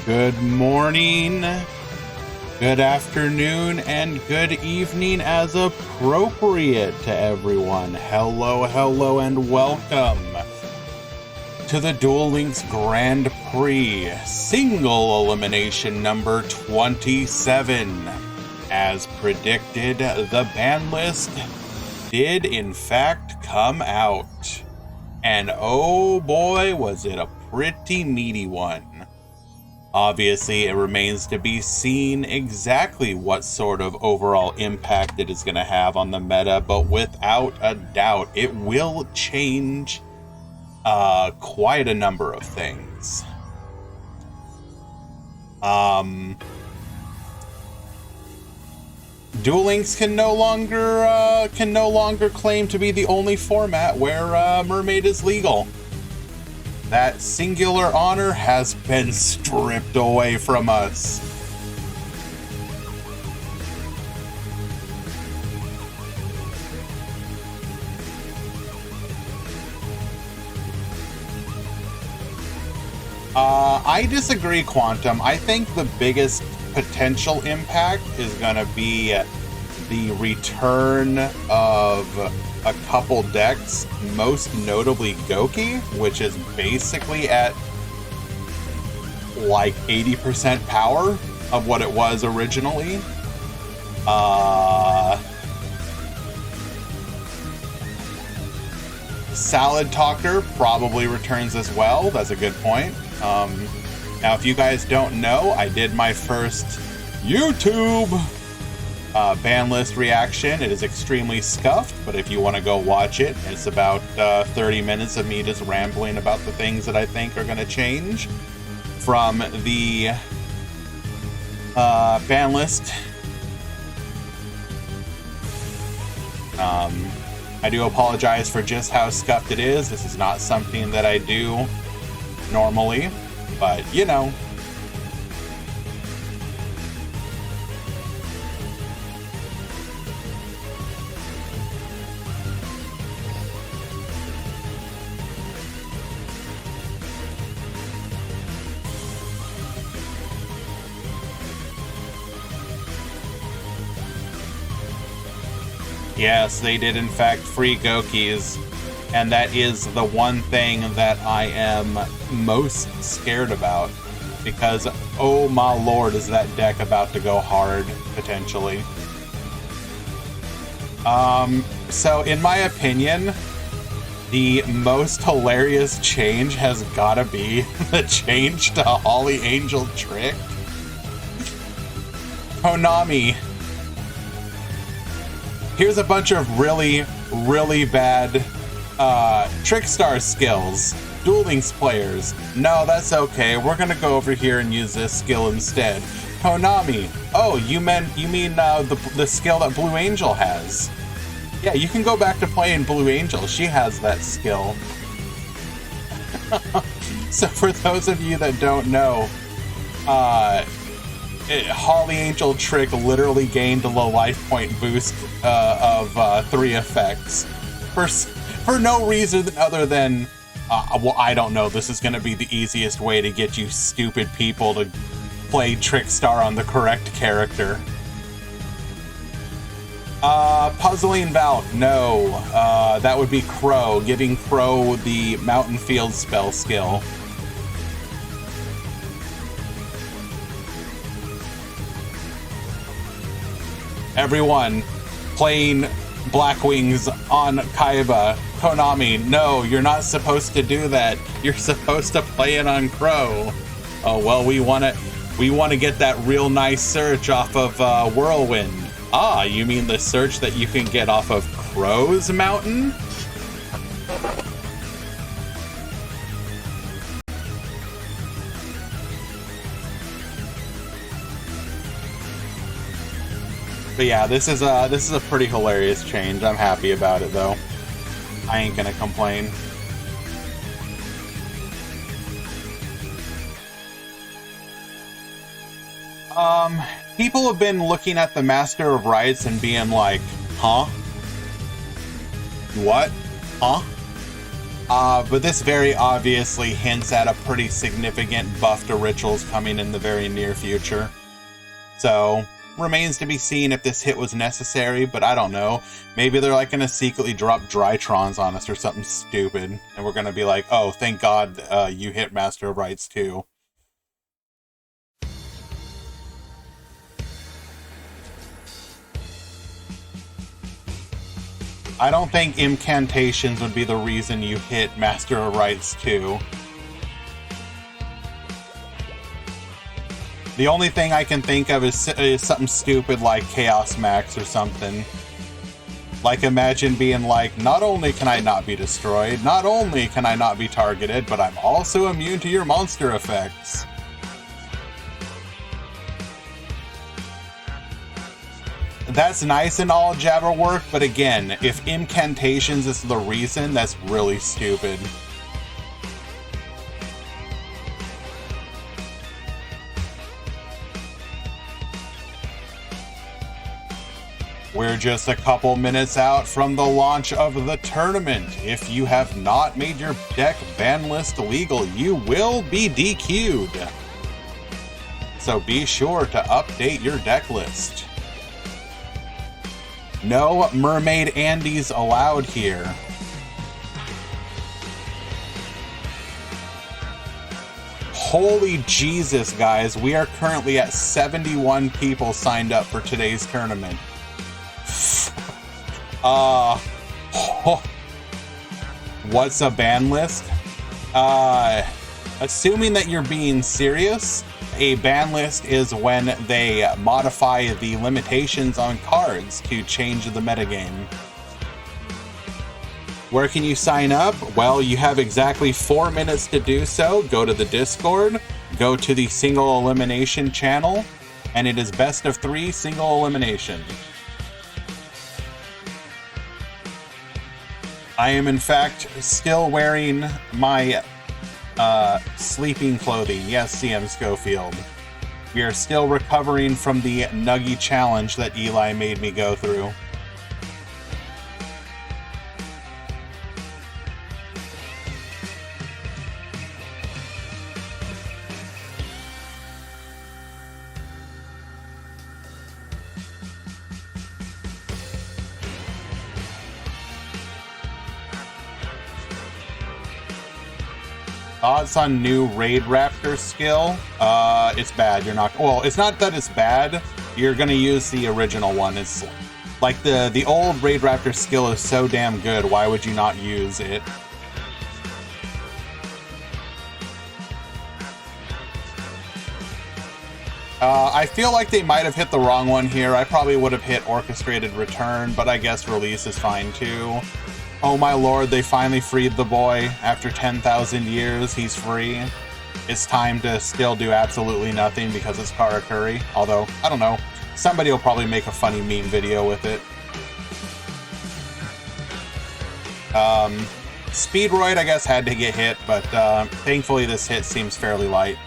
Good morning, good afternoon, and good evening as appropriate to everyone. Hello, and welcome to the Duel Links Grand Prix, single elimination number 27. As predicted, the Banlist did in fact come out. And oh boy, was it a pretty meaty one. Obviously, it remains to be seen exactly what sort of overall impact it is going to have on the meta, but without a doubt, it will change quite a number of things. Duel Links can no longer claim to be the only format where Mermaid is legal. That singular honor has been stripped away from us. I disagree, Quantum. I think the biggest potential impact is going to be the return of a couple decks, most notably Goki, which is basically at like 80% power of what it was originally. Salad Talker probably returns as well. That's a good point. Now, if you guys don't know, I did my first YouTube Banlist reaction. It is extremely scuffed, but if you want to go watch it, it's about 30 minutes of me just rambling about the things that I think are going to change from the Banlist. I do apologize for just how scuffed it is. This is not something that I do normally, but you know. Yes, they did in fact free Gokis, and that is the one thing that I am most scared about, because oh my lord, is that deck about to go hard, potentially. So in my opinion, the most hilarious change has gotta be the change to Holly Angel Trick. Konami, here's a bunch of really bad Trickstar skills. Duel Links players. No, that's okay. We're gonna go over here and use this skill instead. Konami. Oh, you mean the skill that Blue Angel has? Yeah, you can go back to playing Blue Angel. She has that skill. So for those of you that don't know, Holly Angel Trick literally gained a low life point boost of 3 effects for no reason other than well, I don't know, this is going to be the easiest way to get you stupid people to play Trickstar on the correct character. Puzzling Valk, no. That would be Crow, giving Crow the Mountain Field spell skill. Everyone playing Black Wings on Kaiba. Konami, no, you're not supposed to do that. You're supposed to play it on Crow. Oh well, we want to get that real nice search off of Whirlwind. Ah, you mean the search that you can get off of Crow's Mountain? But yeah, this is a pretty hilarious change. I'm happy about it though. I ain't gonna complain. People have been looking at the Master of Rites and being like, huh? What? Huh? But this very obviously hints at a pretty significant buff to rituals coming in the very near future. So, remains to be seen if this hit was necessary, but I don't know. Maybe they're like gonna secretly drop Drytrons on us or something stupid, and we're gonna be like, oh, thank God you hit Master of Rites too. I don't think incantations would be the reason you hit Master of Rites too. The only thing I can think of is something stupid like Chaos Max or something. Like, imagine being like, not only can I not be destroyed, not only can I not be targeted, but I'm also immune to your monster effects. That's nice and all jabber work, but again, if incantations is the reason, that's really stupid. We're just a couple minutes out from the launch of the tournament. If you have not made your deck Banlist legal, you will be DQ'd. So be sure to update your deck list. No Mermaid Andes allowed here. Holy Jesus, guys. We are currently at 71 people signed up for today's tournament. What's a ban list? Assuming that you're being serious, a ban list is when they modify the limitations on cards to change the metagame. Where can you sign up? Well, you have exactly 4 minutes to do so. Go to the Discord, go to the single elimination channel, and it is best of 3 single elimination. I am in fact still wearing my sleeping clothing. Yes, CM Schofield. We are still recovering from the Nuggy challenge that Eli made me go through. Thoughts on new Raid Raptor skill? It's bad. You're not... Well, it's not that it's bad. You're gonna use the original one. It's like the old Raid Raptor skill is so damn good. Why would you not use it? I feel like they might have hit the wrong one here. I probably would have hit Orchestrated Return, but I guess Release is fine too. Oh my lord, they finally freed the boy. After 10,000 years, he's free. It's time to still do absolutely nothing because it's Karakuri. Although, I don't know. Somebody will probably make a funny meme video with it. Speedroid, I guess, had to get hit, but thankfully this hit seems fairly light.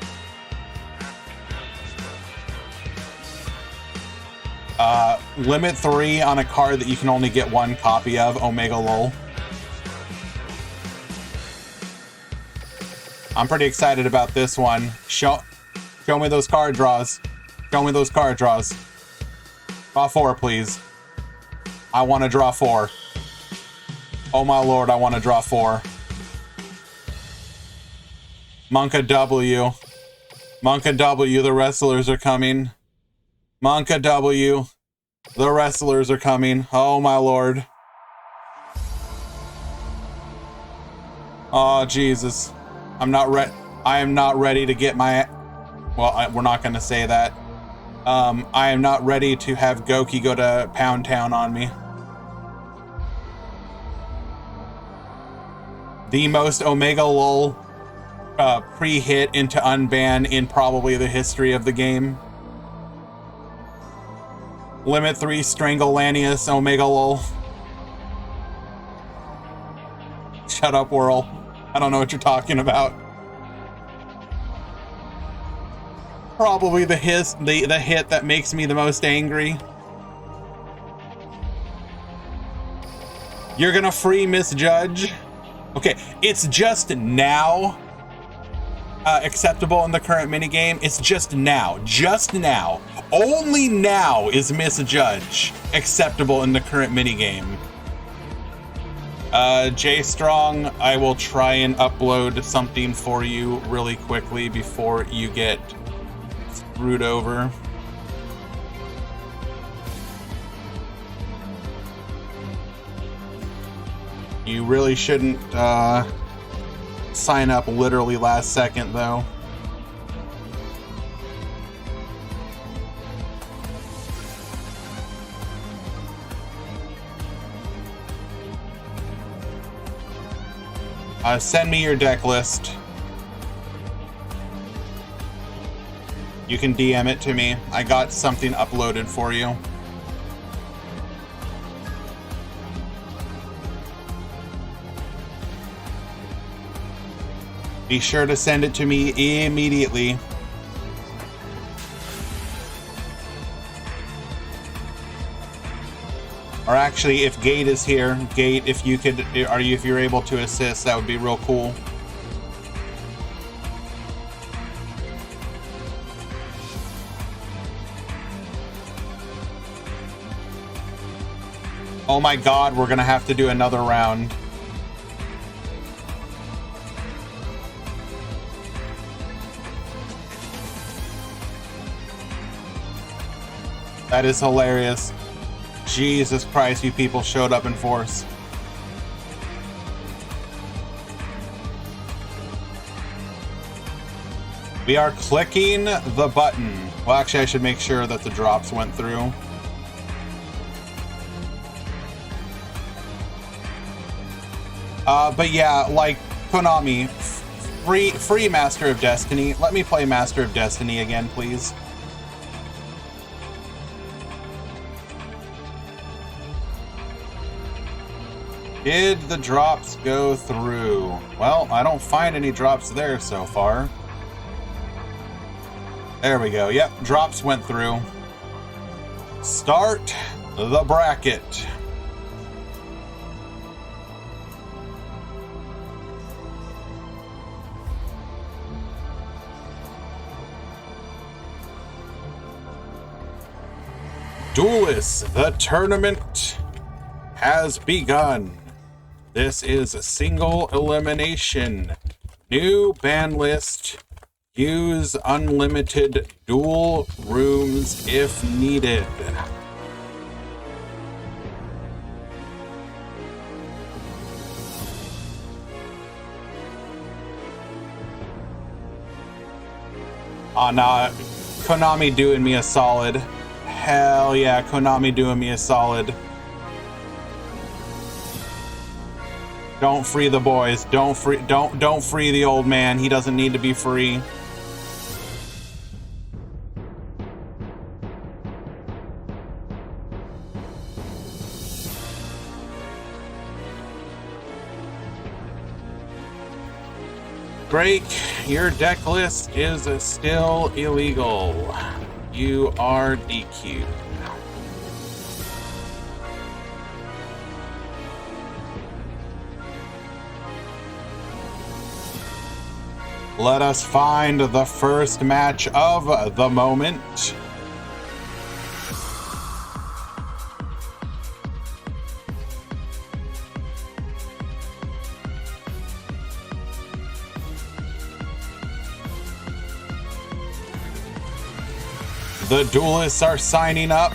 Limit 3 on a card that you can only get 1 copy of, Omega Lol. I'm pretty excited about this one. Show me those card draws. Show me those card draws. Draw 4, please. I want to draw 4. Oh my lord, I want to draw 4. Monka W. Monka W, the wrestlers are coming. Monka W, the wrestlers are coming. Oh my lord. Oh Jesus. I am not ready to get my... Well, we're not going to say that. I am not ready to have Goki go to Pound Town on me. The most Omega Lol pre-hit into unban in probably the history of the game. Limit 3 Strangle Lanius Omega Lol. Shut up, Whirl. I don't know what you're talking about. Probably the hit that makes me the most angry. You're gonna free Misjudge? Okay, it's just now acceptable in the current minigame. It's just now. Just now. Only now is Misjudge acceptable in the current minigame. J Strong, I will try and upload something for you really quickly before you get screwed over. You really shouldn't sign up literally last second, though. Send me your deck list. You can DM it to me. I got something uploaded for you. Be sure to send it to me immediately. Or actually, if Gate is here, Gate, if you're able to assist, that would be real cool. Oh my God, we're gonna have to do another round. That is hilarious. Jesus Christ, you people showed up in force. We are clicking the button. Well, actually, I should make sure that the drops went through. But yeah, like Konami, free Master of Destiny. Let me play Master of Destiny again, please. Did the drops go through? Well, I don't find any drops there so far. There we go. Yep, drops went through. Start the bracket. Duelists, the tournament has begun. This is a single elimination. New ban list. Use unlimited duel rooms if needed. Oh, nah. Konami doing me a solid. Hell yeah, Konami doing me a solid. Don't free the boys. Don't free the old man. He doesn't need to be free. Break, your deck list is still illegal. You are DQ'd. Let us find the first match of the moment. The duelists are signing up.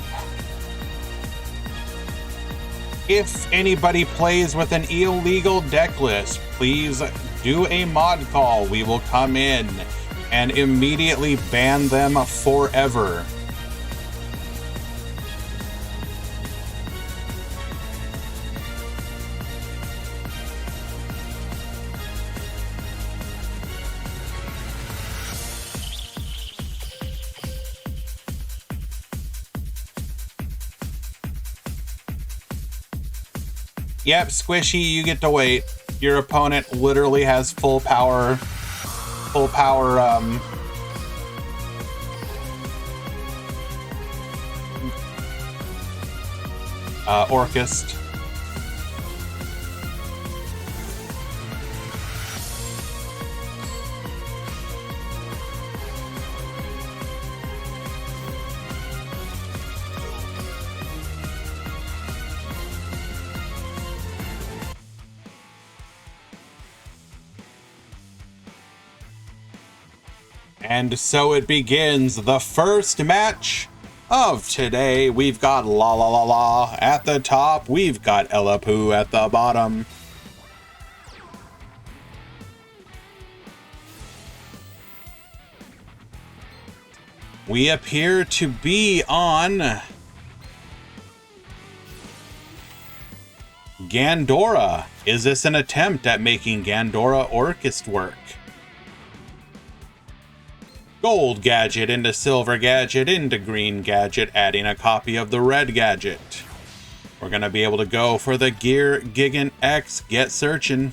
If anybody plays with an illegal deck list, please do a mod call. We will come in and immediately ban them forever. Yep, Squishy, you get to wait. Your opponent literally has full power Orchest. And so it begins, the first match of today. We've got La La La La at the top. We've got Ella Poo at the bottom. We appear to be on Gandora. Is this an attempt at making Gandora Orchest work? Gold gadget into silver gadget into green gadget, adding a copy of the red gadget. We're going to be able to go for the Gear Gigant X. Get searching.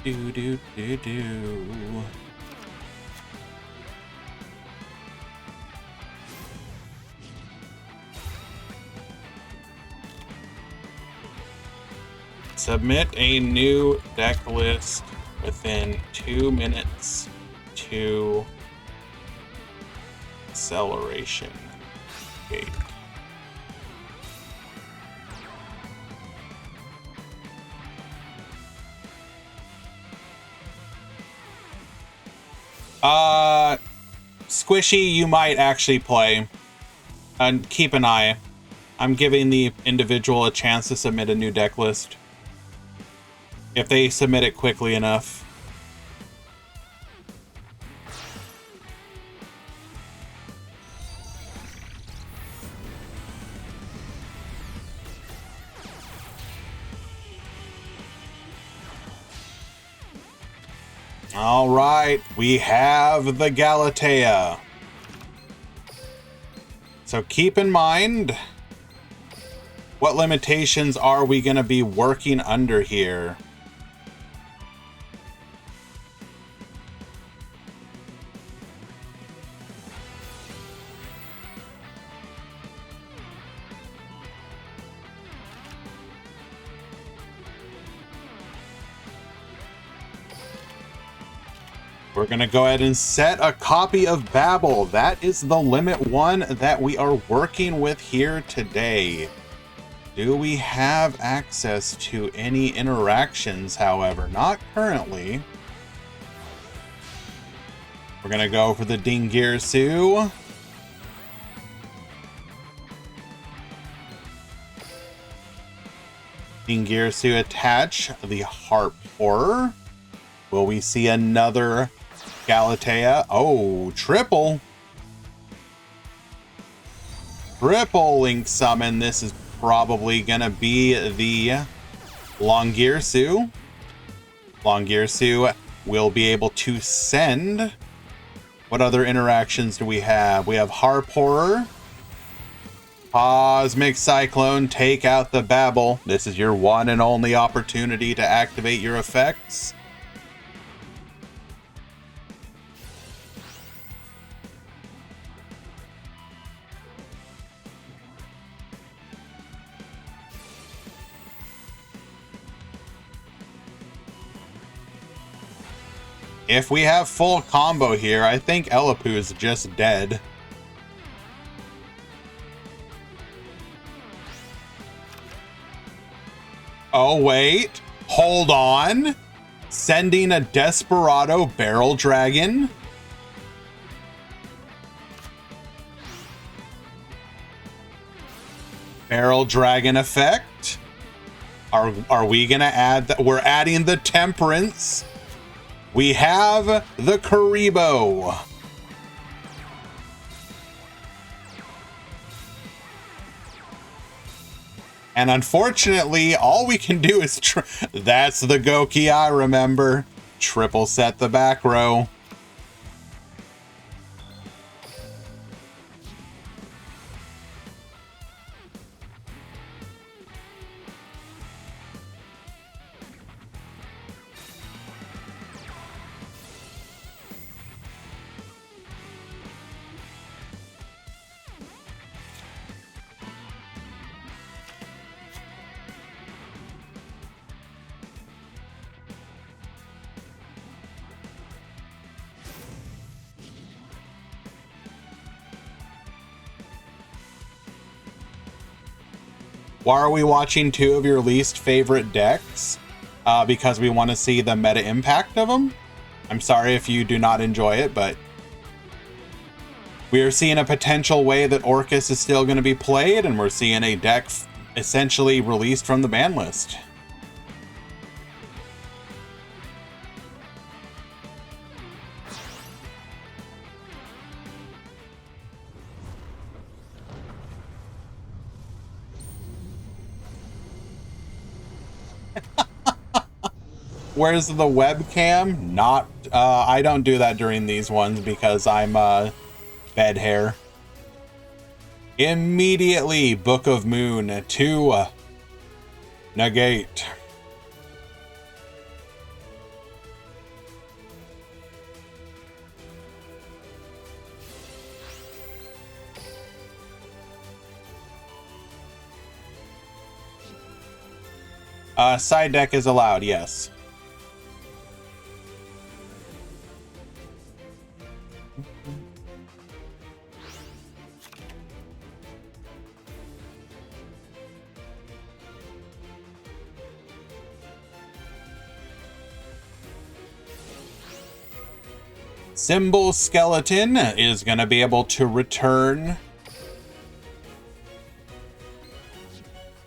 Do do do do. Submit a new deck list within 2 minutes to acceleration gate. Squishy, you might actually play. And keep an eye. I'm giving the individual a chance to submit a new deck list. If they submit it quickly enough. All right, we have the Galatea. So keep in mind, what limitations are we going to be working under here? We're going to go ahead and set a copy of Babel. That is the limit one that we are working with here today. Do we have access to any interactions, however? Not currently. We're going to go for the Dingirsu. Dingirsu attach the Harp Horror. Will we see another Galatea? Oh, triple. Triple Link Summon. This is probably going to be the Longirsu. Longirsu will be able to send. What other interactions do we have? We have Harp Horror. Cosmic Cyclone. Take out the Babel. This is your one and only opportunity to activate your effects. If we have full combo here, I think Elapu is just dead. Oh, wait. Hold on. Sending a Desperado Barrel Dragon. Barrel Dragon effect. Are we going to add that? We're adding the Temperance. We have the Karibo. And unfortunately, all we can do is that's the Goki I remember. Triple set the back row. Why are we watching two of your least favorite decks? Because we want to see the meta impact of them. I'm sorry if you do not enjoy it, but we are seeing a potential way that Orcus is still going to be played, and we're seeing a deck essentially released from the ban list. Where's the webcam? Not, I don't do that during these ones because I'm, bed hair. Immediately, Book of Moon to negate. Side deck is allowed, yes. Symbol Skeleton is going to be able to return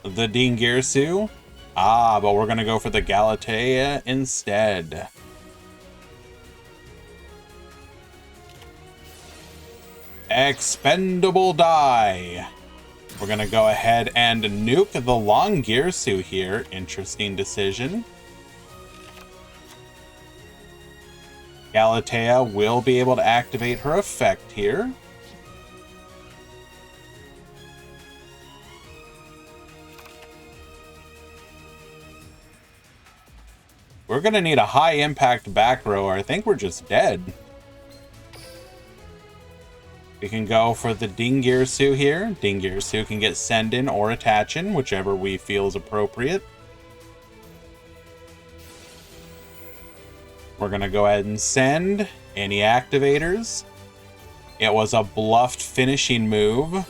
the Dingirsu. Ah, but we're going to go for the Galatea instead. Expendable die. We're going to go ahead and nuke the Longirsu here. Interesting decision. Galatea will be able to activate her effect here. We're going to need a high impact back row, or I think we're just dead. We can go for the Dingirsu here. Dingirsu can get send in or attach in, whichever we feel is appropriate. We're going to go ahead and send any activators. It was a bluffed finishing move.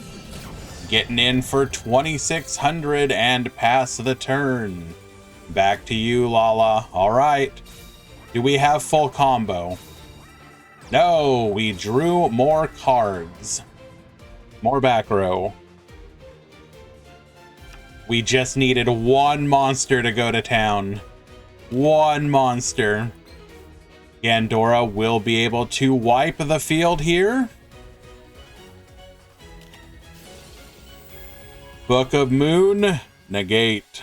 Getting in for 2,600 and pass the turn. Back to you, Lala. All right. Do we have full combo? No, we drew more cards. More back row. We just needed one monster to go to town. One monster. Gandora will be able to wipe the field here. Book of Moon, negate.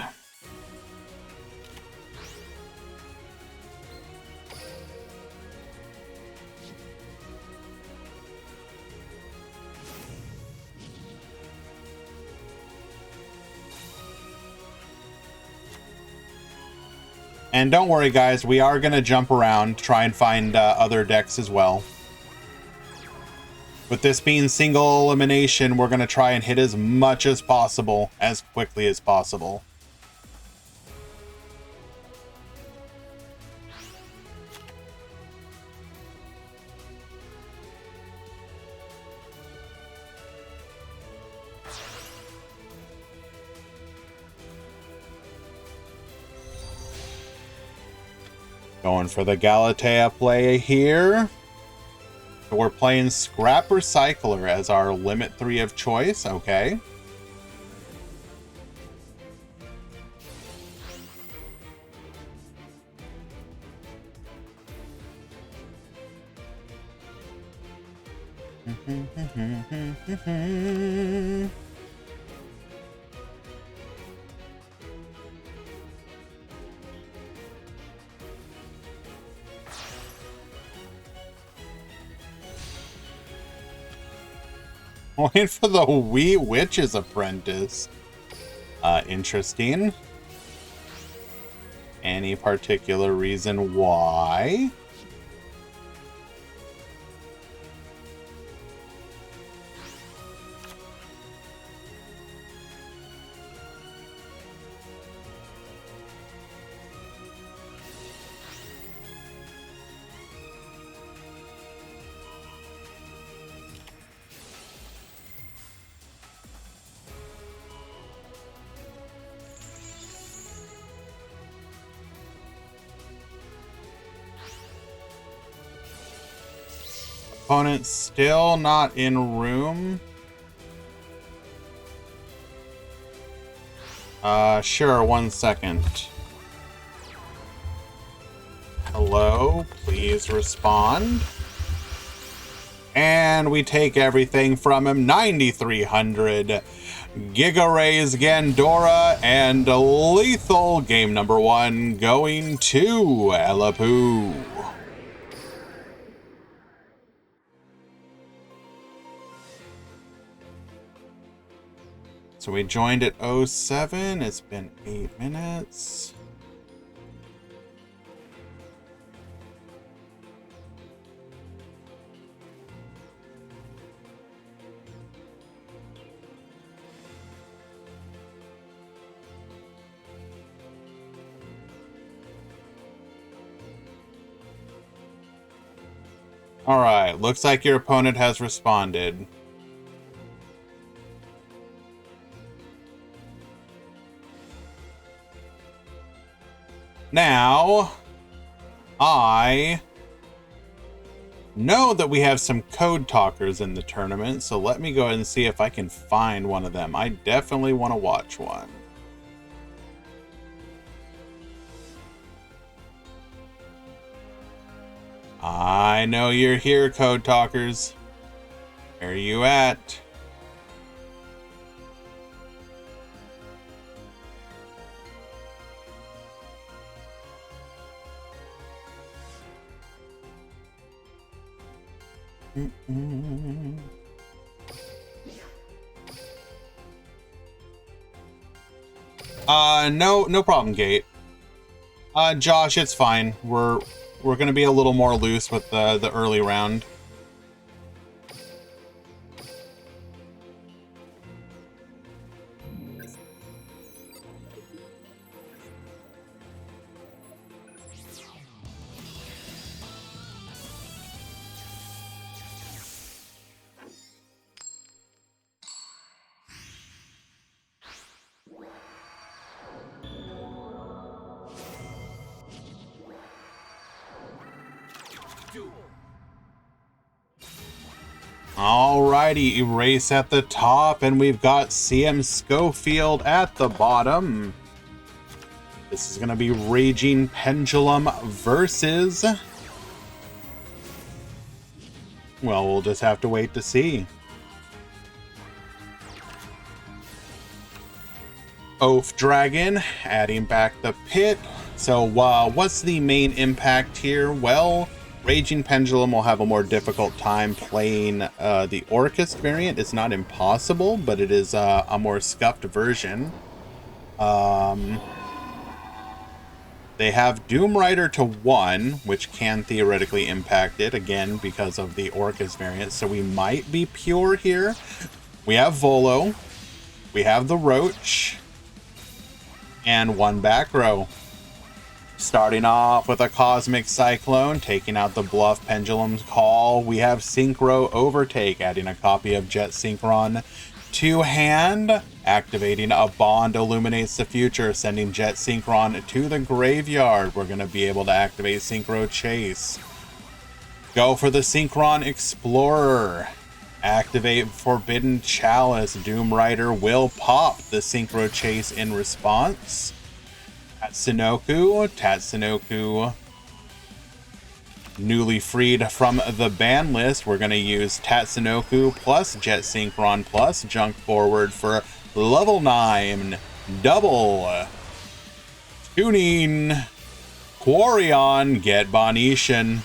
And don't worry, guys, we are going to jump around, try and find other decks as well. With this being single elimination, we're going to try and hit as much as possible, as quickly as possible. Going for the Galatea play here. So we're playing Scrap Recycler as our limit 3 of choice. Okay. Wait for the Wee Witch's Apprentice. Interesting. Any particular reason why? opponent still not in room? Sure, 1 second. Hello, please respond. And we take everything from him. 9,300. Giga Rays Gandora and Lethal. Game number 1 going to Elapu. So we joined at 07. It's been 8 minutes. All right, looks like your opponent has responded. Now, I know that we have some code talkers in the tournament, so let me go ahead and see if I can find one of them. I definitely want to watch one. I know you're here, code talkers. Where are you at? No problem, Gate. Josh, it's fine. We're gonna be a little more loose with the early round. Alrighty, erase at the top, and we've got CM Schofield at the bottom. This is going to be Raging Pendulum versus... well, we'll just have to wait to see. Oath Dragon, adding back the pit. So, what's the main impact here? Well, Raging Pendulum will have a more difficult time playing the Orcust variant. It's not impossible, but it is a more scuffed version. They have Doom Rider to 1, which can theoretically impact it, again, because of the Orcust variant. So we might be pure here. We have Volo. We have the Roach. And 1 back row. Starting off with a Cosmic Cyclone, taking out the Bluff Pendulum's Call. We have Synchro Overtake, adding a copy of Jet Synchron to hand. Activating a Bond Illuminates the Future, sending Jet Synchron to the graveyard. We're going to be able to activate Synchro Chase. Go for the Synchron Explorer. Activate Forbidden Chalice. Doom Rider will pop the Synchro Chase in response. Tatsunoko, newly freed from the ban list. We're going to use Tatsunoko plus Jet Synchron plus Junk Forward for level 9 double. Tuning Quarion, get Bonetian.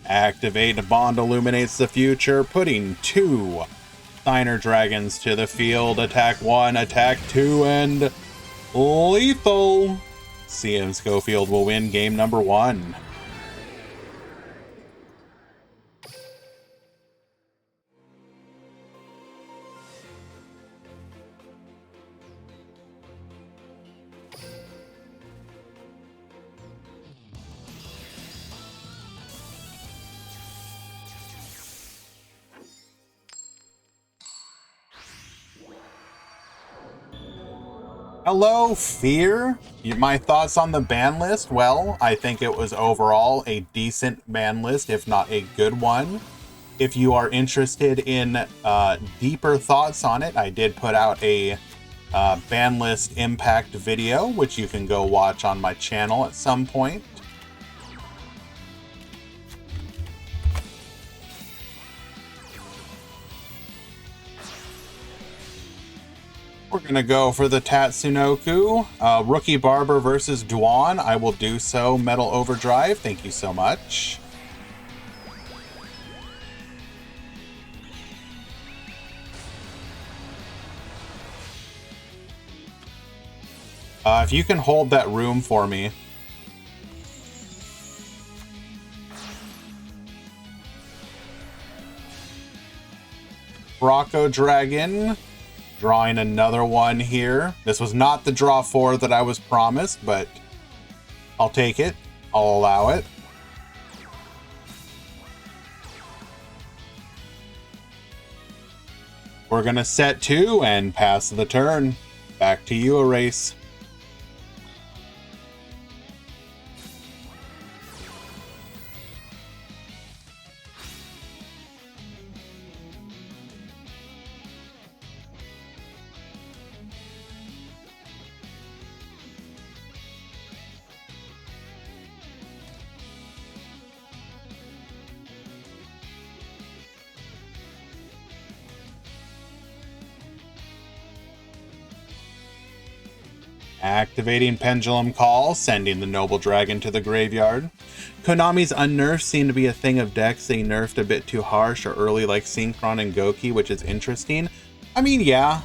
Activate Bond Illuminates the Future, putting 2 Steiner Dragons to the field. Attack 1, attack 2, and lethal. CM Schofield will win game number 1. Hello, Fear. My thoughts on the ban list? Well, I think it was overall a decent ban list, if not a good one. If you are interested in deeper thoughts on it, I did put out a Banlist Impact video, which you can go watch on my channel at some point. We're going to go for the Tatsunoko. Rookie Barber versus Dwan. I will do so. Metal Overdrive. Thank you so much. If you can hold that room for me. Rocco Dragon. Drawing another one here. This was not the draw 4 that I was promised, but I'll take it. I'll allow it. We're going to set 2 and pass the turn. Back to you, Erase. Activating Pendulum Call, sending the Noble Dragon to the graveyard. Konami's unnerfs seem to be a thing of decks they nerfed a bit too harsh or early like Synchron and Goki, which is interesting. I mean, yeah,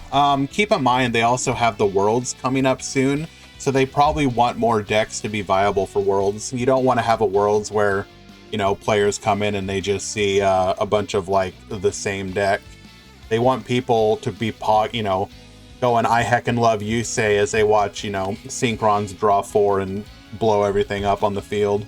keep in mind they also have the Worlds coming up soon, so they probably want more decks to be viable for Worlds. You don't want to have a Worlds where, you know, players come in and they just see a bunch of, like, the same deck. They want people to be, you know, going I heckin' love Yusei as they watch, you know, Synchron's draw 4 and blow everything up on the field.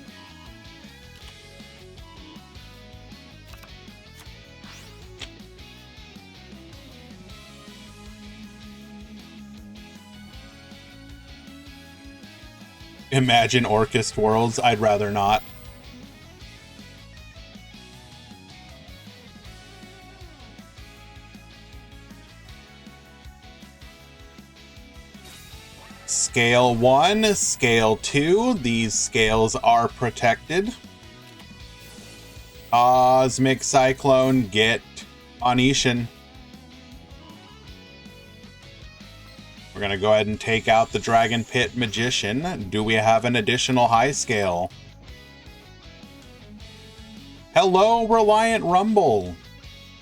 Imagine Orchest Worlds. I'd rather not. Scale 1, Scale 2. These scales are protected. Cosmic Cyclone, get Onishin. We're going to go ahead and take out the Dragon Pit Magician. Do we have an additional high scale? Hello, Reliant Rumble.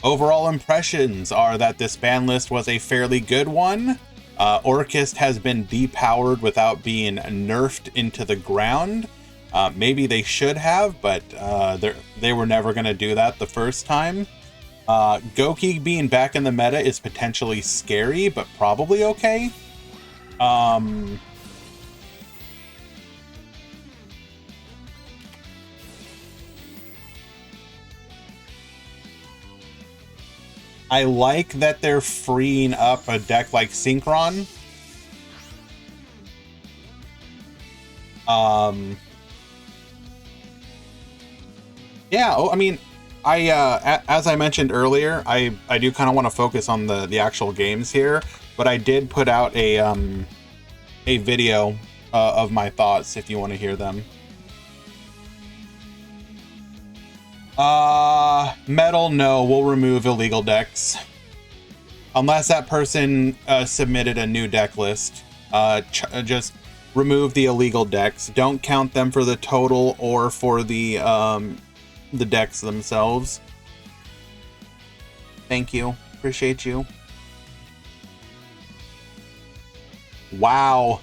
Overall impressions are that this ban list was a fairly good one. Orchest has been depowered without being nerfed into the ground. Maybe they should have, but they were never going to do that the first time. Goki being back in the meta is potentially scary, but probably okay. I like that they're freeing up a deck like Synchron. Yeah, I mean, as I mentioned earlier, I do kind of want to focus on the actual games here, but I did put out a video of my thoughts if you want to hear them. Metal, no, we'll remove illegal decks. Unless that person submitted a new deck list. Just remove the illegal decks. Don't count them for the total or for the decks themselves. Thank you. Appreciate you. Wow.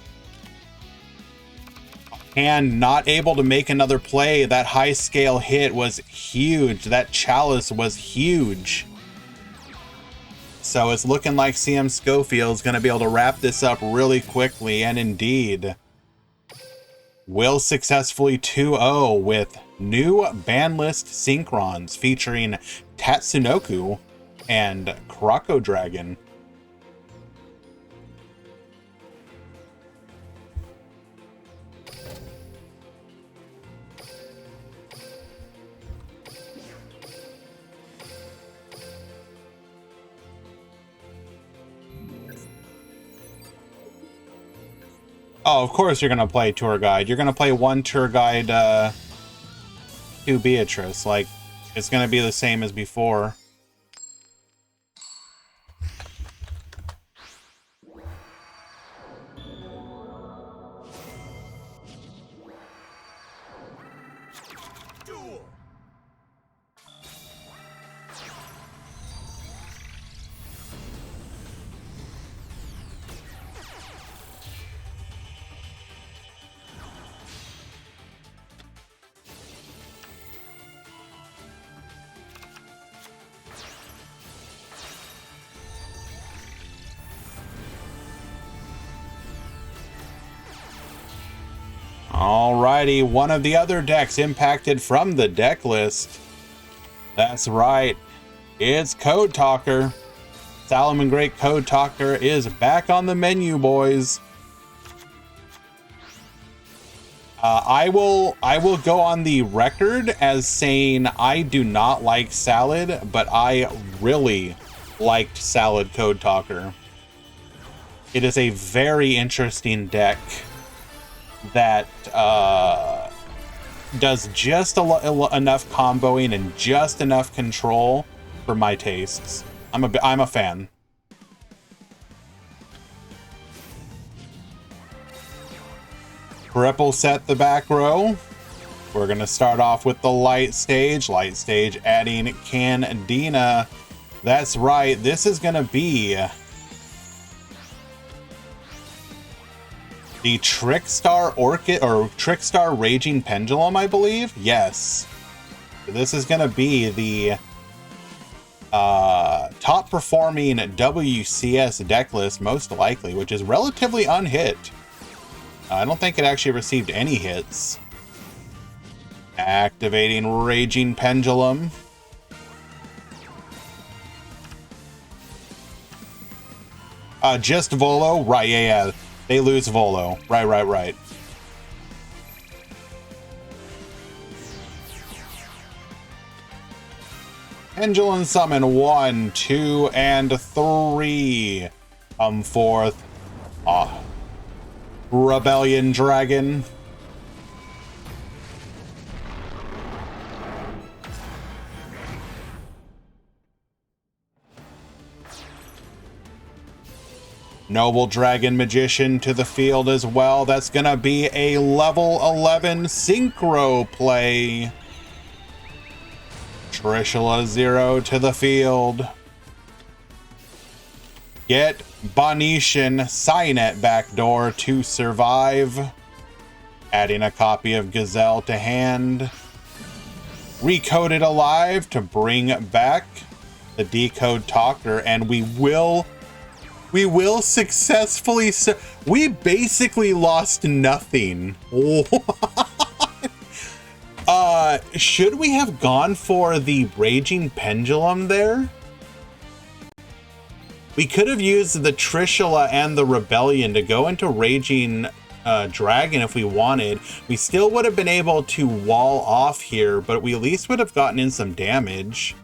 And not able to make another play. That high scale hit was huge. That chalice was huge. So it's looking like CM Schofield's going to be able to wrap this up really quickly, and indeed will successfully 2-0 with new ban list Synchrons featuring Tatsunoko and Croco Dragon. Oh, of course you're gonna play Tour Guide. You're gonna play one Tour Guide to Beatrice. Like, it's gonna be the same as before. Alrighty, one of the other decks impacted from the deck list. That's right, it's Code Talker. Salomon Great Code Talker is back on the menu, boys. I will go on the record as saying I do not like Salad, but I really liked Salad Code Talker. It is a very interesting deck that does just enough comboing and just enough control for my tastes. I'm a fan. Ripple set the back row. We're gonna start off with the light stage. Light stage adding Candina. That's right. This is gonna be the Trickstar Orchid or Trickstar Raging Pendulum, I believe. Yes. This is gonna be the top performing WCS deck list, most likely, which is relatively unhit. I don't think it actually received any hits. Activating Raging Pendulum. Just Volo? Right, yeah. They lose Volo. Right. Pendulum Summon 1, 2, and 3. Come forth. Rebellion Dragon. Noble Dragon Magician to the field as well. That's gonna be a level 11 synchro play. Trishula 0 to the field. Get Bonetian Cynet backdoor to survive. Adding a copy of Gazelle to hand. Recoded Alive to bring back the Decode Talker, and we will successfully. We basically lost nothing. Should we have gone for the Raging Pendulum there? We could have used the Trishula and the Rebellion to go into Raging Dragon if we wanted. We still would have been able to wall off here, but we at least would have gotten in some damage.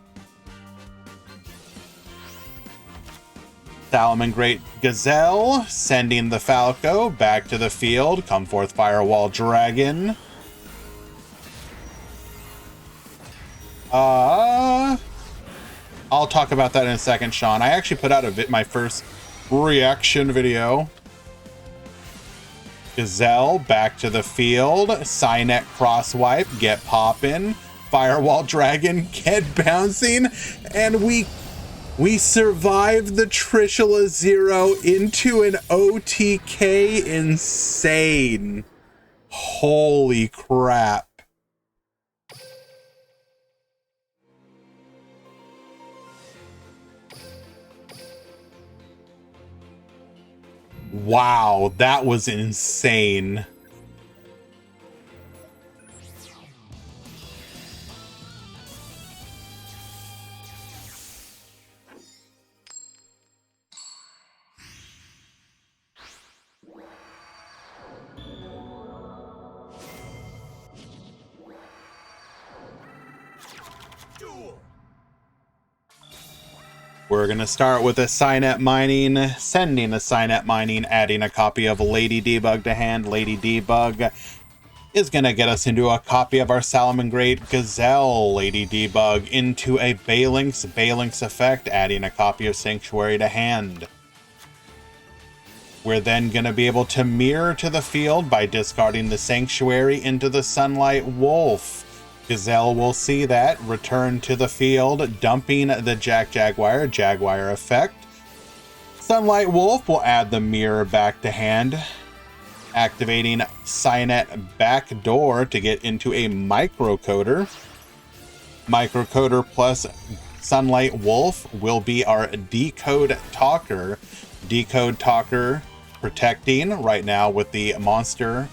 Salomon Great Gazelle, sending the Falco back to the field. Come forth Firewall Dragon. I'll talk about that in a second, Sean. I actually put out my first reaction video. Gazelle back to the field. Cynet Crosswipe, get poppin'. Firewall Dragon, get bouncing. And we survived the Trishula 0 into an OTK. Insane. Holy crap. Wow, that was insane. We're going to start with a Signet Mining, sending a Signet Mining, adding a copy of Lady Debug to hand. Lady Debug is going to get us into a copy of our Salamangreat Gazelle. Lady Debug into a Banlist effect, adding a copy of Sanctuary to hand. We're then going to be able to mirror to the field by discarding the Sanctuary into the Sunlight Wolf. Gazelle will see that, return to the field, dumping the Jaguar effect. Sunlight Wolf will add the mirror back to hand, activating Signet Backdoor to get into a Microcoder. Microcoder plus Sunlight Wolf will be our Decode Talker. Decode Talker protecting right now with the monster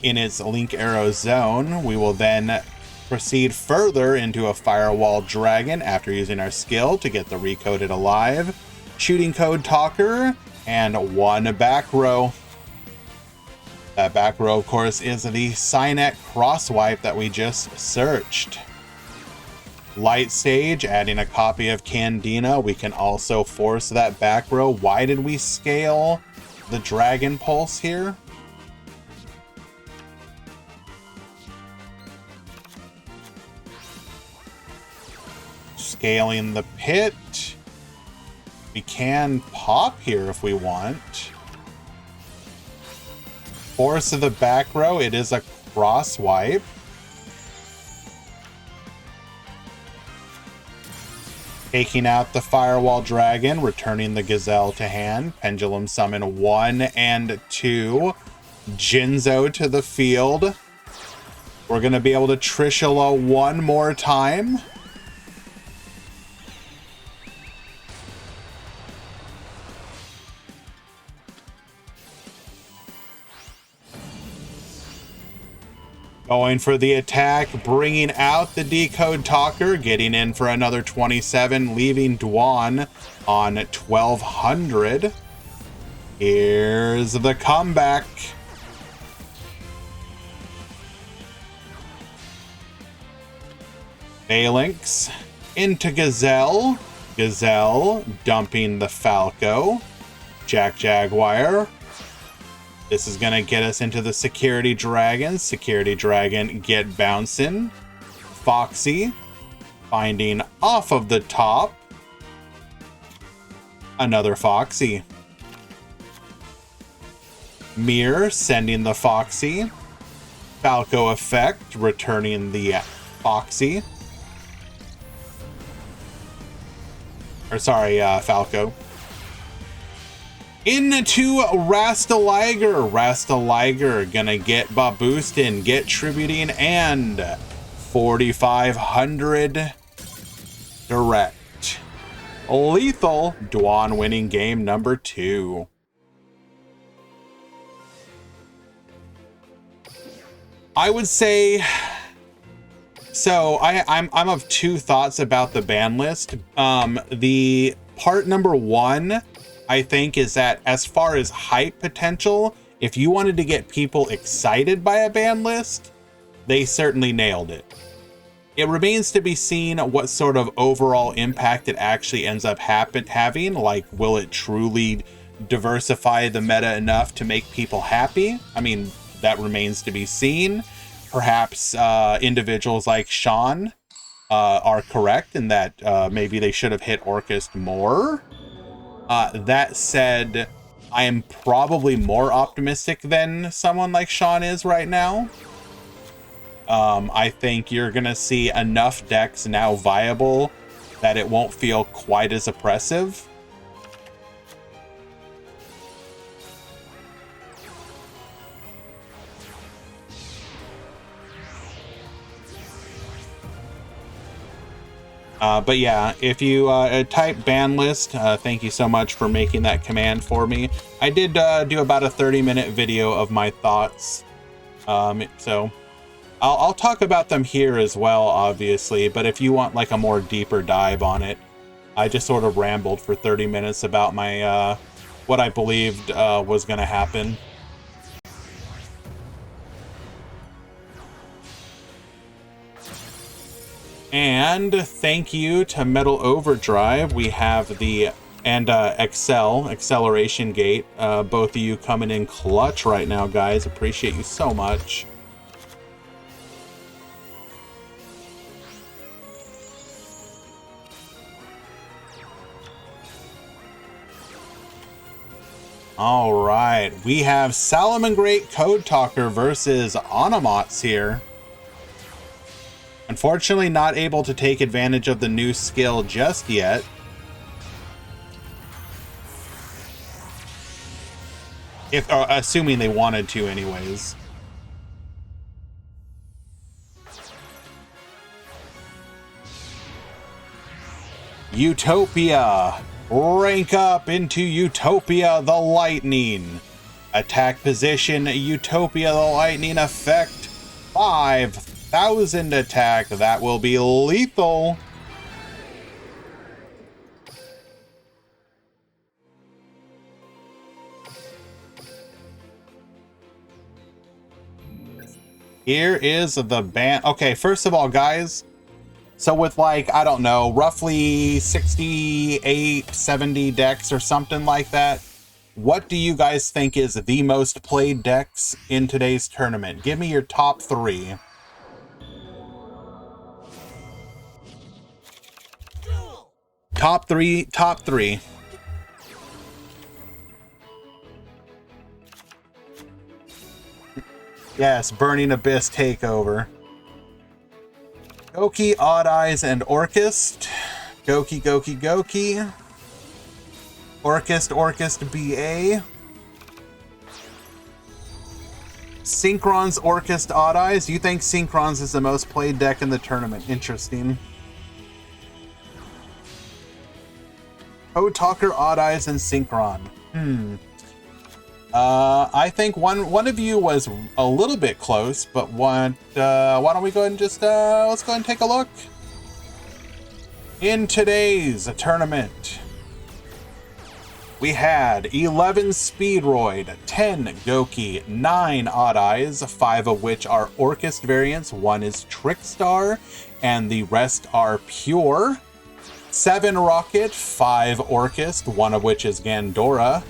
in its Link Arrow zone. We will then proceed further into a Firewall Dragon after using our skill to get the Recoded alive. Shooting Code Talker and one back row. That back row, of course, is the Signet Crosswipe that we just searched. Light Stage, adding a copy of Candina. We can also force that back row. Why did we scale the Dragon Pulse here? Scaling the Pit. We can pop here if we want. Force of the back row. It is a cross wipe. Taking out the Firewall Dragon, returning the Gazelle to hand. Pendulum Summon 1 and 2. Jinzo to the field. We're going to be able to Trishula one more time. Going for the attack, bringing out the Decode Talker, getting in for another 27, leaving Dwan on 1200. Here's the comeback. Banlist into Gazelle. Gazelle dumping the Falco. Jaguar. This is going to get us into the Security Dragon. Security Dragon get bouncing. Foxy finding off of the top. Another Foxy. Mirror sending the Foxy. Falco effect returning the Foxy. Or sorry, Falco. Into Rastaliger. Rastaliger gonna get Baboostin, get Tributing, and 4,500 direct. Lethal. Dwan winning game number 2. I would say, so I'm of two thoughts about the ban list. The part number 1, I think, is that as far as hype potential, if you wanted to get people excited by a ban list, they certainly nailed it. It remains to be seen what sort of overall impact it actually ends up having. Like, will it truly diversify the meta enough to make people happy? I mean, that remains to be seen. Perhaps individuals like Sean are correct in that maybe they should have hit Orcust more. That said, I am probably more optimistic than someone like Sean is right now. I think you're going to see enough decks now viable that it won't feel quite as oppressive. But yeah, if you type Banlist, thank you so much for making that command for me. I did do about a 30-minute video of my thoughts. So I'll talk about them here as well, obviously. But if you want like a more deeper dive on it, I just sort of rambled for 30 minutes about my what I believed was going to happen. And thank you to Metal Overdrive. We have the Acceleration Gate. Both of you coming in clutch right now, guys. Appreciate you so much. All right, we have Salamangreat Code Talker versus Onomots here. Unfortunately, not able to take advantage of the new skill just yet. Assuming they wanted to anyways. Utopia. Rank up into Utopia the Lightning. Attack position, Utopia the Lightning effect. 5,000 attack. That will be lethal. Here is the ban. Okay, first of all, guys. So with like, I don't know, roughly 68, 70 decks or something like that, what do you guys think is the most played decks in today's tournament? Give me your top 3. Top 3. Yes, Burning Abyss Takeover. Goki, Odd Eyes, and Orchist. Goki, Goki, Goki. Orchist, BA. Synchron's Orchist, Odd Eyes. You think Synchron's is the most played deck in the tournament? Interesting. Code Talker, Odd Eyes, and Synchron. I think one of you was a little bit close, but why don't we go ahead and just let's go ahead and take a look. In today's tournament, we had 11 Speedroid, 10 Goki, 9 Odd Eyes, 5 of which are Orchist variants, 1 is Trickstar, and the rest are pure. 7 Rocket, 5 Orchist, 1 of which is Gandora.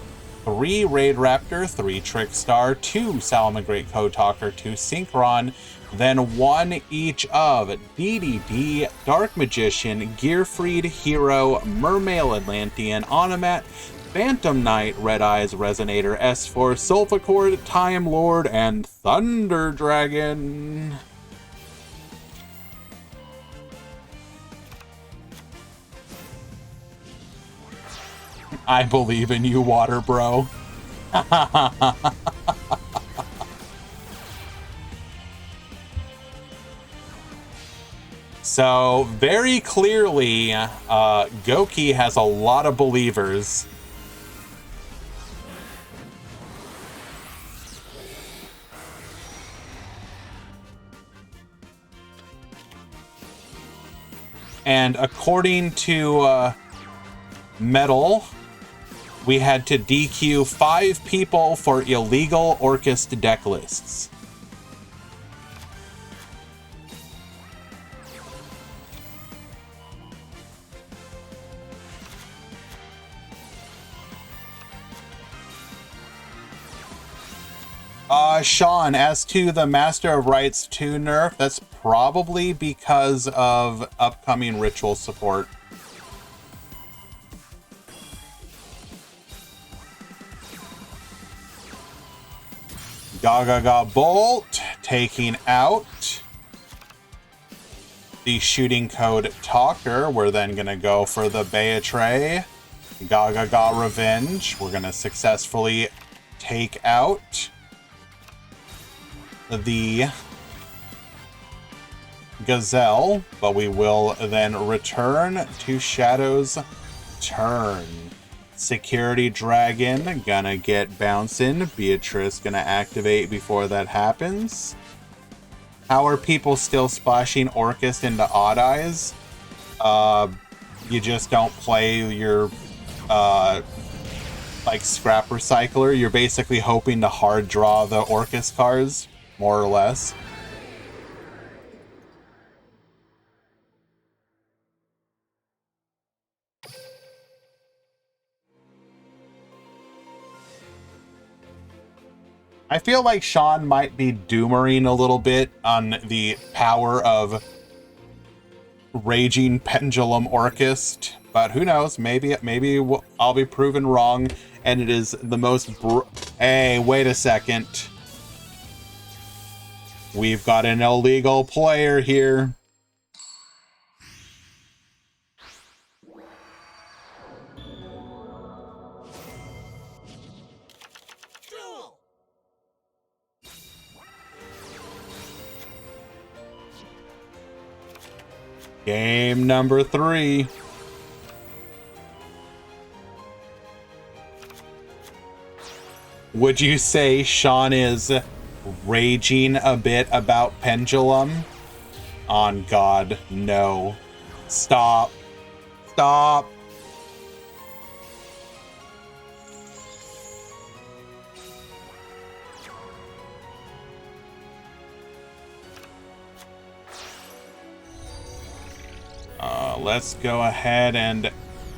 3 Raid Raptor, 3 Trickstar, 2 Salamangreat Code Talker, 2 Synchron, then 1 each of DDD, Dark Magician, Gearfried, Hero, Mermail Atlantean, Onomat, Phantom Knight, Red Eyes, Resonator, S4, Sulfacord, Time Lord, and Thunder Dragon. I believe in you, Water Bro. So, very clearly, Goki has a lot of believers. And according to Metal, we had to DQ 5 people for illegal Orchist deck lists. Sean, as to the Master of Rites 2 nerf, that's probably because of upcoming ritual support. Gaga Bolt taking out the Shooting Code Talker. We're then going to go for the Beatray. Gaga Revenge. We're going to successfully take out the Gazelle, but we will then return to Shadow's turn. Security Dragon gonna get bouncing. Beatrice gonna activate before that happens. How are people still splashing Orchist into Odd Eyes? You just don't play your like Scrap Recycler. You're basically hoping to hard draw the Orchist cards, more or less. I feel like Sean might be doomering a little bit on the power of Raging Pendulum Orchest, but who knows? Maybe I'll be proven wrong, and it is the most. Hey, wait a second. We've got an illegal player here. Game number 3. Would you say Sean is raging a bit about Pendulum? On God, no. Stop. Stop. Let's go ahead and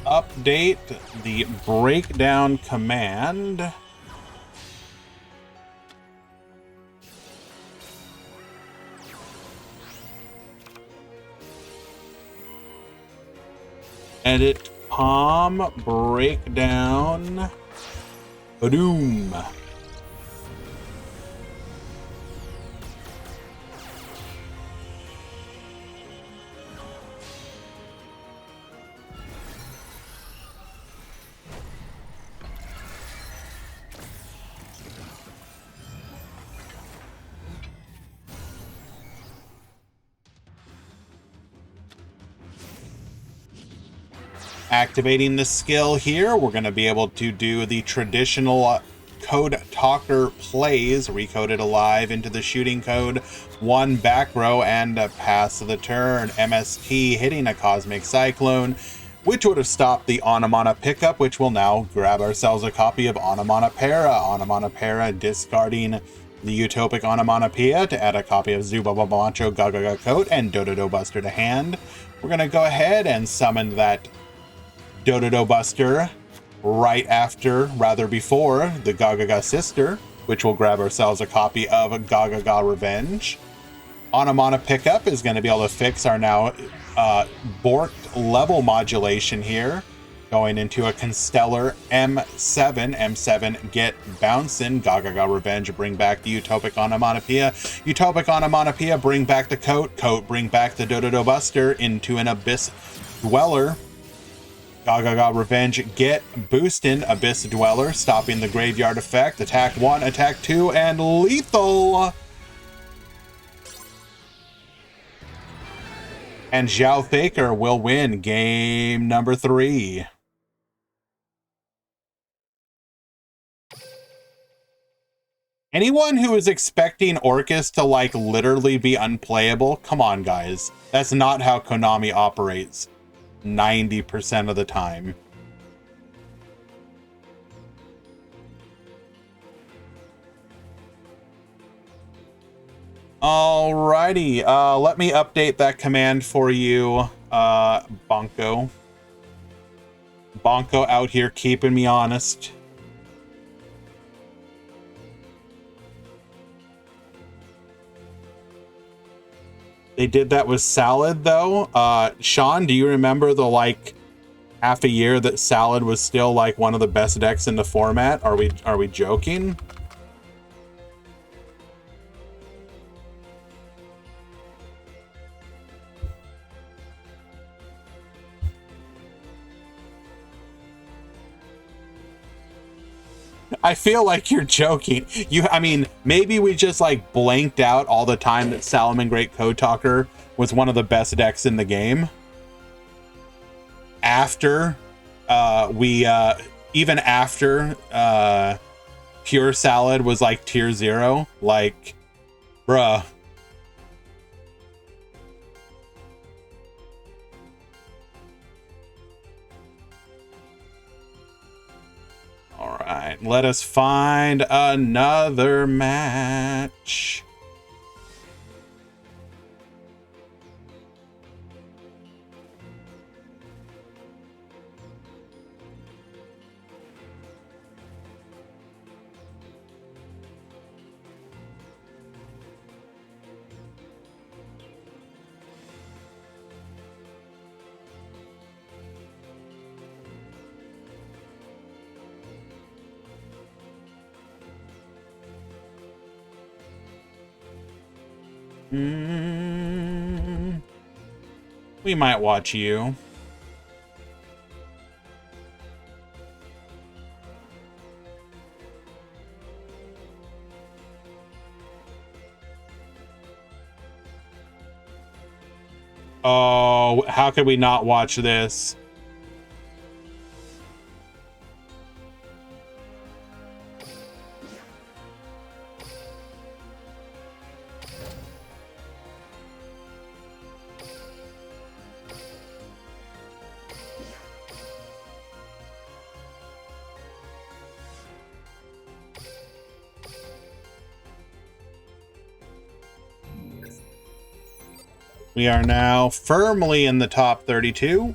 update the breakdown command. Edit palm breakdown. Boom. Activating the skill here, we're going to be able to do the traditional Code Talker plays, recoded alive into the shooting code, 1 back row, and pass the turn. MST hitting a Cosmic Cyclone, which would have stopped the Onomana pickup, which will now grab ourselves a copy of Onomatopoeia. Onomatopoeia discarding the Utopic Onomatopoeia to add a copy of Zubababancho Gagaga Coat and Dododo Buster to hand. We're going to go ahead and summon that Dododo Buster before the Gagaga Sister, which will grab ourselves a copy of Gagaga Revenge. Onomana Pickup is going to be able to fix our now borked level modulation here, going into a Constellar M7. M7 get bouncing. Gagaga Revenge bring back the Utopic Onomatopoeia. Utopic Onomatopoeia bring back the Coat. Coat bring back the Dododo Buster into an Abyss Dweller. Gagaga Revenge get boosting Abyss Dweller, stopping the Graveyard effect. Attack 1, attack 2, and lethal! And Zhao Faker will win game number 3. Anyone who is expecting Orcus to, like, literally be unplayable, come on, guys. That's not how Konami operates 90% of the time. Alrighty, let me update that command for you, Bonko. Bonko out here keeping me honest. They did that with Salad, though. Sean, do you remember the, like, half a year that Salad was still, like, one of the best decks in the format? Are we joking? I feel like you're joking. I mean, maybe we just, like, blanked out all the time that Salomon Great Code Talker was one of the best decks in the game. After, even after, Pure Salad was, like, tier 0. Like, bruh. All right, let us find another match. We might watch you. Oh, how could we not watch this? We are now firmly in the top 32.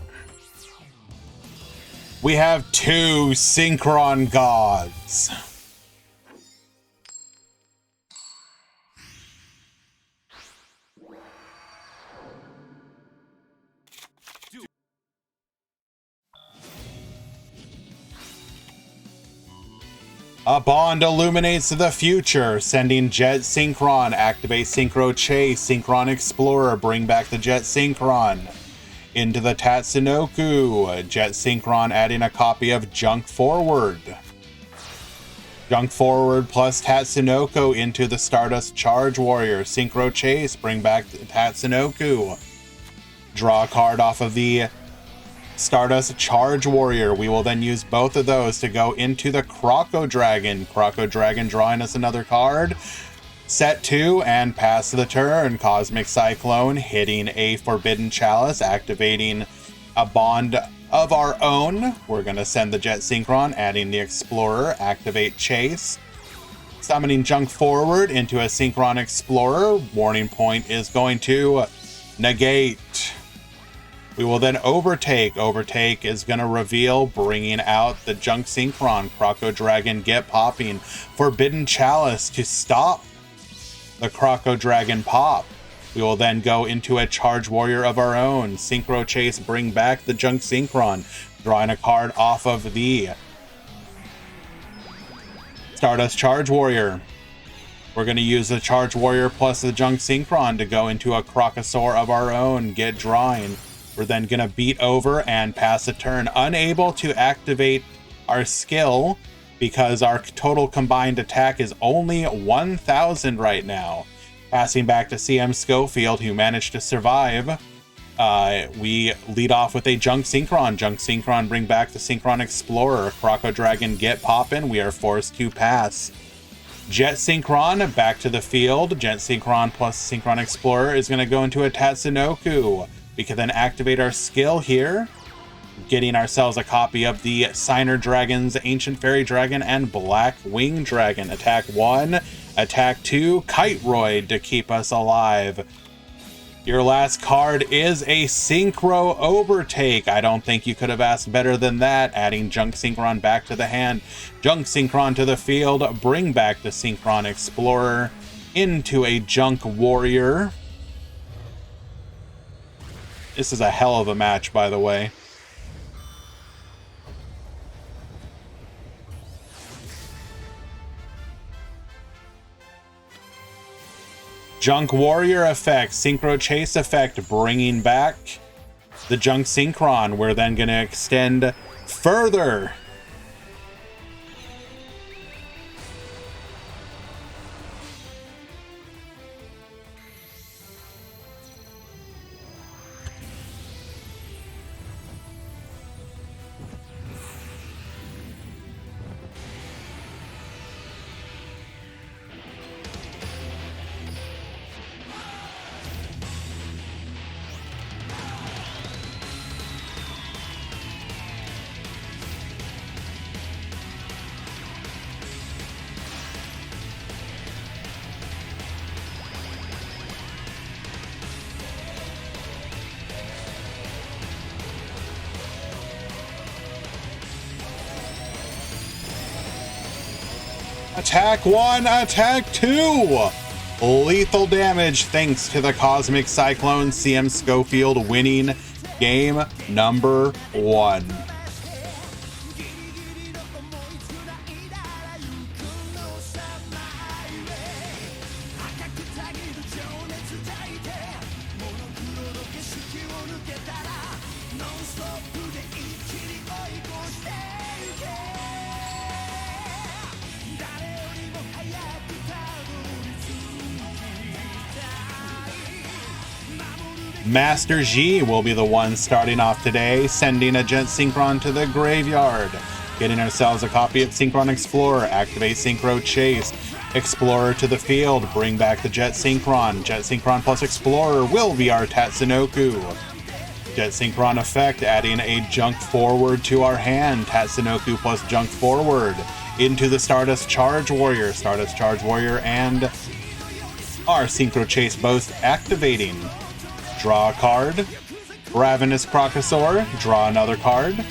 We have 2 Synchron Gods. A bond illuminates the future, sending Jet Synchron, activate Synchro Chase, Synchron Explorer, bring back the Jet Synchron. Into the Tatsunoko, Jet Synchron adding a copy of Junk Forward. Junk Forward plus Tatsunoko into the Stardust Charge Warrior, Synchro Chase, bring back the Tatsunoko. Draw a card off of the Stardust Charge Warrior. We will then use both of those to go into the Croco Dragon. Croco Dragon drawing us another card. Set 2 and pass the turn. Cosmic Cyclone hitting a Forbidden Chalice, activating a bond of our own. We're going to send the Jet Synchron, adding the Explorer, activate Chase. Summoning Junk Forward into a Synchron Explorer. Warning Point is going to negate. We will then overtake. Overtake is going to reveal, bringing out the Junk Synchron. Croco Dragon get popping. Forbidden Chalice to stop the Croco Dragon pop. We will then go into a Charge Warrior of our own. Synchro Chase, bring back the Junk Synchron. Drawing a card off of the Stardust Charge Warrior. We're going to use the Charge Warrior plus the Junk Synchron to go into a Crocosaur of our own. Get drawing. We're then going to beat over and pass a turn, unable to activate our skill because our total combined attack is only 1,000 right now. Passing back to CM Schofield, who managed to survive. We lead off with a Junk Synchron. Junk Synchron, bring back the Synchron Explorer. Croco Dragon get poppin'. We are forced to pass. Jet Synchron back to the field. Jet Synchron plus Synchron Explorer is going to go into a Tatsunoko. We can then activate our skill here, getting ourselves a copy of the Signer Dragons, Ancient Fairy Dragon, and Black Wing Dragon. Attack 1, attack 2, Kiteroid to keep us alive. Your last card is a Synchro Overtake. I don't think you could have asked better than that, adding Junk Synchron back to the hand. Junk Synchron to the field, bring back the Synchron Explorer into a Junk Warrior. This is a hell of a match, by the way. Junk Warrior effect, Synchro Chase effect, bringing back the Junk Synchron. We're then going to extend further. Attack 1, attack 2! Lethal damage thanks to the Cosmic Cyclone. CM Schofield winning game number 1. Master G will be the one starting off today, sending a Jet Synchron to the graveyard. Getting ourselves a copy of Synchron Explorer, activate Synchro Chase. Explorer to the field, bring back the Jet Synchron. Jet Synchron plus Explorer will be our Tatsunoko. Jet Synchron effect, adding a Junk Forward to our hand. Tatsunoko plus Junk Forward. Into the Stardust Charge Warrior. Stardust Charge Warrior and our Synchro Chase both activating. Draw a card. Ravenous Crocosaur. Draw another card.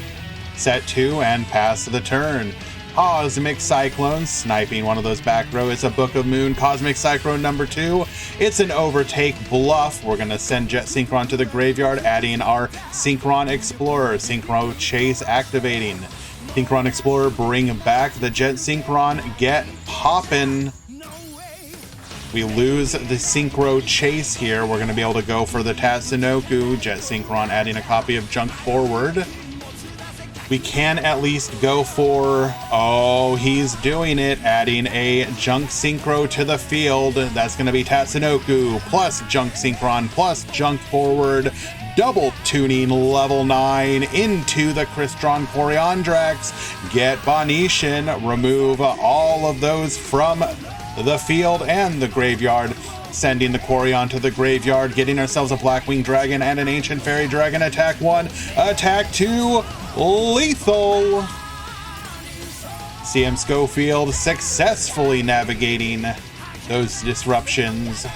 Set 2 and pass the turn. Cosmic Cyclone, sniping one of those back row. It's a Book of Moon. Cosmic Cyclone number 2. It's an overtake bluff. We're going to send Jet Synchron to the graveyard, adding our Synchron Explorer. Synchro Chase activating. Synchron Explorer, bring back the Jet Synchron. Get poppin'. We lose the Synchro Chase here. We're going to be able to go for the Tatsunoko. Jet Synchron adding a copy of Junk Forward. We can at least go for, oh, he's doing it, adding a Junk Synchro to the field. That's going to be Tatsunoko plus Junk Synchron plus Junk Forward, double tuning level 9 into the Crystron Coryondrax. Get Bonetian, remove all of those from the field and the graveyard. Sending the Coryon to the graveyard, getting ourselves a Blackwing Dragon and an Ancient Fairy Dragon. Attack 1, attack 2, lethal. CM Schofield successfully navigating those disruptions.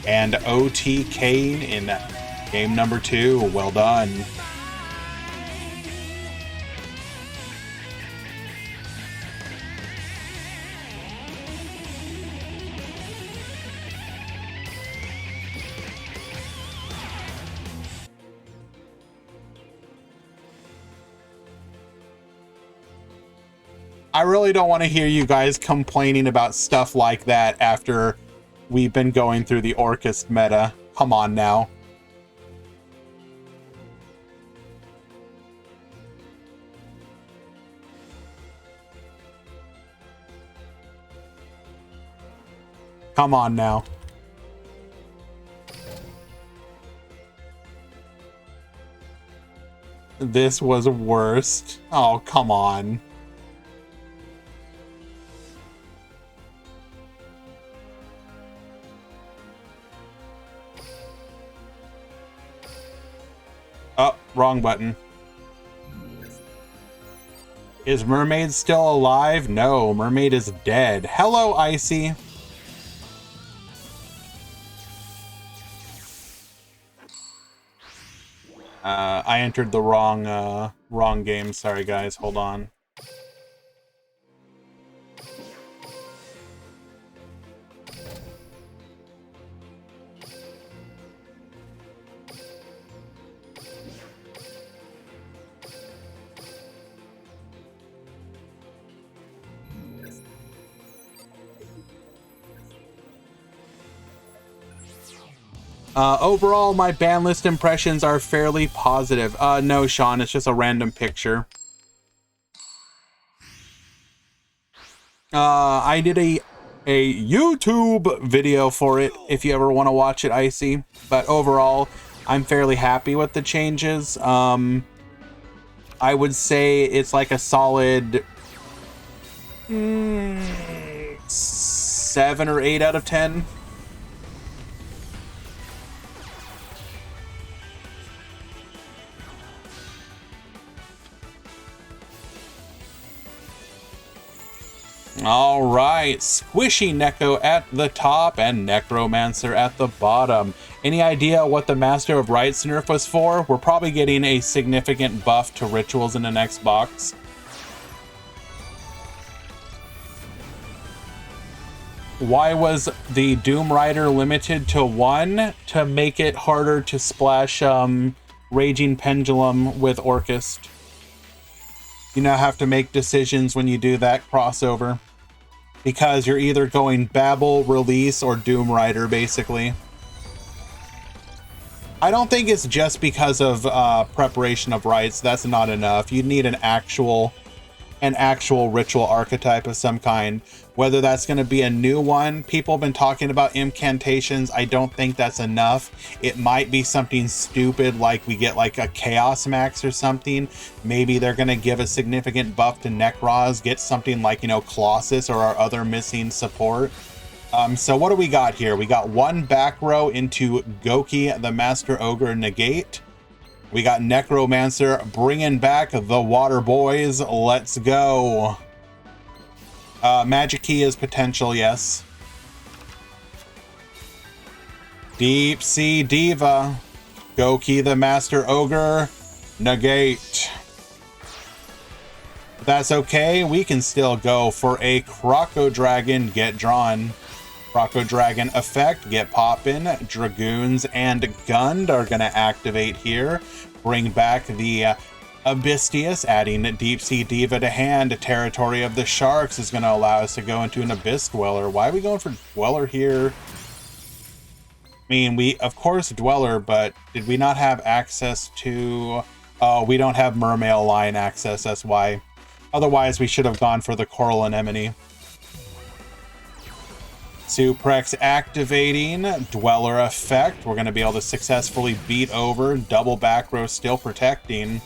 And OT Kane in game number 2. Well done. I really don't want to hear you guys complaining about stuff like that after we've been going through the Orcust meta. Come on now. Come on now. This was worst. Oh, come on. Oh, wrong button. Is Mermaid still alive? No, Mermaid is dead. Hello, Icy. I entered the wrong game. Sorry, guys. Hold on. Overall, my Banlist impressions are fairly positive. No, Sean, it's just a random picture. I did a YouTube video for it, if you ever want to watch it, Icy. But overall, I'm fairly happy with the changes. I would say it's like a solid 7 or 8 out of 10. All right, Squishy Neko at the top and Necromancer at the bottom. Any idea what the Master of Rites nerf was for? We're probably getting a significant buff to rituals in the next box. Why was the Doom Rider limited to 1? To make it harder to splash Raging Pendulum with Orcust. You now have to make decisions when you do that crossover, because you're either going Babel, Release, or Doom Rider, basically. I don't think it's just because of preparation of rights. That's not enough. You need an actual an actual ritual archetype of some kind. Whether that's going to be a new one, people have been talking about incantations. I don't think that's enough. It might be something stupid like we get like a Chaos Max or something. Maybe they're going to give a significant buff to Nekroz, get something like, you know, Colossus or our other missing support. So what do we got here? We got one back row into Goki, the Master Ogre Negate. We got Necromancer bringing back the Water Boys. Let's go. Magic Key is potential, yes. Deep Sea Diva. Goki, the Master Ogre. Negate. But that's okay. We can still go for a Croco Dragon. Get drawn. Croco Dragon effect, get poppin'. Dragoons and Gund are going to activate here. Bring back the Abystius, adding Deep Sea Diva to hand. Territory of the Sharks is going to allow us to go into an Abyss Dweller. Why are we going for Dweller here? I mean, we, of course, Dweller, but did we not have access to... Oh, we don't have Mermail line access, that's why. Otherwise, we should have gone for the Coral Anemone. Suprex activating, Dweller effect. We're going to be able to successfully beat over. Double back row still protecting.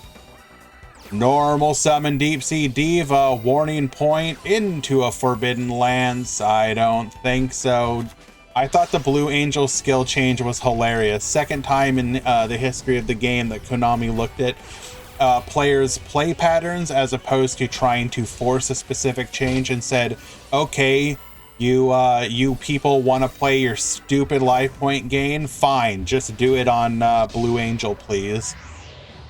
Normal summon Deep Sea Diva. Warning point into a Forbidden Lands. I don't think so. I thought the Blue Angel skill change was hilarious. Second time in the history of the game that Konami looked at players' play patterns as opposed to trying to force a specific change and said, okay, you people want to play your stupid life point gain? Fine, just do it on Blue Angel, please.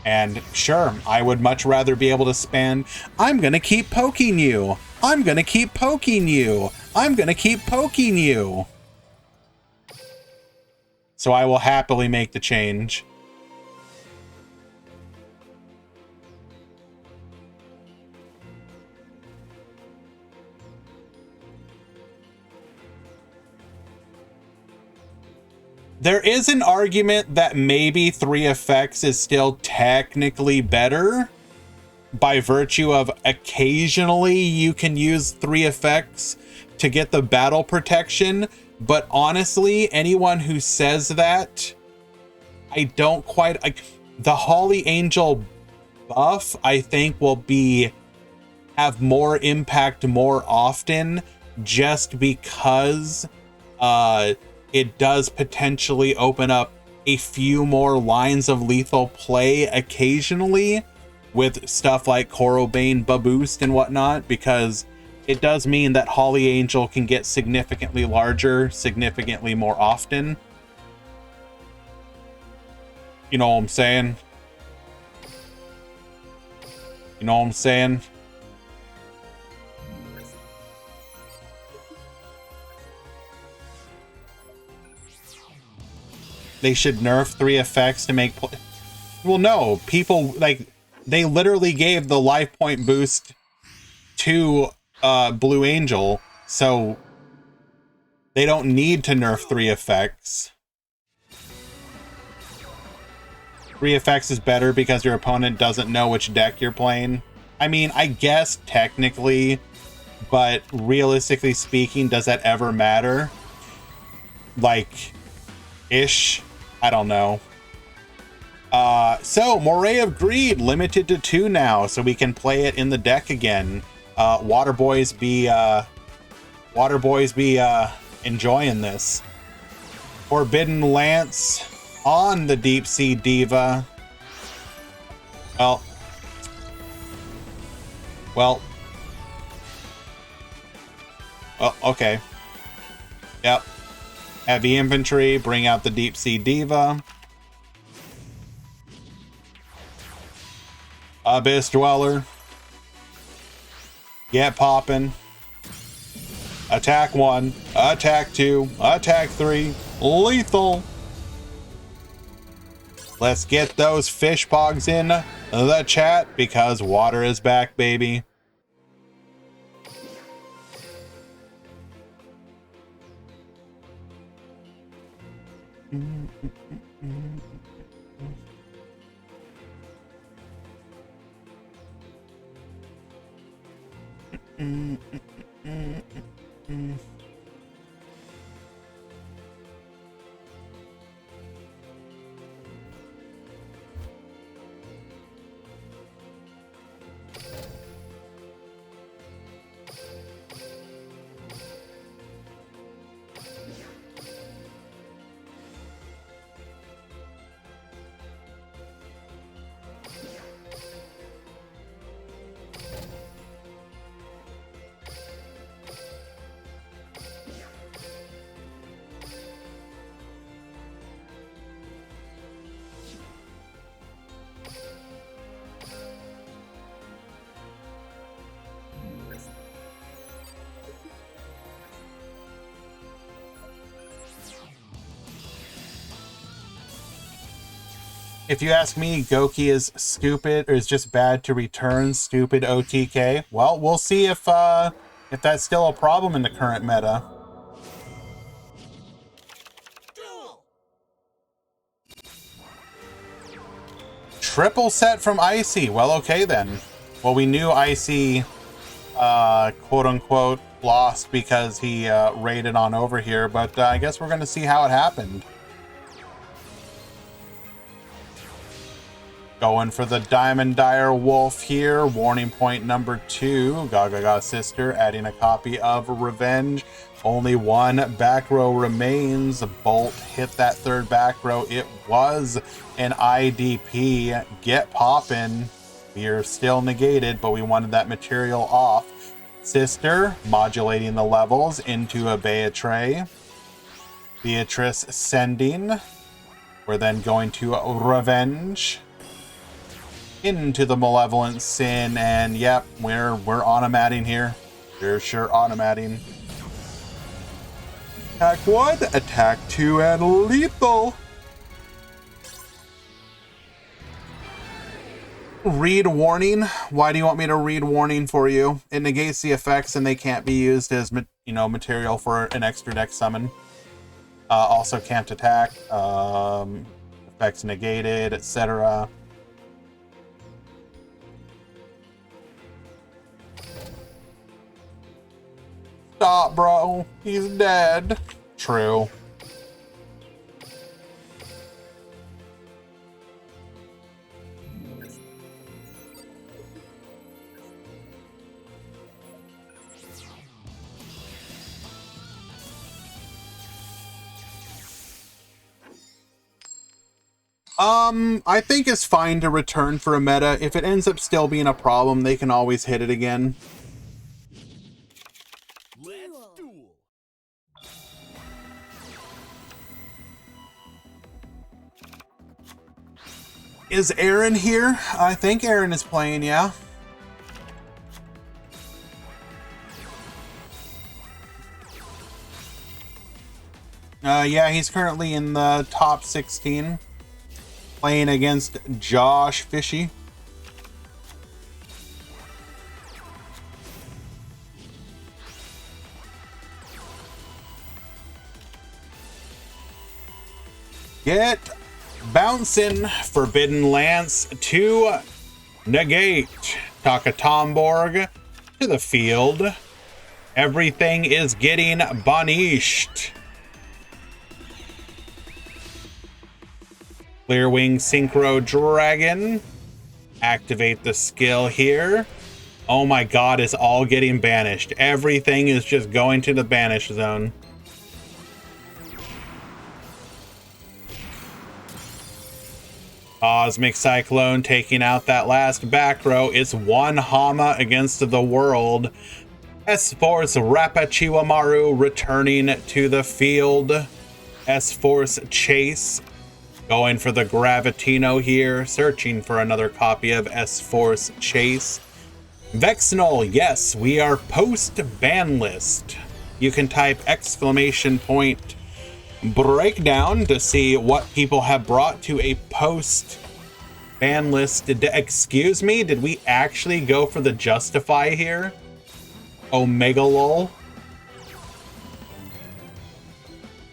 And sure, I would much rather be able to spam, I'm gonna keep poking you. I'm gonna keep poking you. I'm gonna keep poking you. So I will happily make the change. There is an argument that maybe 3 effects is still technically better by virtue of occasionally you can use 3 effects to get the battle protection. But honestly, anyone who says that, I don't quite... the Holly Angel buff, I think, will have more impact more often just because... it does potentially open up a few more lines of lethal play occasionally with stuff like Corobane, Baboost, and whatnot, because it does mean that Holly Angel can get significantly larger, significantly more often. You know what I'm saying? You know what I'm saying? They should nerf 3 effects to make... Well, no. People, like, they literally gave the life point boost to Blue Angel, so they don't need to nerf 3 effects. 3 effects is better because your opponent doesn't know which deck you're playing. I mean, I guess technically, but realistically speaking, does that ever matter? Like, ish? I don't know. So, Moray of Greed, limited to 2 now, so we can play it in the deck again. Water Boys be enjoying this. Forbidden Lance on the Deep Sea Diva. Well, okay. Yep. Heavy infantry, bring out the Deep Sea Diva. Abyss Dweller. Get poppin'. Attack 1, attack 2, attack 3. Lethal. Let's get those fish pogs in the chat because water is back, baby. If you ask me, Goki is stupid or is just bad to return stupid OTK. Well, we'll see if that's still a problem in the current meta. Triple set from Icy. Well, okay then. Well, we knew Icy, quote unquote, lost because he raided on over here, but I guess we're going to see how it happened. Going for the Diamond Dire Wolf here. Warning point number 2. Gaga Sister adding a copy of Revenge. Only one back row remains. Bolt hit that third back row. It was an IDP. Get poppin'. We are still negated, but we wanted that material off. Sister modulating the levels into a Beatrice. Beatrice sending. We're then going to Revenge. Into the Malevolent Sin, and yep, we're automating here. Sure automating. Attack 1, attack 2, and lethal. Read warning. Why do you want me to read warning for you? It negates the effects and they can't be used as material for an extra deck summon. Also can't attack. Effects negated, etc. Stop, bro. He's dead. True. I think it's fine to return for a meta. If it ends up still being a problem, they can always hit it again. Is Aaron here? I think Aaron is playing, yeah. Yeah, he's currently in the top 16. Playing against Josh Fishy. Get bouncing. Forbidden Lance to negate. Takatomborg to the field. Everything is getting banished. Clearwing Synchro Dragon. Activate the skill here. Oh my god, it's all getting banished. Everything is just going to the banish zone. Cosmic Cyclone taking out that last back row. It's one Hama against the world. S-Force Rapachiwamaru returning to the field. S-Force Chase going for the Gravitino here. Searching for another copy of S-Force Chase. Vexnol, yes, we are post-Banlist. You can type exclamation point breakdown to see what people have brought to a post ban list. Excuse me, did we actually go for the justify here? Omega lol.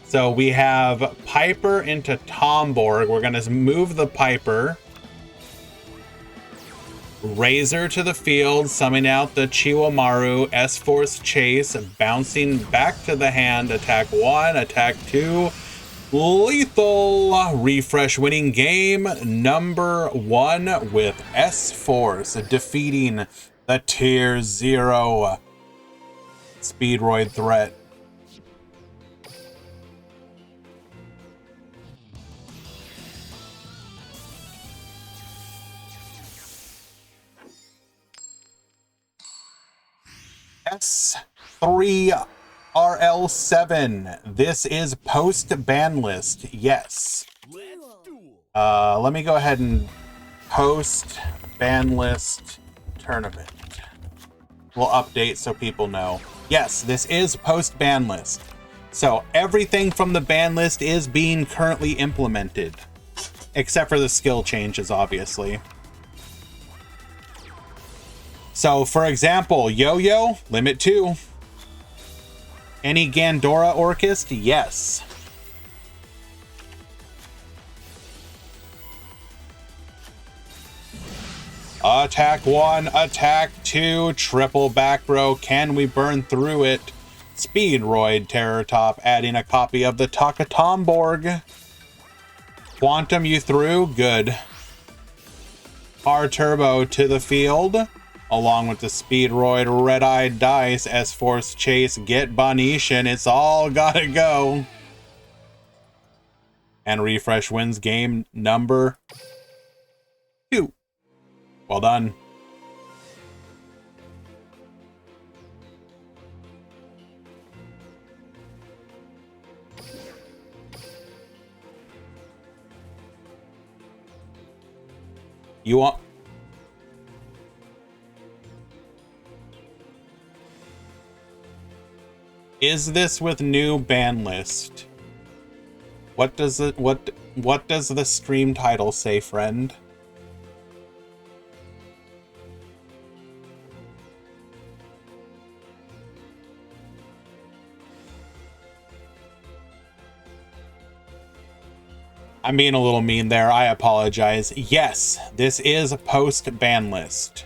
So we have Piper into Tomborg. We're gonna move the Piper. Razor to the field, summoning out the Chiwamaru, S-Force Chase, bouncing back to the hand, attack 1, attack 2, lethal. Refresh winning game number 1 with S-Force, defeating the Tier 0 Speedroid threat. S3 RL7. This is post ban list. Yes. Let me go ahead and post ban list tournament. We'll update so people know. Yes, this is post ban list. So everything from the ban list is being currently implemented, except for the skill changes, obviously. So, for example, Yo-Yo, limit 2. Any Gandora Orchist? Yes. Attack 1, attack 2, triple back row. Can we burn through it? Speedroid Terror Top, adding a copy of the Takatomborg. Quantum, you through? Good. R Turbo to the field, along with the Speedroid Red-Eyed Dice, S-Force Chase, get Bonishan. It's all gotta go. And Refresh wins game number 2. Well done. You want... Is this with new ban list? What does it what does the stream title say, friend? I'm being a little mean there. I apologize. Yes, this is a post ban list.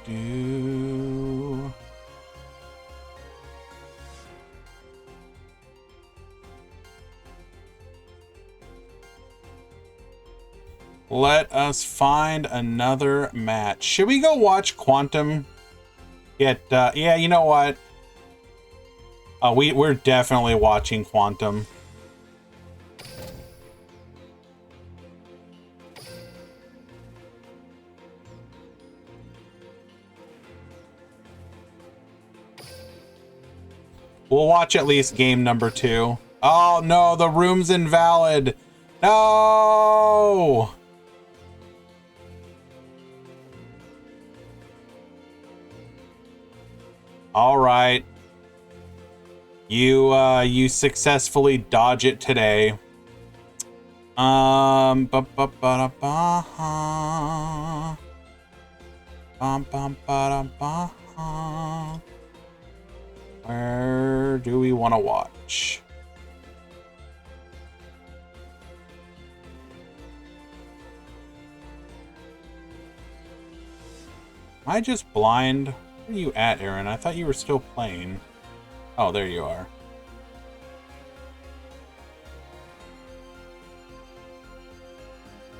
Do. Let us find another match. Should we go watch Quantum? Yeah, you know what? We're definitely watching Quantum. We'll watch at least game number 2. Oh no, the room's invalid. No! All right. You successfully dodge it today. Where do we want to watch? Am I just blind? Where are you at, Aaron? I thought you were still playing. Oh, there you are.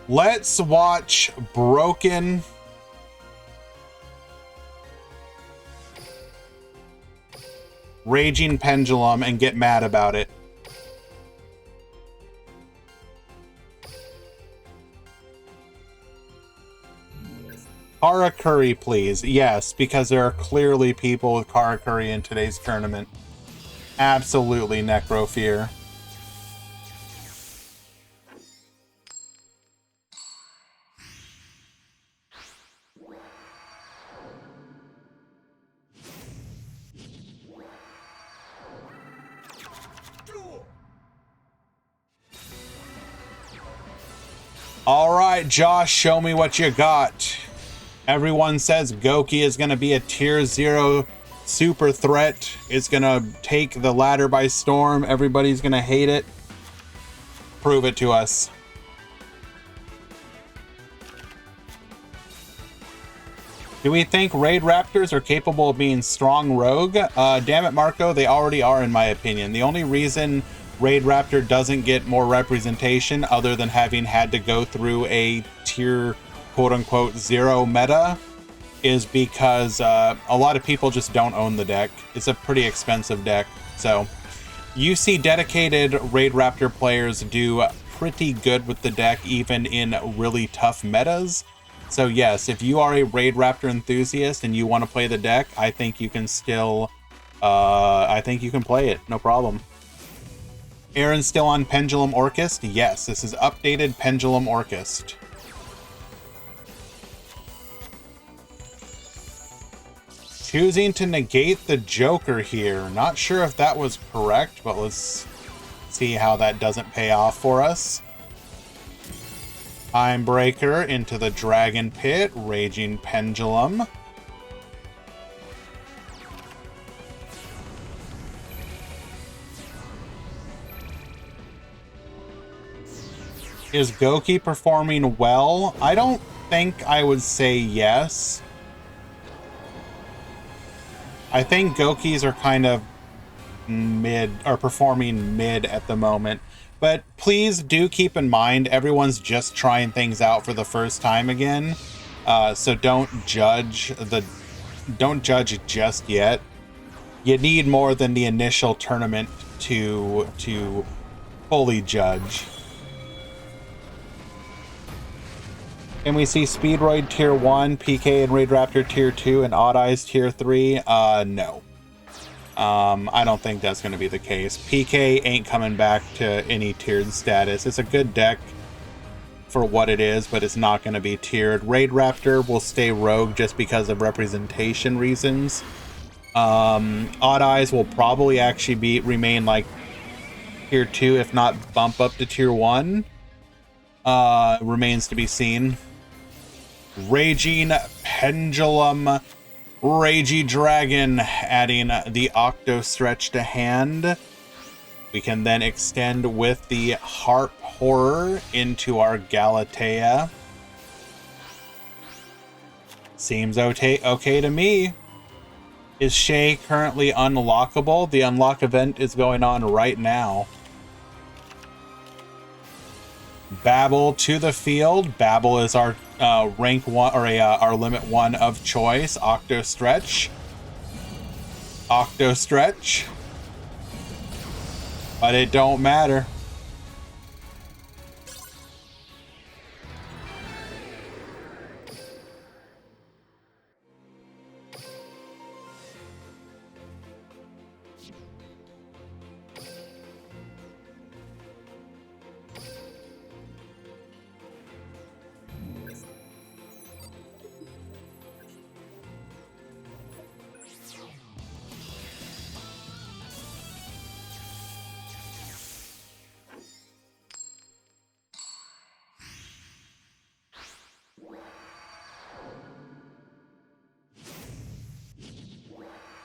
Let's watch Broken Raging Pendulum and get mad about it. Karakuri, please. Yes, because there are clearly people with Karakuri in today's tournament. Absolutely Necrofear. All right, Josh, show me what you got. Everyone says Goki is going to be a tier 0 super threat. It's going to take the ladder by storm. Everybody's going to hate it. Prove it to us. Do we think Raid Raptors are capable of being strong rogue? Damn it, Marco, they already are, in my opinion. The only reason Raid Raptor doesn't get more representation, other than having had to go through a tier quote-unquote 0 meta, is because a lot of people just don't own the deck. It's a pretty expensive deck. So you see dedicated Raid Raptor players do pretty good with the deck, even in really tough metas. So yes, if you are a Raid Raptor enthusiast and you want to play the deck, I think you can still, I think you can play it, no problem. Aaron's still on Pendulum Orchest? Yes, this is updated Pendulum Orchest. Choosing to negate the Joker here. Not sure if that was correct, but let's see how that doesn't pay off for us. Time Breaker into the Dragon Pit, Raging Pendulum. Is Goki performing well? I don't think I would say yes. I think Gokis are kind of mid, or performing mid at the moment. But please do keep in mind, everyone's just trying things out for the first time again. So don't judge it just yet. You need more than the initial tournament to fully judge. And we see Speedroid tier 1, PK and Raid Raptor tier 2, and Odd Eyes tier 3. No. I don't think that's going to be the case. PK ain't coming back to any tiered status. It's a good deck for what it is, but it's not going to be tiered. Raid Raptor will stay rogue just because of representation reasons. Odd Eyes will probably actually remain like tier 2, if not bump up to tier 1. Remains to be seen. Raging Pendulum, Ragey Dragon, adding the Octo Stretch to hand. We can then extend with the Harp Horror into our Galatea. Seems okay to me. Is Shay currently unlockable? The unlock event is going on right now. Babel to the field. Babel is our rank 1, or our limit 1 of choice. Octo Stretch. Octo Stretch. But it don't matter.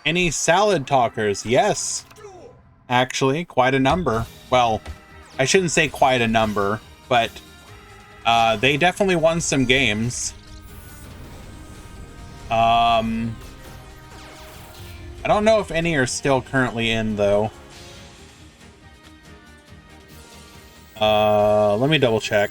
Any salad talkers? Yes. Actually, quite a number. Well, I shouldn't say quite a number, but they definitely won some games. I don't know if any are still currently in, though. Let me double check.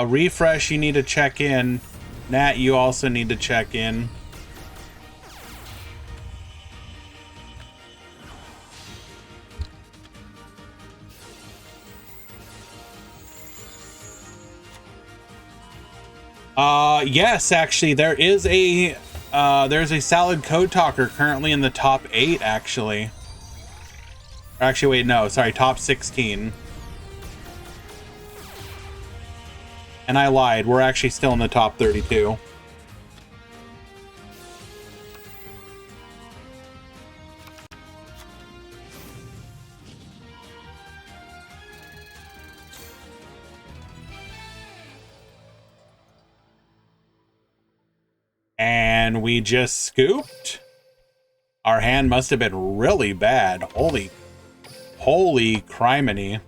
Refresh, you need to check in. Nat, you also need to check in. Yes, actually, there's a Salad Code Talker currently in the top 8, actually. Actually, wait, no, sorry, top 16. And I lied. We're actually still in the top 32. And we just scooped. Our hand must have been really bad. Holy criminy.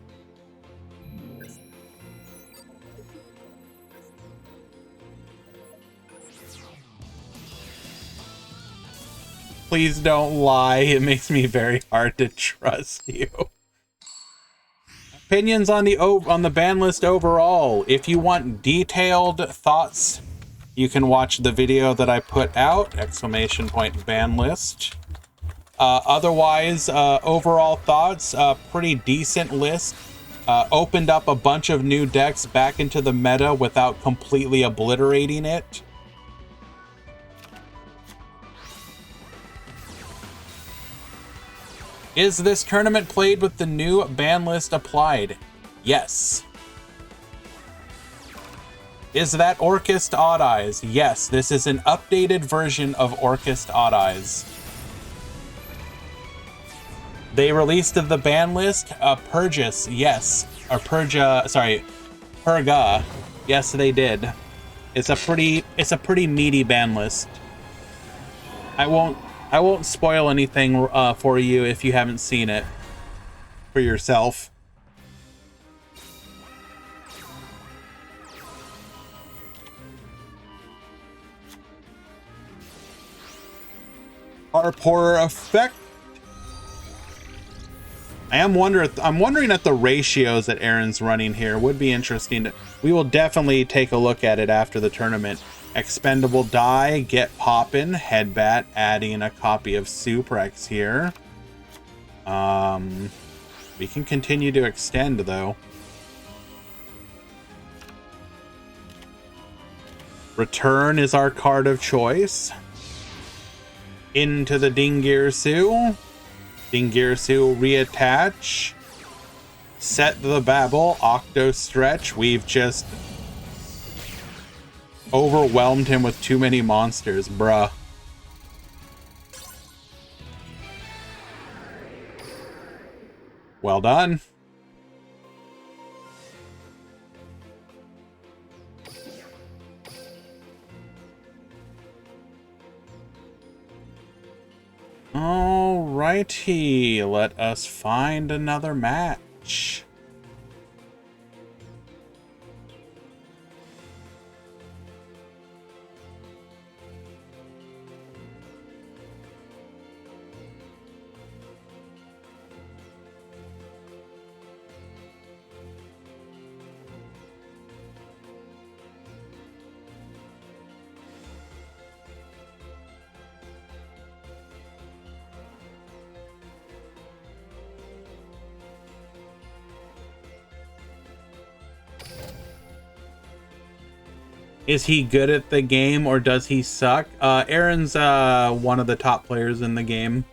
Please don't lie. It makes me very hard to trust you. Opinions on the ban list overall. If you want detailed thoughts, you can watch the video that I put out, ! ban list. Otherwise, overall thoughts, pretty decent list. Opened up a bunch of new decks back into the meta without completely obliterating it. Is this tournament played with the new ban list applied? Yes. Is that Orcust Odd Eyes? Yes, this is an updated version of Orcust Odd Eyes. They released the ban list, Purgus, yes. Or Purga. Yes, they did. It's a pretty meaty ban list. I won't spoil anything for you if you haven't seen it for yourself. Harp Horror Effect. I'm wondering at the ratios that Aaron's running here. Would be interesting. We will definitely take a look at it after the tournament. Expendable Die, Get Poppin', Headbat, adding a copy of Suprex here. We can continue to extend though. Return is our card of choice. Into the Dingirsu. Dingirsu reattach. Set the Babble, Octo Stretch. We've just overwhelmed him with too many monsters, bruh. Well done. Alrighty, let us find another match. Is he good at the game or does he suck? Aaron's one of the top players in the game.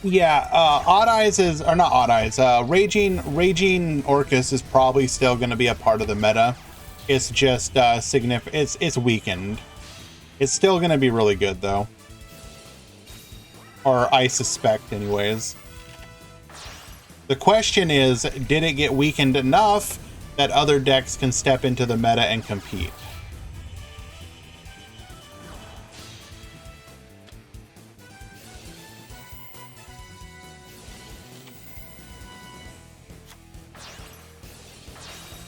Yeah, Odd Eyes is, or not Odd Eyes, Raging Orcus is probably still going to be a part of the meta. It's just it's weakened. It's still going to be really good, though. Or I suspect, anyways. The question is, did it get weakened enough that other decks can step into the meta and compete?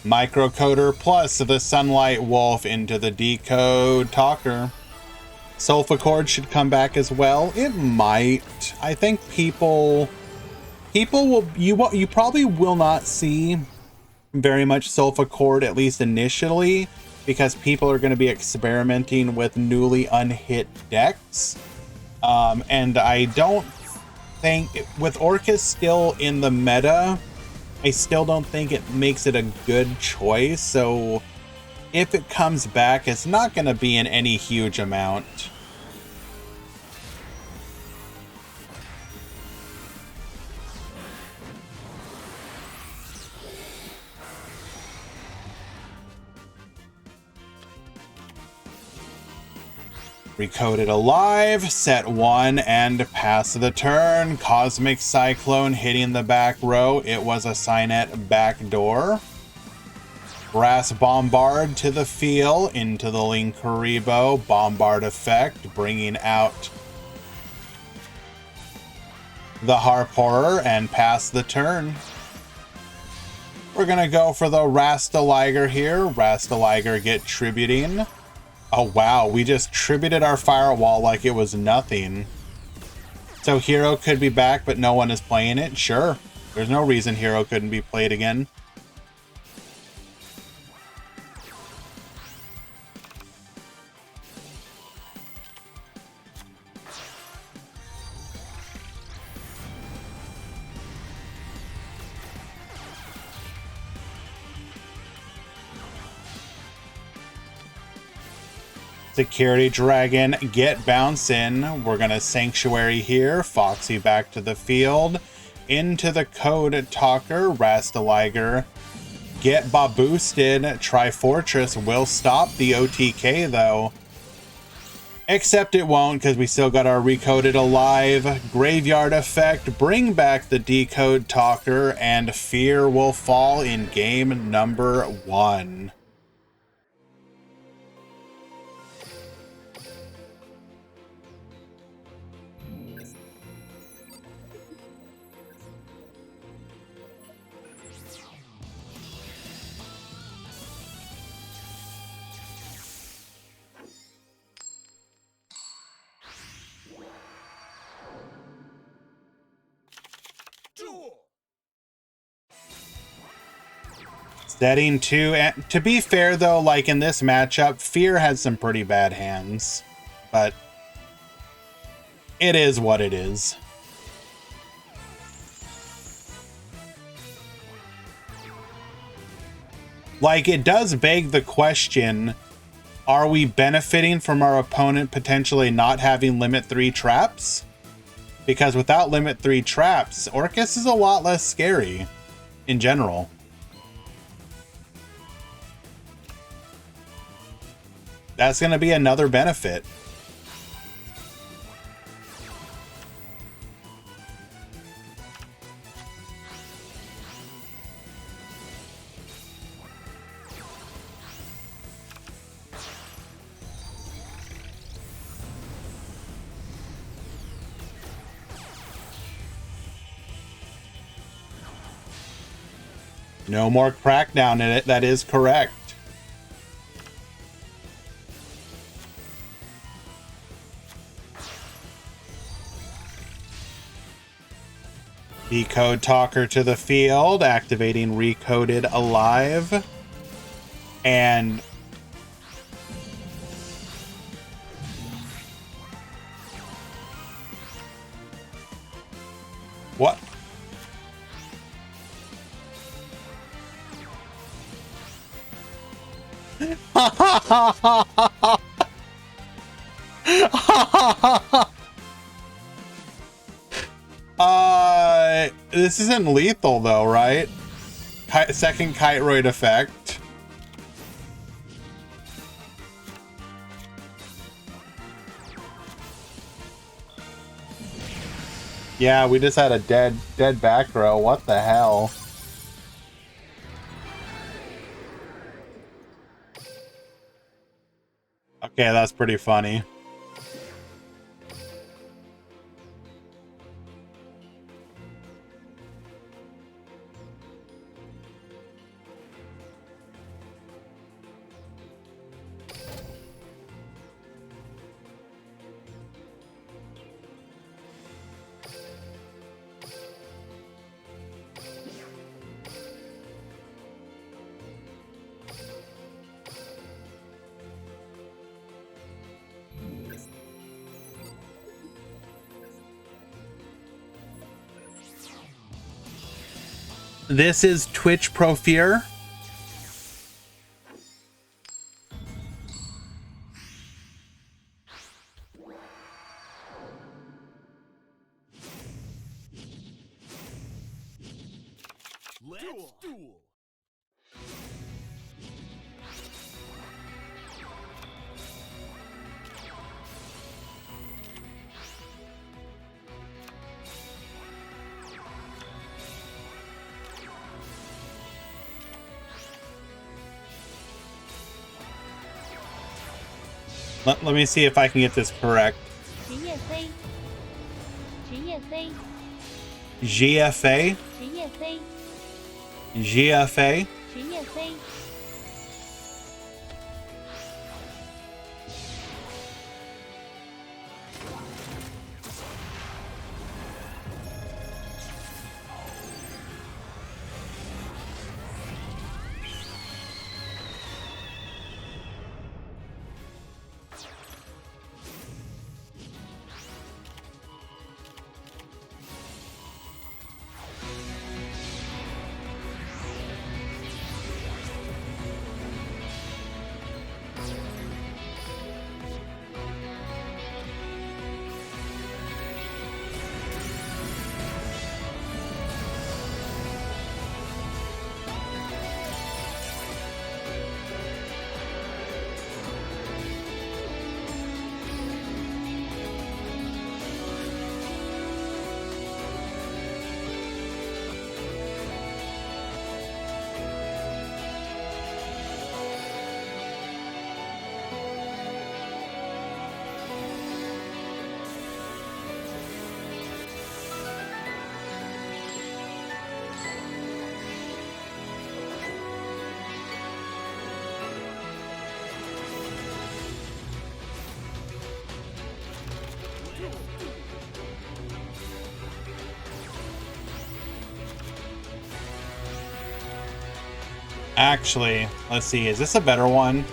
Microcoder plus the Sunlight Wolf into the Decode Talker. Sulfur should come back as well. It might. I think people will, you probably will not see very much Sulfur, at least initially, because people are going to be experimenting with newly unhit decks. And I don't think, with Orcus still in the meta, I still don't think it makes it a good choice. So if it comes back, it's not going to be in any huge amount. Recoded Alive, set 1 and pass the turn. Cosmic Cyclone hitting the back row. It was a Signet backdoor. Brass Bombard to the field into the Linkuriboh. Bombard effect, bringing out the Harporer and pass the turn. We're going to go for the Rastaliger here. Rastaliger get tributing. Oh, wow. We just tributed our firewall like it was nothing. So Hero could be back, but no one is playing it? Sure. There's no reason Hero couldn't be played again. Security Dragon, get bouncing. We're gonna Sanctuary here. Foxy back to the field. Into the Code Talker. Rastaliger, get boosted. Trifortress will stop the OTK though. Except it won't, because we still got our Recoded Alive. Graveyard effect, bring back the Decode Talker, and Fear will fall in game number 1. Setting 2, and to be fair though, like in this matchup, Fear has some pretty bad hands, but it is what it is. Like, it does beg the question, are we benefiting from our opponent potentially not having limit 3 traps? Because without limit 3 traps, Orcus is a lot less scary in general. That's going to be another benefit. No more crackdown in it. That is correct. Decode Talker to the field, activating Recoded Alive. And what? This isn't lethal though, right? Second Kiteroid effect. Yeah, we just had a dead back row. What the hell? Okay, that's pretty funny. This is Twitch Profear. Let's duel. Let me see if I can get this correct. GFA. GFA? GFA? Actually, let's see. Is this a better one?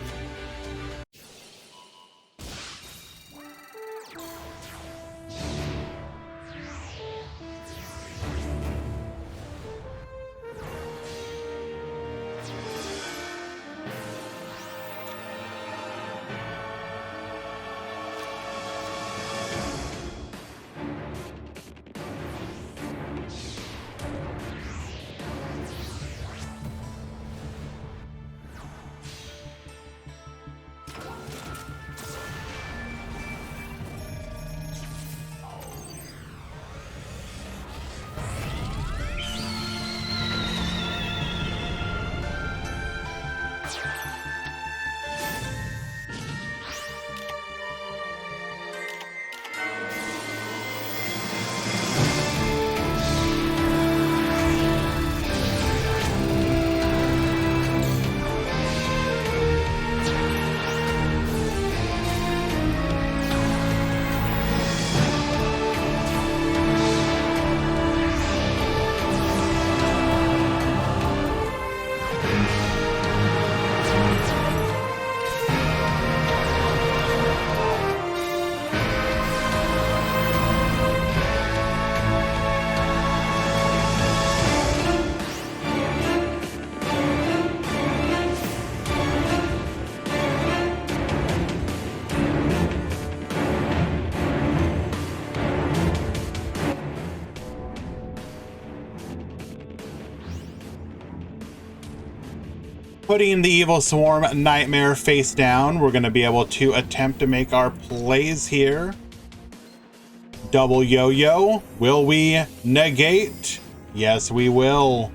Putting the Evil Swarm Nightmare face down, we're going to be able to attempt to make our plays here. Double yo-yo. Will we negate? Yes, we will.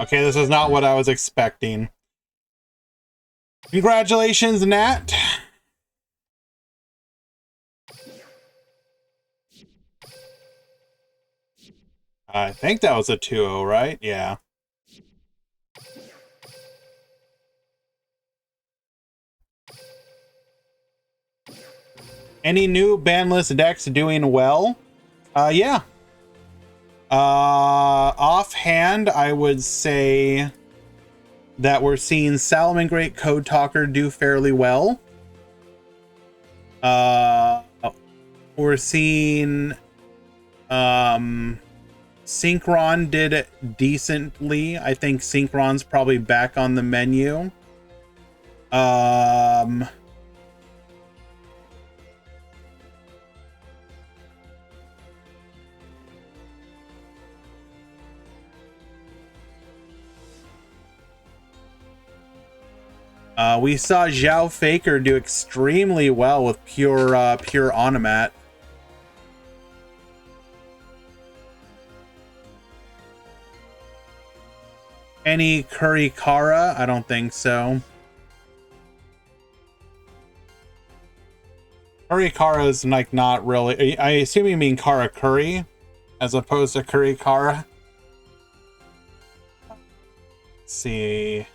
Okay, this is not what I was expecting. Congratulations, Nat. I think that was a 2-0, right? Yeah. Any new Banlist decks doing well? Yeah. Offhand, I would say that we're seeing Salamangreat Code Talker do fairly well. We're seeing Synchron did decently. I think Synchron's probably back on the menu. We saw Zhao Faker do extremely well with pure Onomat. Any Kurikara? I don't think so. Kurikara is like not really. I assume you mean Karakuri as opposed to Kurikara. Let's see.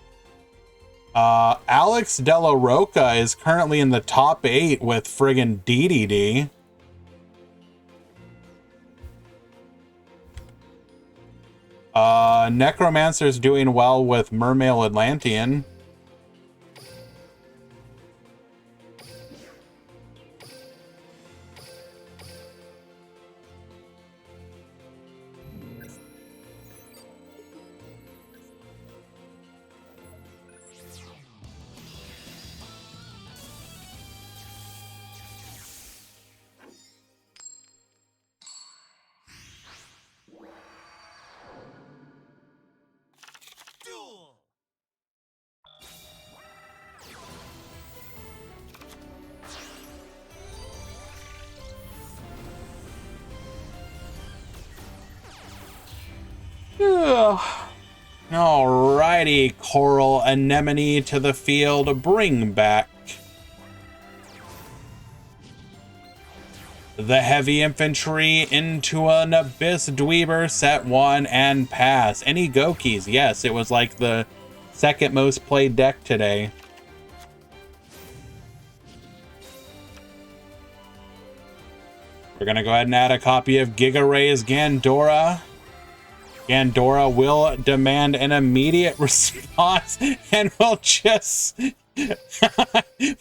Alex De La Roca is currently in the top 8 with friggin' DDD. Necromancer's doing well with Mermail Atlantean. Alrighty, Coral Anemone to the field. Bring back the heavy infantry into an Abyss Dweeber, set 1 and pass. Any Gokis? Yes, it was like the second most played deck today. We're gonna go ahead and add a copy of Giga Ray's Gandora. Gandora will demand an immediate response, and we'll just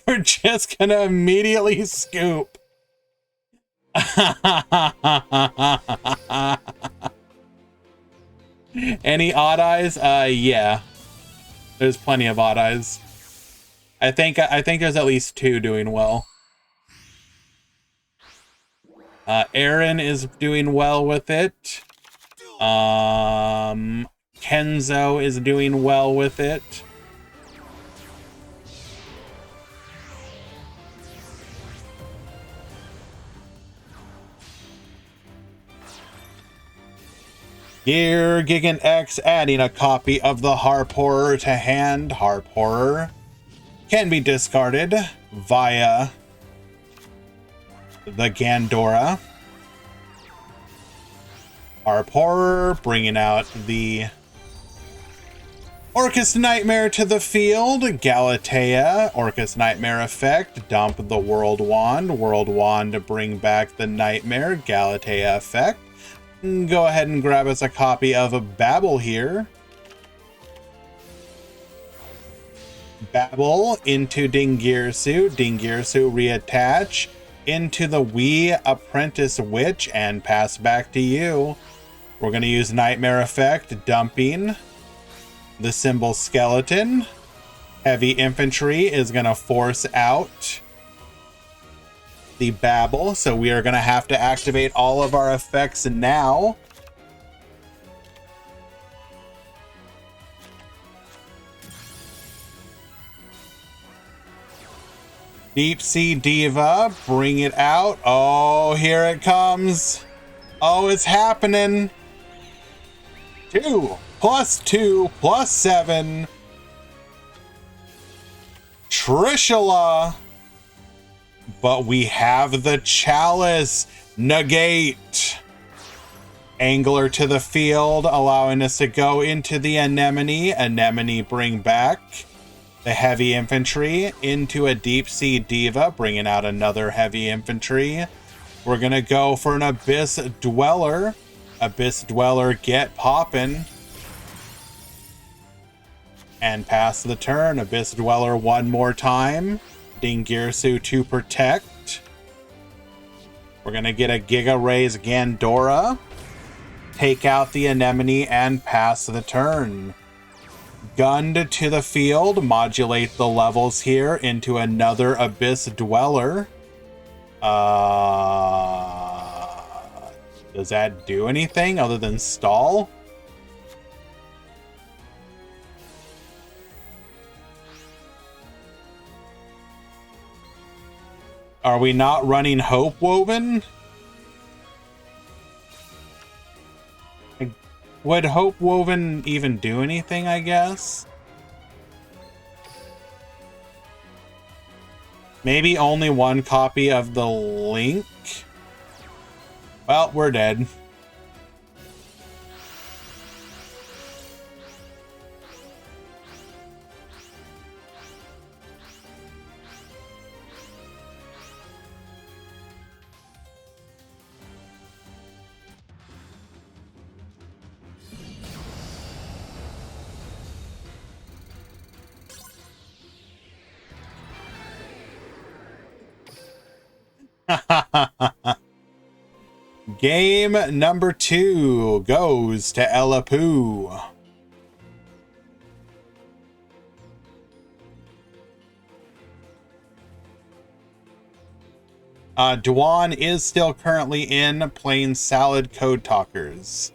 we're just gonna immediately scoop. Any odd eyes? Yeah. There's plenty of odd eyes. I think there's at least 2 doing well. Aaron is doing well with it. Kenzo is doing well with it. Gear Gigant X adding a copy of the Harp Horror to hand. Harp Horror can be discarded via the Gandora. Harp Horror, bringing out the Orcus Nightmare to the field. Galatea, Orcus Nightmare effect, dump the World Wand to bring back the Nightmare. Galatea effect. Go ahead and grab us a copy of Babel here. Babel into Dingirsu. Dingirsu reattach into the Wee Apprentice Witch and pass back to you. We're going to use Nightmare effect, dumping the Symbol Skeleton. Heavy Infantry is going to force out the Babel, so we are going to have to activate all of our effects now. Deep Sea Diva, bring it out. Oh, here it comes. Oh, it's happening. 2 + 2 + 7. Trishula. But we have the Chalice. Negate. Angler to the field, allowing us to go into the Anemone. Anemone, bring back the Heavy Infantry into a Deep Sea Diva, bringing out another Heavy Infantry. We're going to go for an Abyss Dweller. Abyss Dweller, get poppin'. And pass the turn. Abyss Dweller one more time. Dingirsu to protect. We're going to get a Giga Rays Gandora. Take out the Anemone and pass the turn. Gunned to the field, modulate the levels here into another Abyss Dweller. Does that do anything other than stall? Are we not running Hope Woven? Would Hope Woven even do anything, I guess? Maybe only one copy of the link? Well, we're dead. Game number 2 goes to Elapu. Dwan is still currently in playing Salad Code Talkers.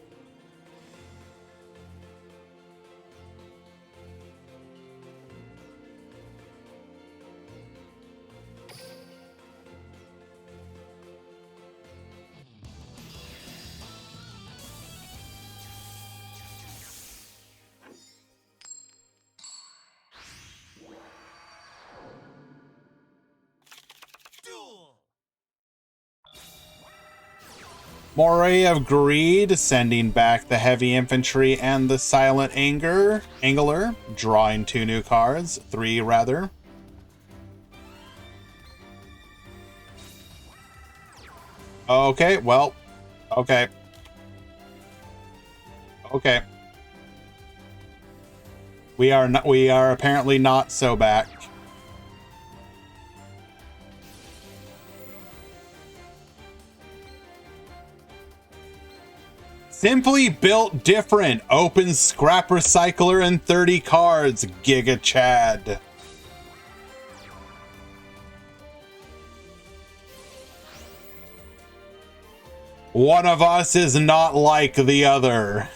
Moray of Greed, sending back the Heavy Infantry and the Silent Angler, drawing 2 new cards, 3 rather. Okay, well, okay. Okay. We are apparently not so back. Simply built different. Open Scrap Recycler and 30 cards. Giga Chad. One of us is not like the other.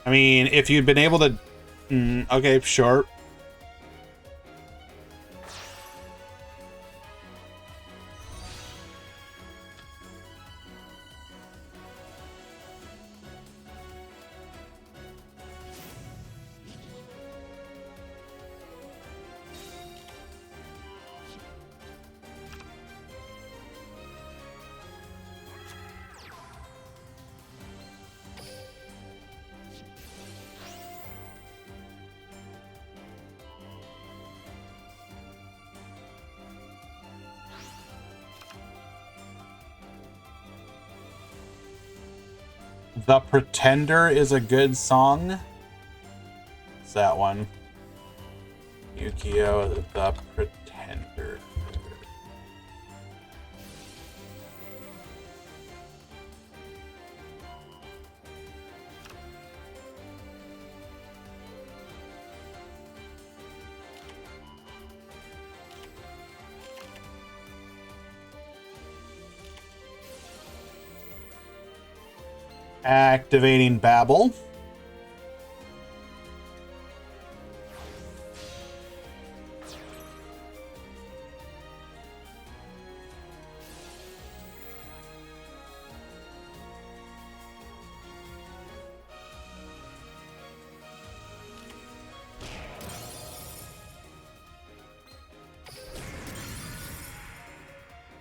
I mean, if you'd been able to... okay, sure. The Pretender is a good song. It's that one. Yu-Gi-Oh! The Pretender. Activating Babel.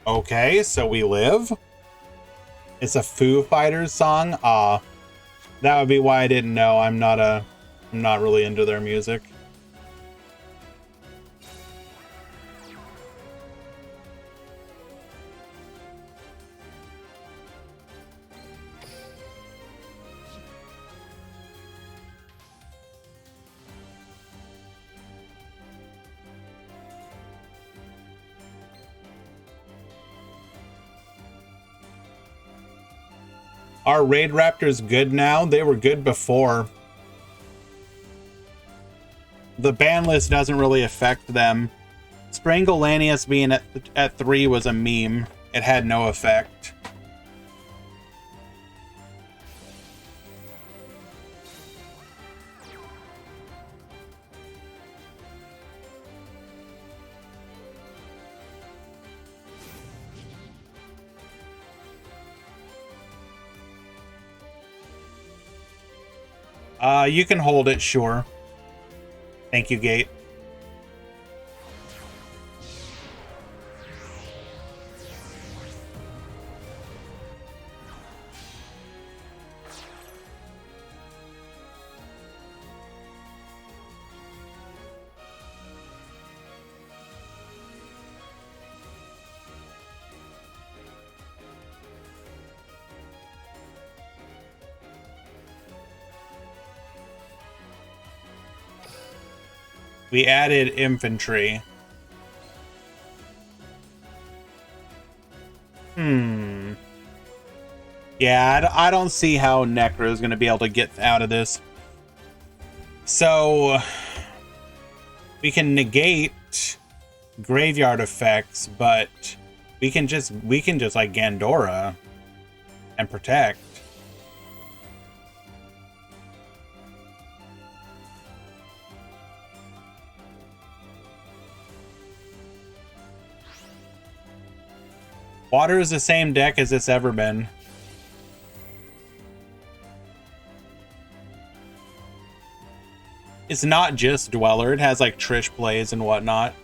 Okay, so we live. It's a Foo Fighters song. That would be why I didn't know. I'm not really into their music. Are Raid Raptors good now? They were good before. The ban list doesn't really affect them. Sprangolanius being at 3 was a meme. It had no effect. You can hold it, sure. Thank you, Gate. We added infantry. Yeah, I don't see how Necro is going to be able to get out of this. So we can negate graveyard effects, but we can just like Gandora and protect. Water is the same deck as it's ever been. It's not just Dweller. It has like Trish plays and whatnot.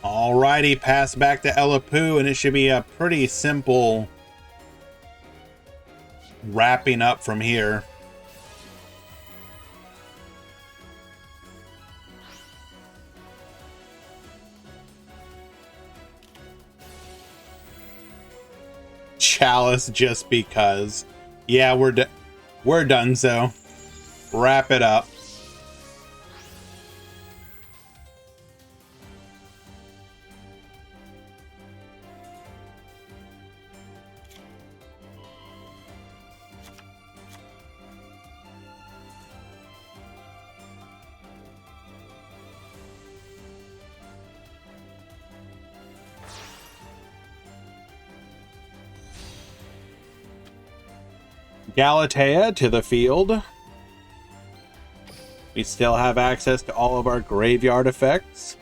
Alrighty, pass back to Elapu, and it should be a pretty simple wrapping up from here. Chalice just because. Yeah, we're done, so wrap it up. Galatea to the field. We still have access to all of our graveyard effects.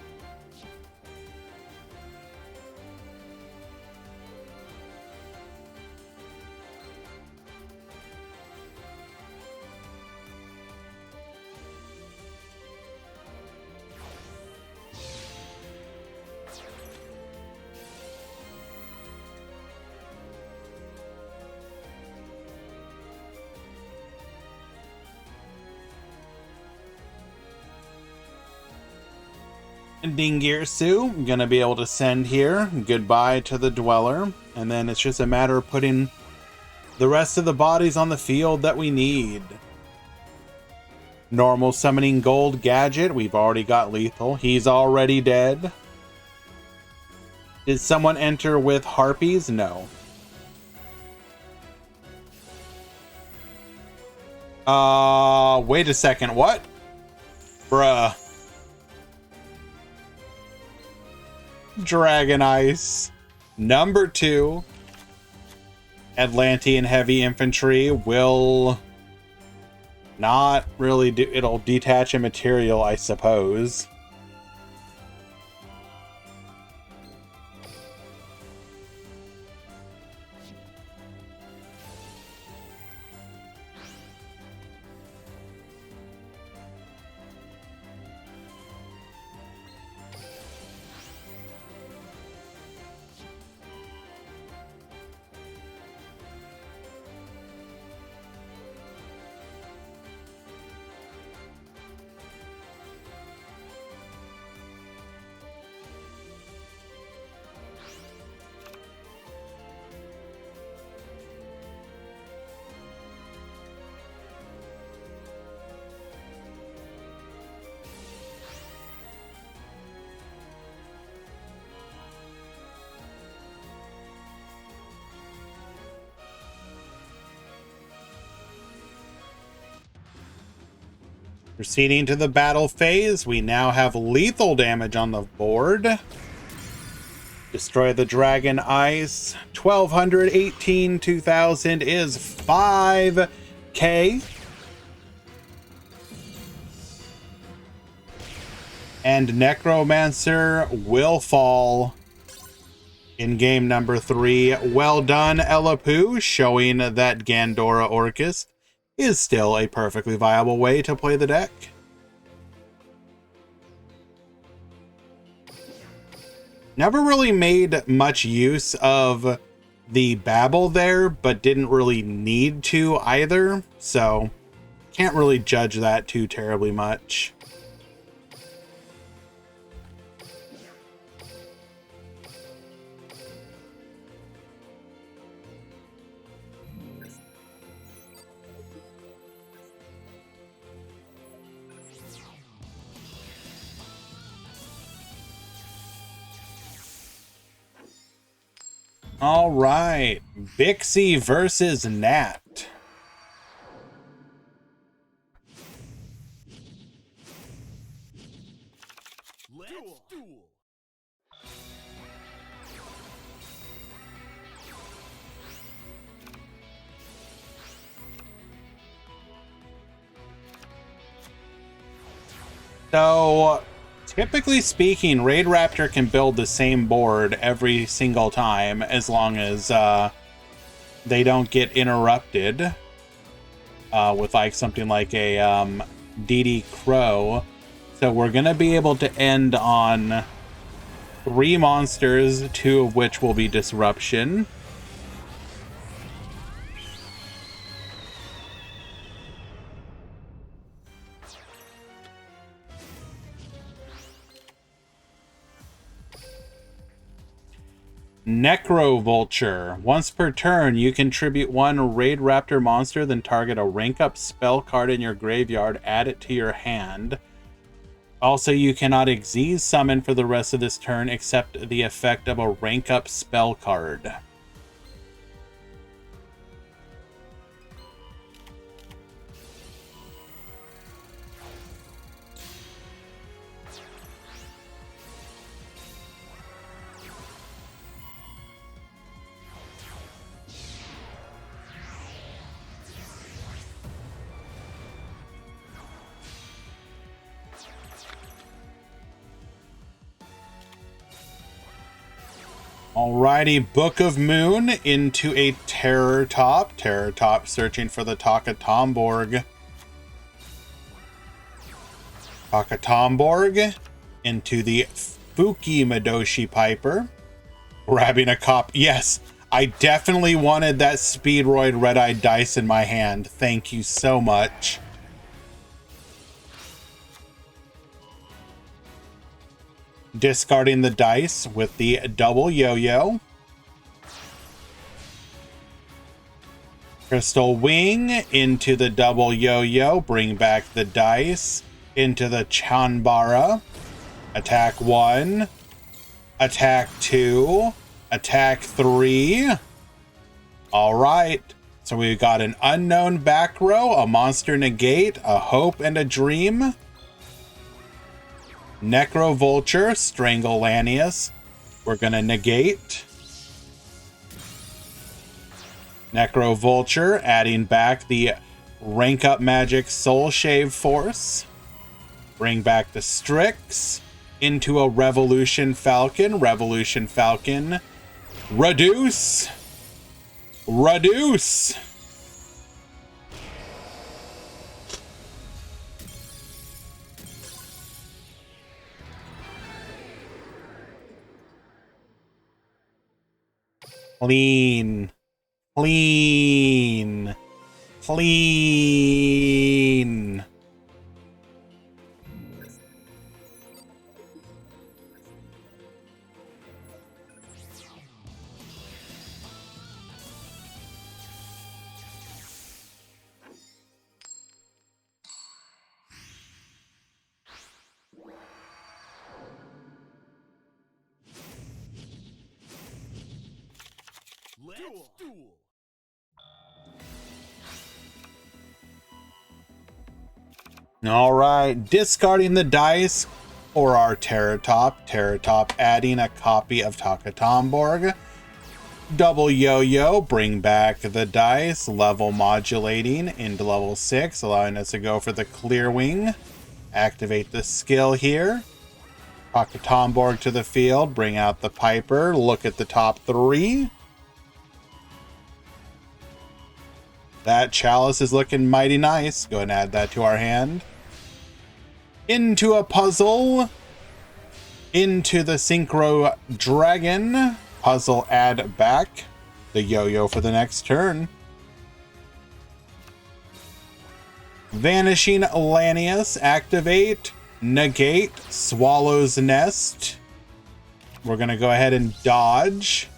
Dingirsu, gonna be able to send here. Goodbye to the Dweller. And then it's just a matter of putting the rest of the bodies on the field that we need. Normal summoning gold gadget. We've already got lethal. He's already dead. Did someone enter with harpies? No. Wait a second. What? Bruh. Dragon Ice. Number 2. Atlantean Heavy Infantry will not really do... It'll detach a material, I suppose. Proceeding to the battle phase, we now have lethal damage on the board. Destroy the Dragon Ice. 1218, 2000 is 5k. And Necromancer will fall in game number 3. Well done, Elapu, showing that Gandora Orcus is still a perfectly viable way to play the deck. Never really made much use of the Babel there, but didn't really need to either, so can't really judge that too terribly much. All right, Bixie versus Nat. Let's duel. So, typically speaking, Raid Raptor can build the same board every single time as long as they don't get interrupted with like something like a DD Crow. So we're going to be able to end on 3 monsters, 2 of which will be Disruption. Necro Vulture. Once per turn, you contribute 1 Raid Raptor monster, then target a rank up spell card in your graveyard, add it to your hand. Also, you cannot Xyz summon for the rest of this turn except the effect of a rank up spell card. Alrighty, Book of Moon into a Terror Top. Terror Top searching for the Takatomborg. Takatomborg into the Fuki Madoshi Piper. Grabbing a cop. Yes, I definitely wanted that Speedroid Red-Eyed Dice in my hand. Thank you so much. discarding the dice with the double yo-yo. Crystal Wing into the double yo-yo, bring back the dice into the Chanbara. Attack 1, attack 2, attack 3. All right, so we've got an unknown back row, a monster negate, a hope, and a dream. Necro Vulture, Strangle Lanius. We're gonna negate. Necro Vulture, adding back the Rank Up Magic Soul Shave Force. Bring back the Strix into a Revolution Falcon. Revolution Falcon. Reduce. Reduce. Clean. Clean. Clean. Let's duel. All right, discarding the dice for our Terratop. Terratop adding a copy of Takatomborg. Double yo-yo, bring back the dice, level modulating into level 6, allowing us to go for the Clear Wing. Activate the skill here. Takatomborg to the field, bring out the Piper, look at the top 3. That Chalice is looking mighty nice. Go ahead and add that to our hand. Into a puzzle. Into the Synchro Dragon. Puzzle add back. The yo-yo for the next turn. Vanishing Lanius. Activate. Negate. Swallow's Nest. We're going to go ahead and dodge.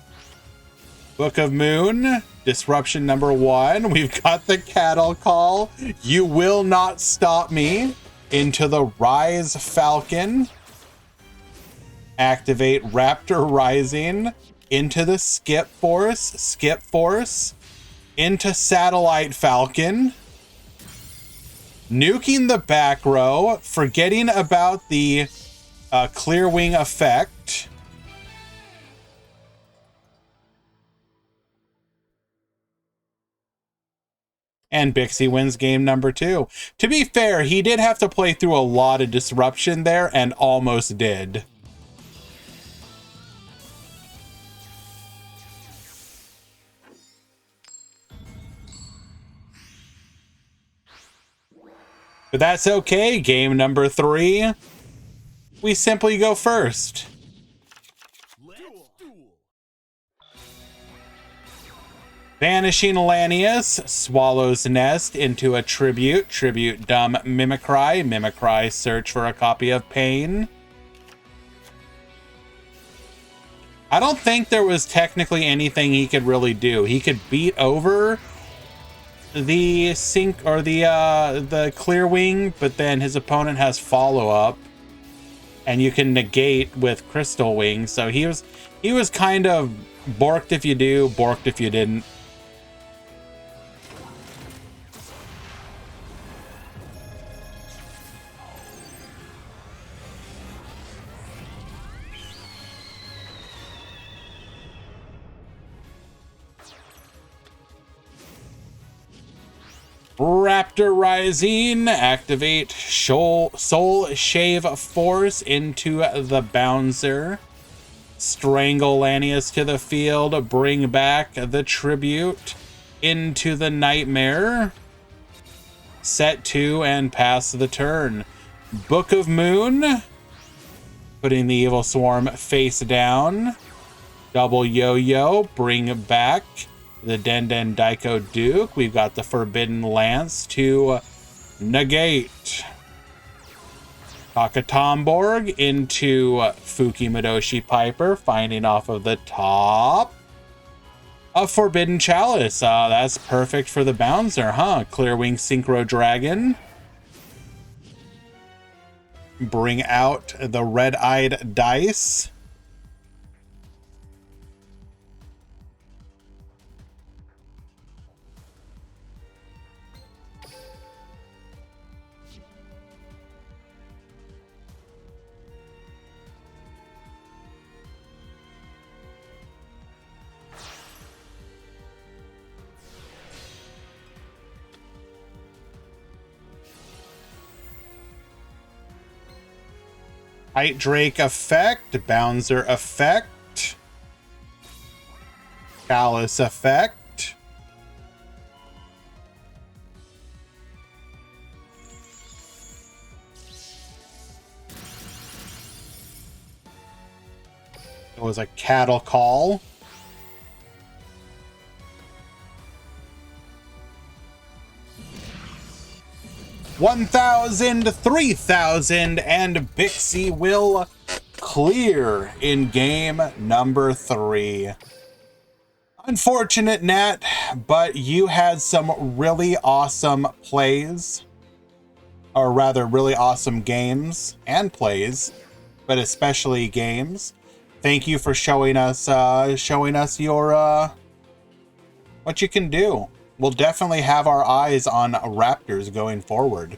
Book of Moon. Disruption number 1. We've got the Cattle Call. You will not stop me. Into the Rise Falcon. Activate Raptor Rising. Into the Skip Force. Skip Force. Into Satellite Falcon. Nuking the back row. Forgetting about the Clear Wing effect. And Bixie wins game number 2. To be fair, he did have to play through a lot of disruption there and almost did. But that's okay. Game number 3. We simply go first. Vanishing Lanius, Swallow's Nest into a Tribute. Tribute Dumb Mimicry. Mimicry, search for a copy of Pain. I don't think there was technically anything he could really do. He could beat over the sync or the Clear Wing, but then his opponent has follow-up. And you can negate with Crystal Wing. So he was kind of borked if you do, borked if you didn't. Raptor Rising, activate Soul Shave Force into the Bouncer. Strangle Lanius to the field, bring back the Tribute into the Nightmare. Set 2 and pass the turn. Book of Moon, putting the Evil Swarm face down. Double Yo-Yo, bring back the Den Daiko Duke. We've got the Forbidden Lance to negate. Kakatomborg into Fuki Madoshi Piper, finding off of the top. A Forbidden Chalice. That's perfect for the bouncer, huh? Clearwing Synchro Dragon. Bring out the red-eyed dice. White Drake effect, Bouncer effect, Chalice effect. It was a cattle call. $1,000, $3,000, and Bixie will clear in game number 3. Unfortunate, Nat, but you had some really awesome plays, or rather really awesome games and plays, but especially games. Thank you for showing us your what you can do. We'll definitely have our eyes on Raptors going forward.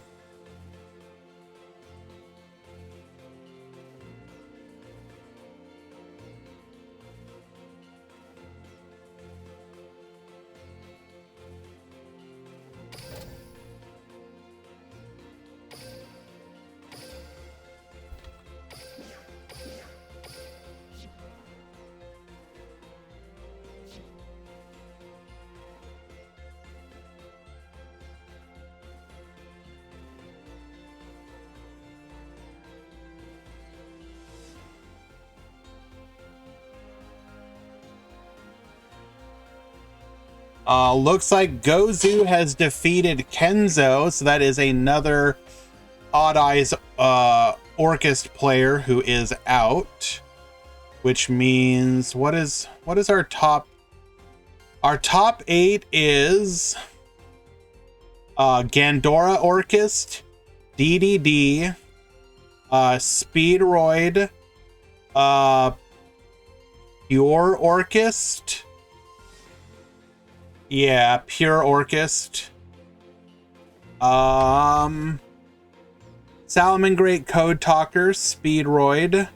Looks like Gozu has defeated Kenzo, so that is another Odd Eyes Orchest player who is out, which means what is our top? Our top 8 is Gandora Orchest, DDD, Speedroid, Pure Orchest. Yeah, Pure Orchest. Salamangreat Code Talker, Speedroid.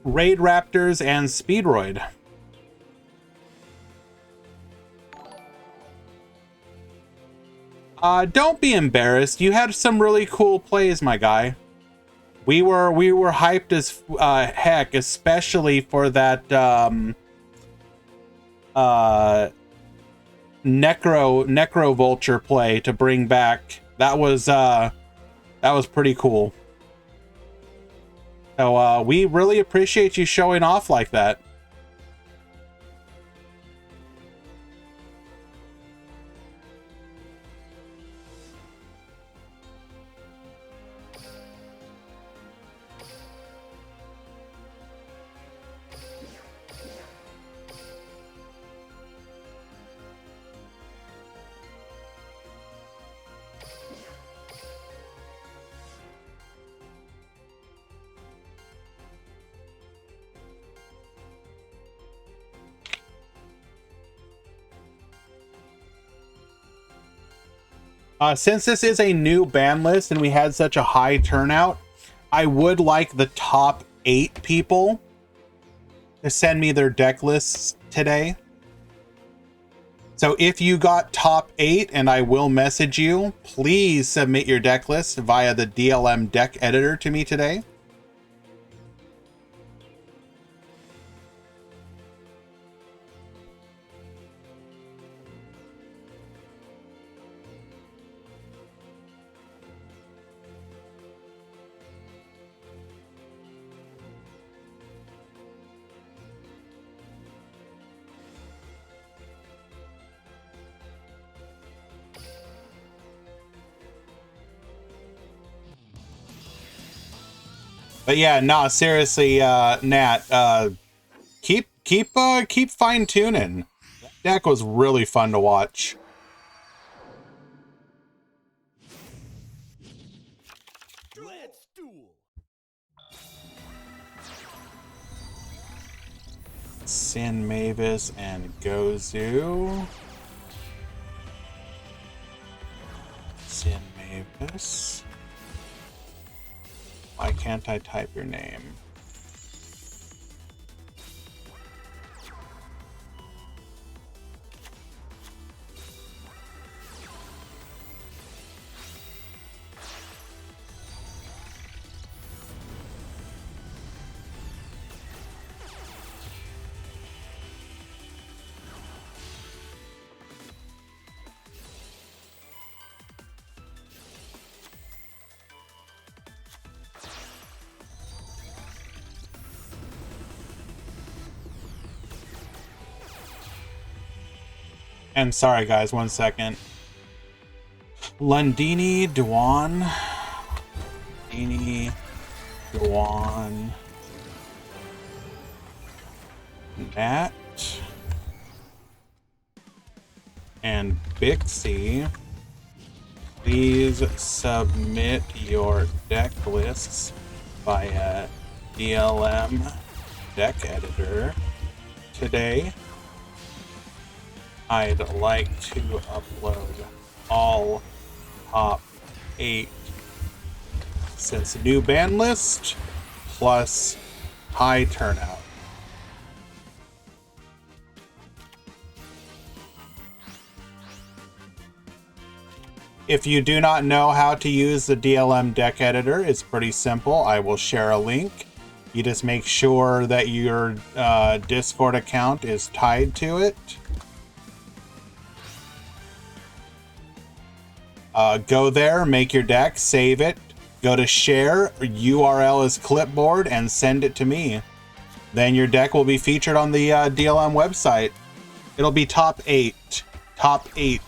Raid Raptors and Speedroid. Don't be embarrassed. You had some really cool plays, my guy. We were hyped as heck, especially for that Necro Vulture play to bring back. That was pretty cool. So we really appreciate you showing off like that. Since this is a new ban list and we had such a high turnout, I would like the top 8 people to send me their deck lists today. So if you got top 8 and I will message you, please submit your deck list via the DLM deck editor to me today. But yeah, no, seriously, Nat, keep fine tuning. That deck was really fun to watch. Let's duel. Sin Mavis and Gozu. Sin Mavis. Why can't I type your name? And sorry guys, 1 second. Lundini, Duan. Lundini, Duan. Nat. And Bixie. Please submit your deck lists via DLM deck editor today. I'd like to upload all top 8 since new ban list plus high turnout. If you do not know how to use the DLM deck editor, it's pretty simple. I will share a link. You just make sure that your Discord account is tied to it. Go there, make your deck, save it, go to share, URL is clipboard, and send it to me. Then your deck will be featured on the DLM website. It'll be top 8. Top 8.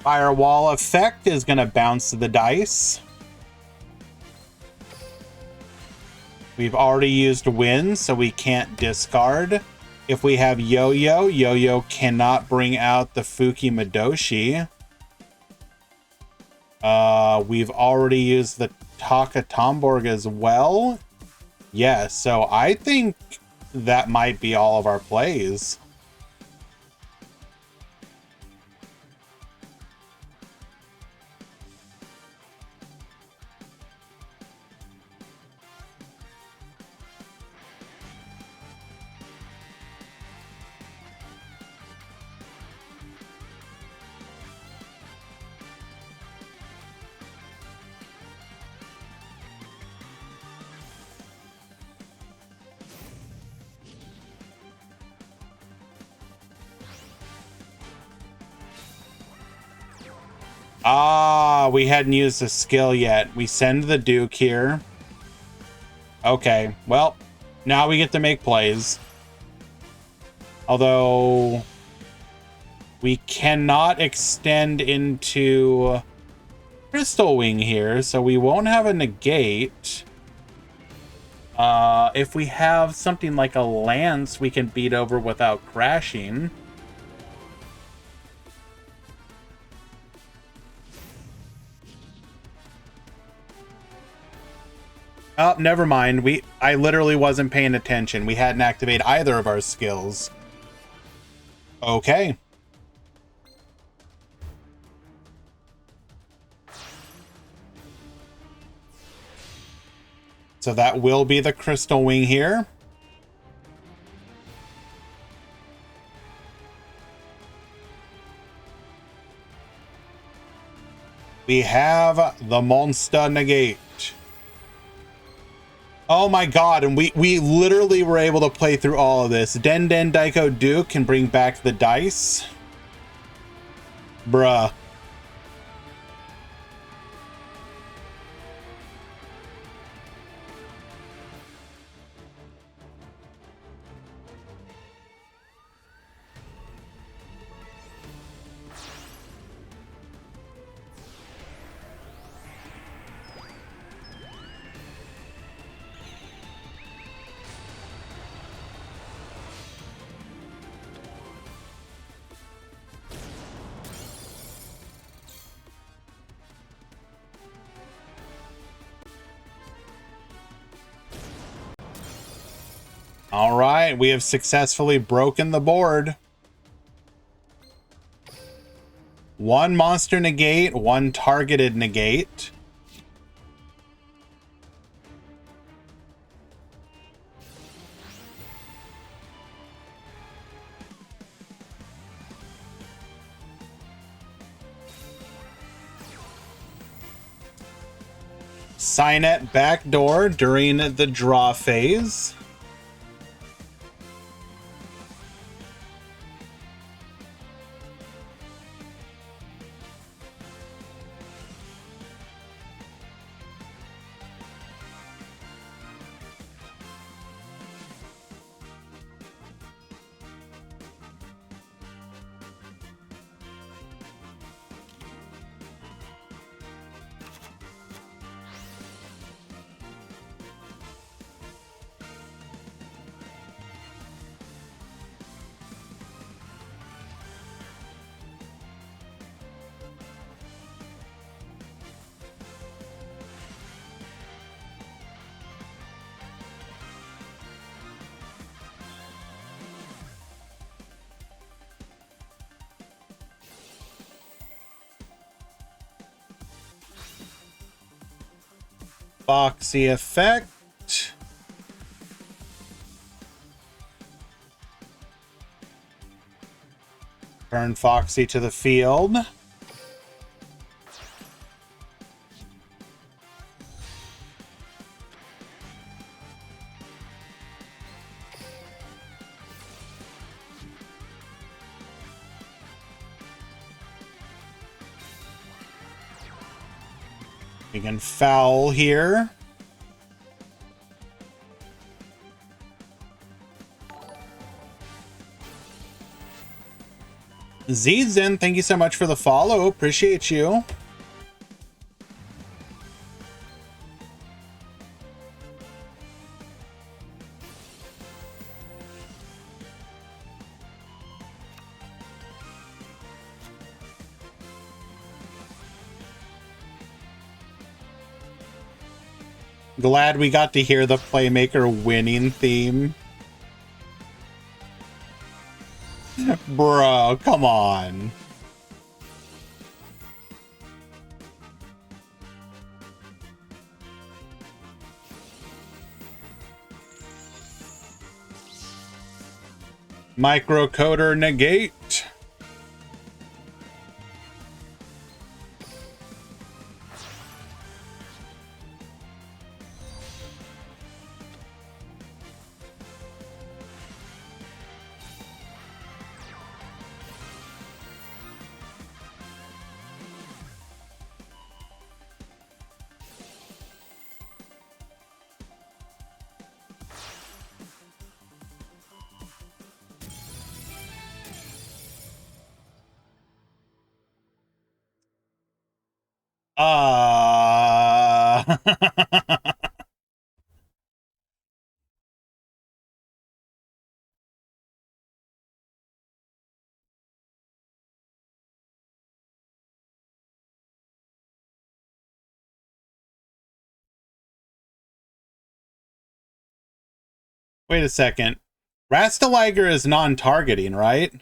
Firewall effect is going to bounce the dice. We've already used win, so we can't discard. If we have Yo-Yo, Yo-Yo cannot bring out the Fuki Madoshi. We've already used the Taka Tomborg as well. Yeah, so I think that might be all of our plays. Ah, we hadn't used the skill yet. We send the Duke here. Okay, well, now we get to make plays. Although we cannot extend into Crystal Wing here, so we won't have a negate. If we have something like a Lance we can beat over without crashing. Oh, never mind. I literally wasn't paying attention. We hadn't activated either of our skills. Okay. So that will be the Crystal Wing here. We have the Monster Negate. Oh my god, and we literally were able to play through all of this. Den Daiko Duke can bring back the dice. Bruh. All right, we have successfully broken the board. One monster negate, one targeted negate. Signet backdoor during the draw phase. Foxy effect. Turn Foxy to the field. We can foul here. Zedzen, thank you so much for the follow. Appreciate you. Glad we got to hear the Playmaker winning theme. Bro, come on. Microcoder negate. Uh... Wait a second. Rastaliger is non-targeting, right?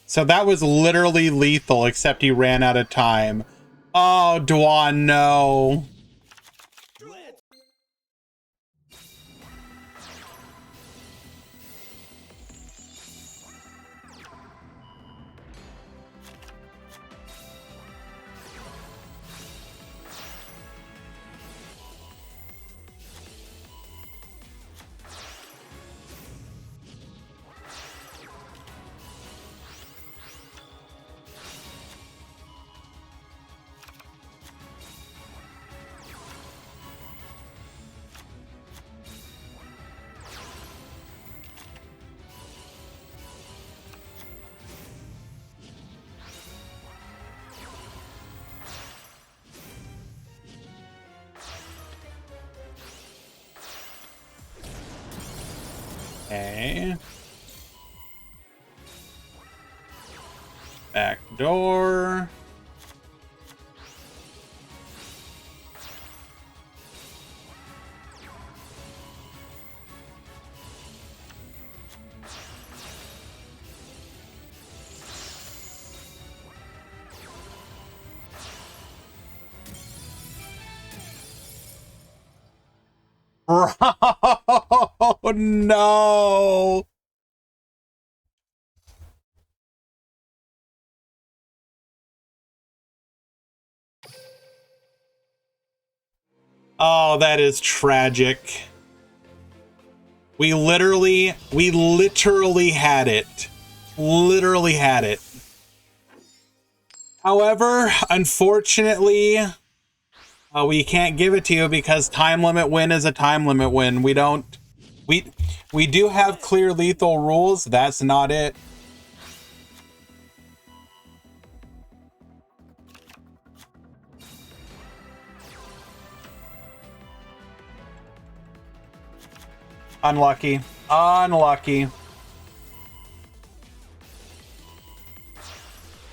So that was literally lethal, except he ran out of time. Oh, Dwan, no. Okay. Back door. Oh, no. Oh, that is tragic. We literally had it. Literally had it. However, unfortunately, we can't give it to you because time limit win is a time limit win. We do have clear lethal rules. That's not it. Unlucky. Unlucky.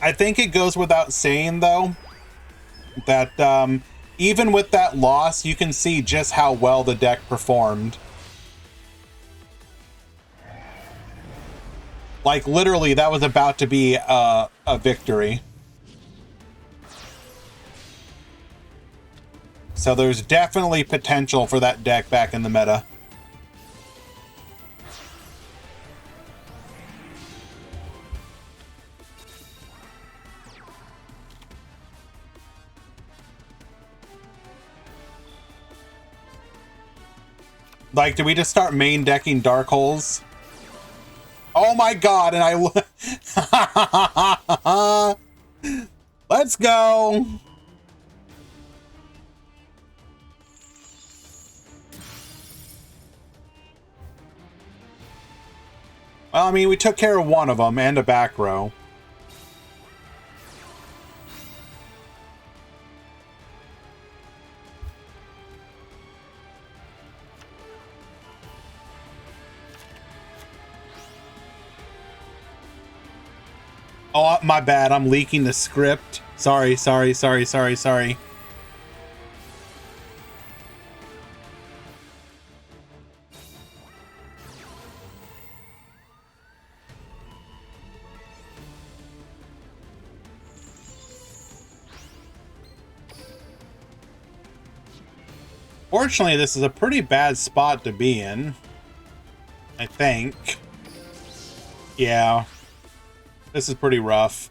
I think it goes without saying, though, that even with that loss, you can see just how well the deck performed. Like, literally, that was about to be a victory. So there's definitely potential for that deck back in the meta. Like, did we just start main decking Dark Holes? Oh my god, and I... Let's go! Well, I mean, we took care of one of them and a back row. Oh, my bad. I'm leaking the script. Sorry. Fortunately, this is a pretty bad spot to be in. I think. Yeah. This is pretty rough.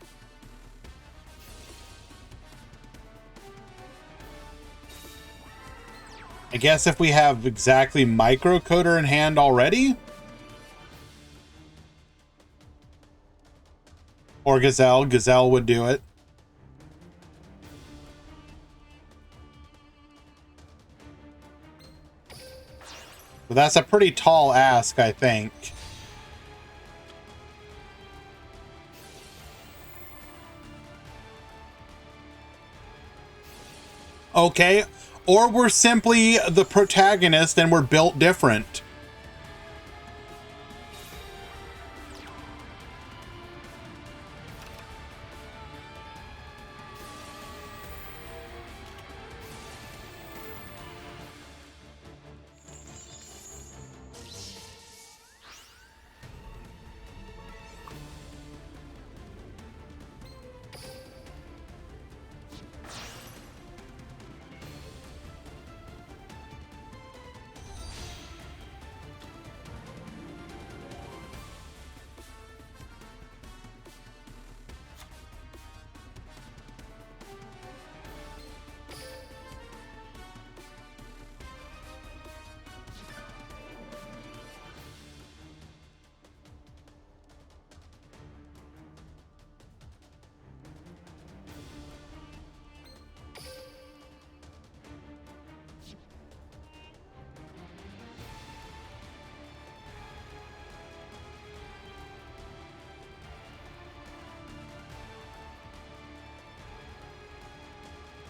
I guess if we have exactly microcoder in hand already? Or Gazelle. Gazelle would do it. But that's a pretty tall ask, I think. Okay. Or we're simply the protagonist and we're built different.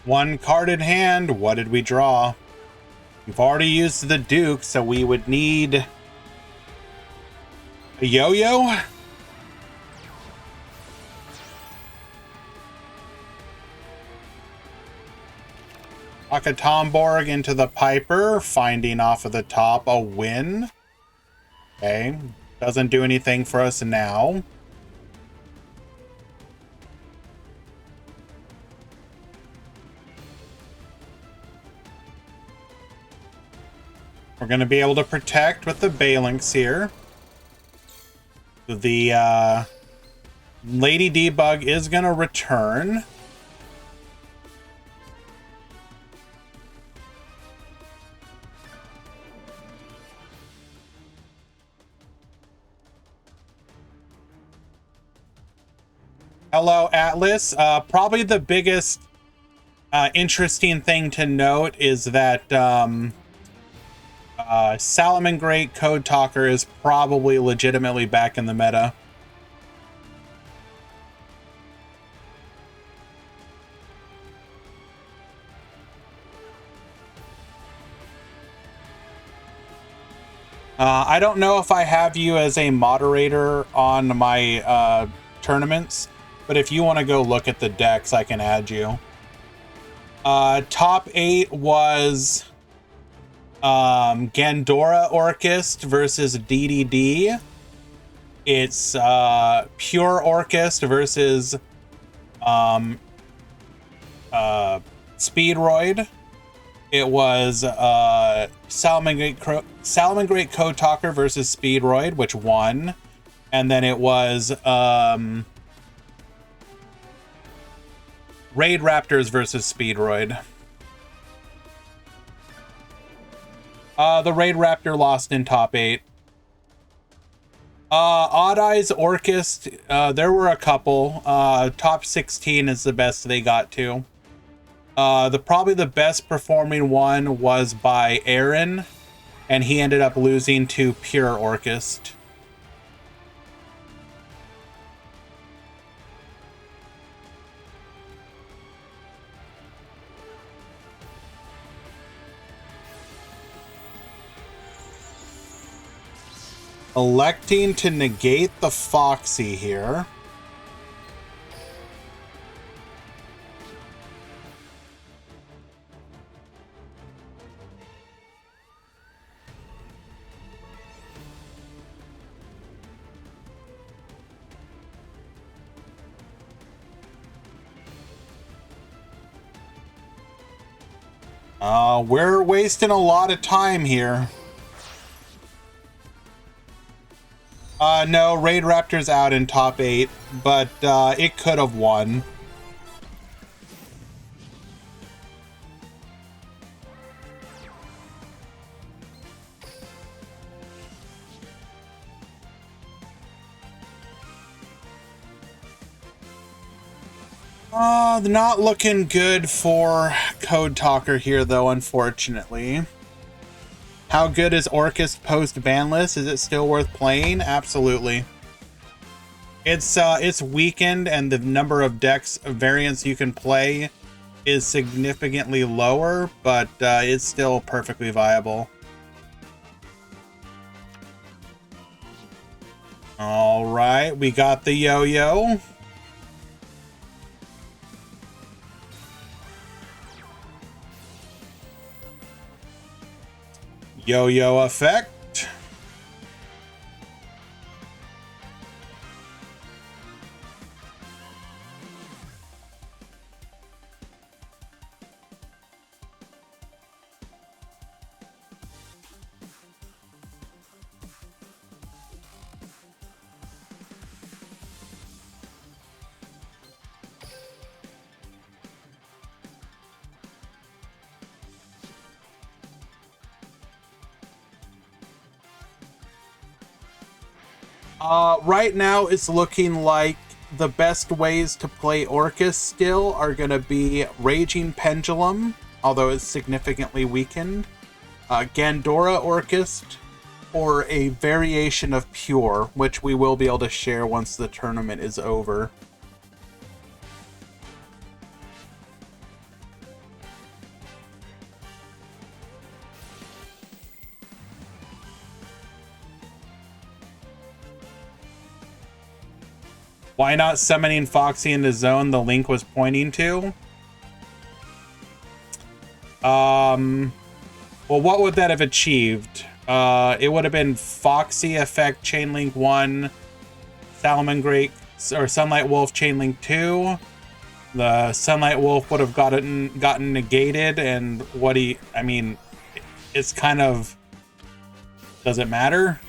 One card in hand. What did we draw? We've already used the Duke, so we would need a yo-yo. Akatomborg into the Piper, finding off of the top a win. Okay, doesn't do anything for us now. We're going to be able to protect with the Banlist here. The Lady Debug is going to return. Hello, Atlas. Probably the biggest interesting thing to note is that Salamangreat Code Talker is probably legitimately back in the meta. I don't know if I have you as a moderator on my tournaments, but if you want to go look at the decks, I can add you. Top 8 was Gandora Orchist versus DDD. It's Pure Orchist versus Speedroid. It was Salamangreat Code Talker versus Speedroid, which won. And then it was Raid Raptors versus Speedroid. The Raid Raptor lost in top 8. Odd Eyes Orchist, there were a couple. Top 16 is the best they got to. Probably the best performing one was by Aaron, and he ended up losing to Pure Orchist. Electing to negate the Foxy here. We're wasting a lot of time here. No, Raid Raptor's out in top 8, but it could have won. Not looking good for Code Talker here, though, unfortunately. How good is Orcus post Banlist? Is it still worth playing? Absolutely. It's weakened, and the number of decks variants you can play is significantly lower, but it's still perfectly viable. All right, we got the yo-yo. Yo-yo effect. Right now, it's looking like the best ways to play Orcus still are going to be Raging Pendulum, although it's significantly weakened, Gandora Orcus, or a variation of Pure, which we will be able to share once the tournament is over. Why not summoning Foxy into zone the link was pointing to? Well, what would that have achieved? It would have been Foxy effect Chainlink 1, Salamangreat or Sunlight Wolf Chainlink 2. The Sunlight Wolf would have gotten negated, and I mean, it's kind of, does it matter?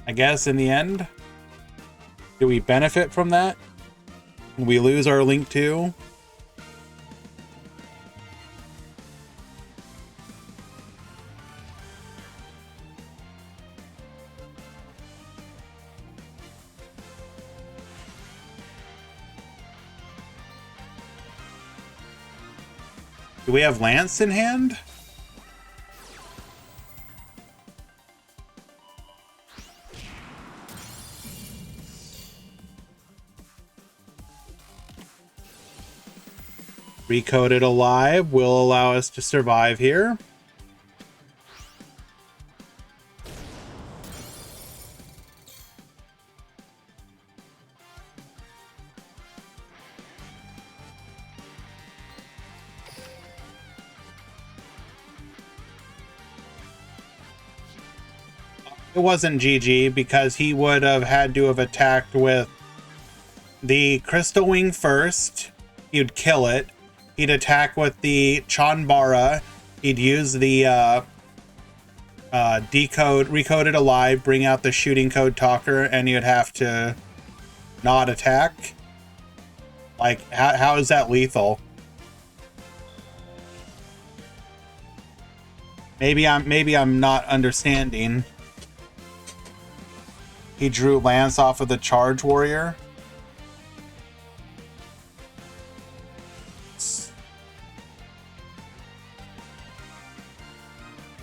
I guess in the end. Do we benefit from that? We lose our link 2? Do we have Lance in hand? Recoded Alive will allow us to survive here. It wasn't GG because he would have had to have attacked with the Crystal Wing first. He'd kill it. He'd attack with the Chanbara. He'd use the Recoded Alive, bring out the Shooting Code Talker, and you'd have to not attack. Like, how is that lethal? Maybe I'm not understanding. He drew Lance off of the Charge Warrior.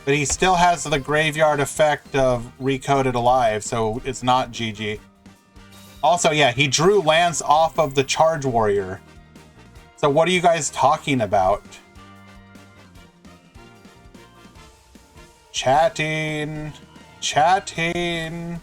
But he still has the graveyard effect of Recoded Alive, so it's not GG. Also, yeah, he drew Lance off of the Charge Warrior. So what are you guys talking about? Chatting. Chatting.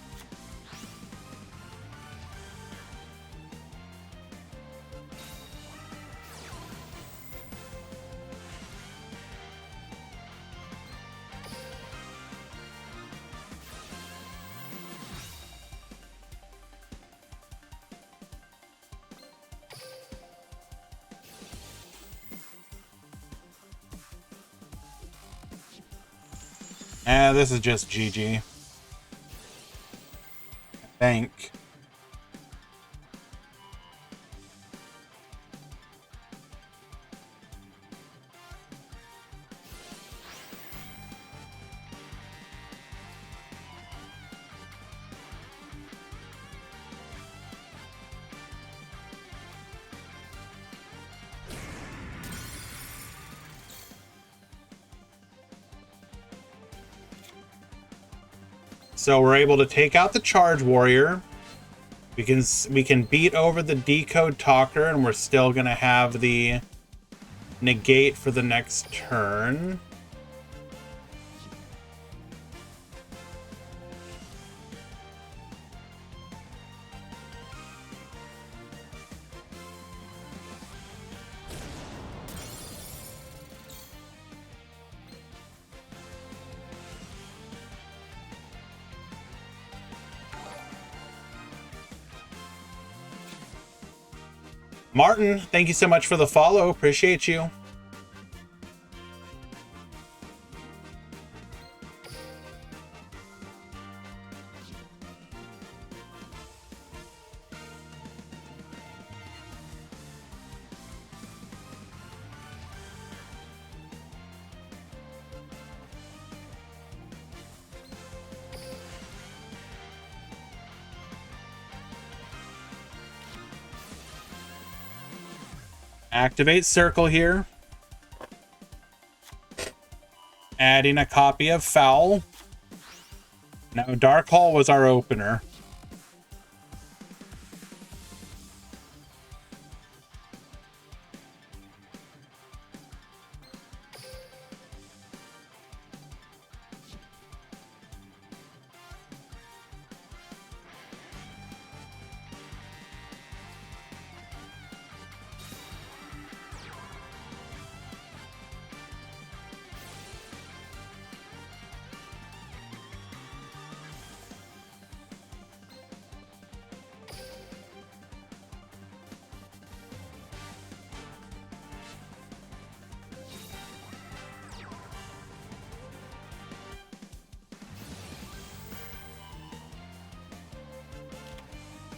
This is just GG. I think. So we're able to take out the Charge Warrior. We can beat over the Decode Talker, and we're still gonna have the negate for the next turn. Martin, thank you so much for the follow. Appreciate you. Activate Circle here. Adding a copy of Foul. Now, Dark Hall was our opener.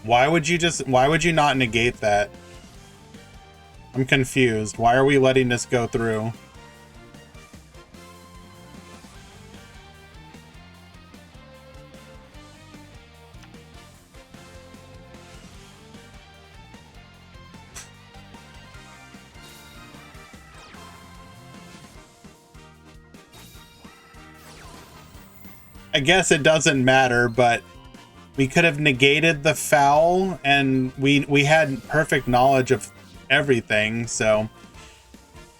Why would you not negate that? I'm confused. Why are we letting this go through? I guess it doesn't matter, but we could have negated the foul, and we had perfect knowledge of everything, so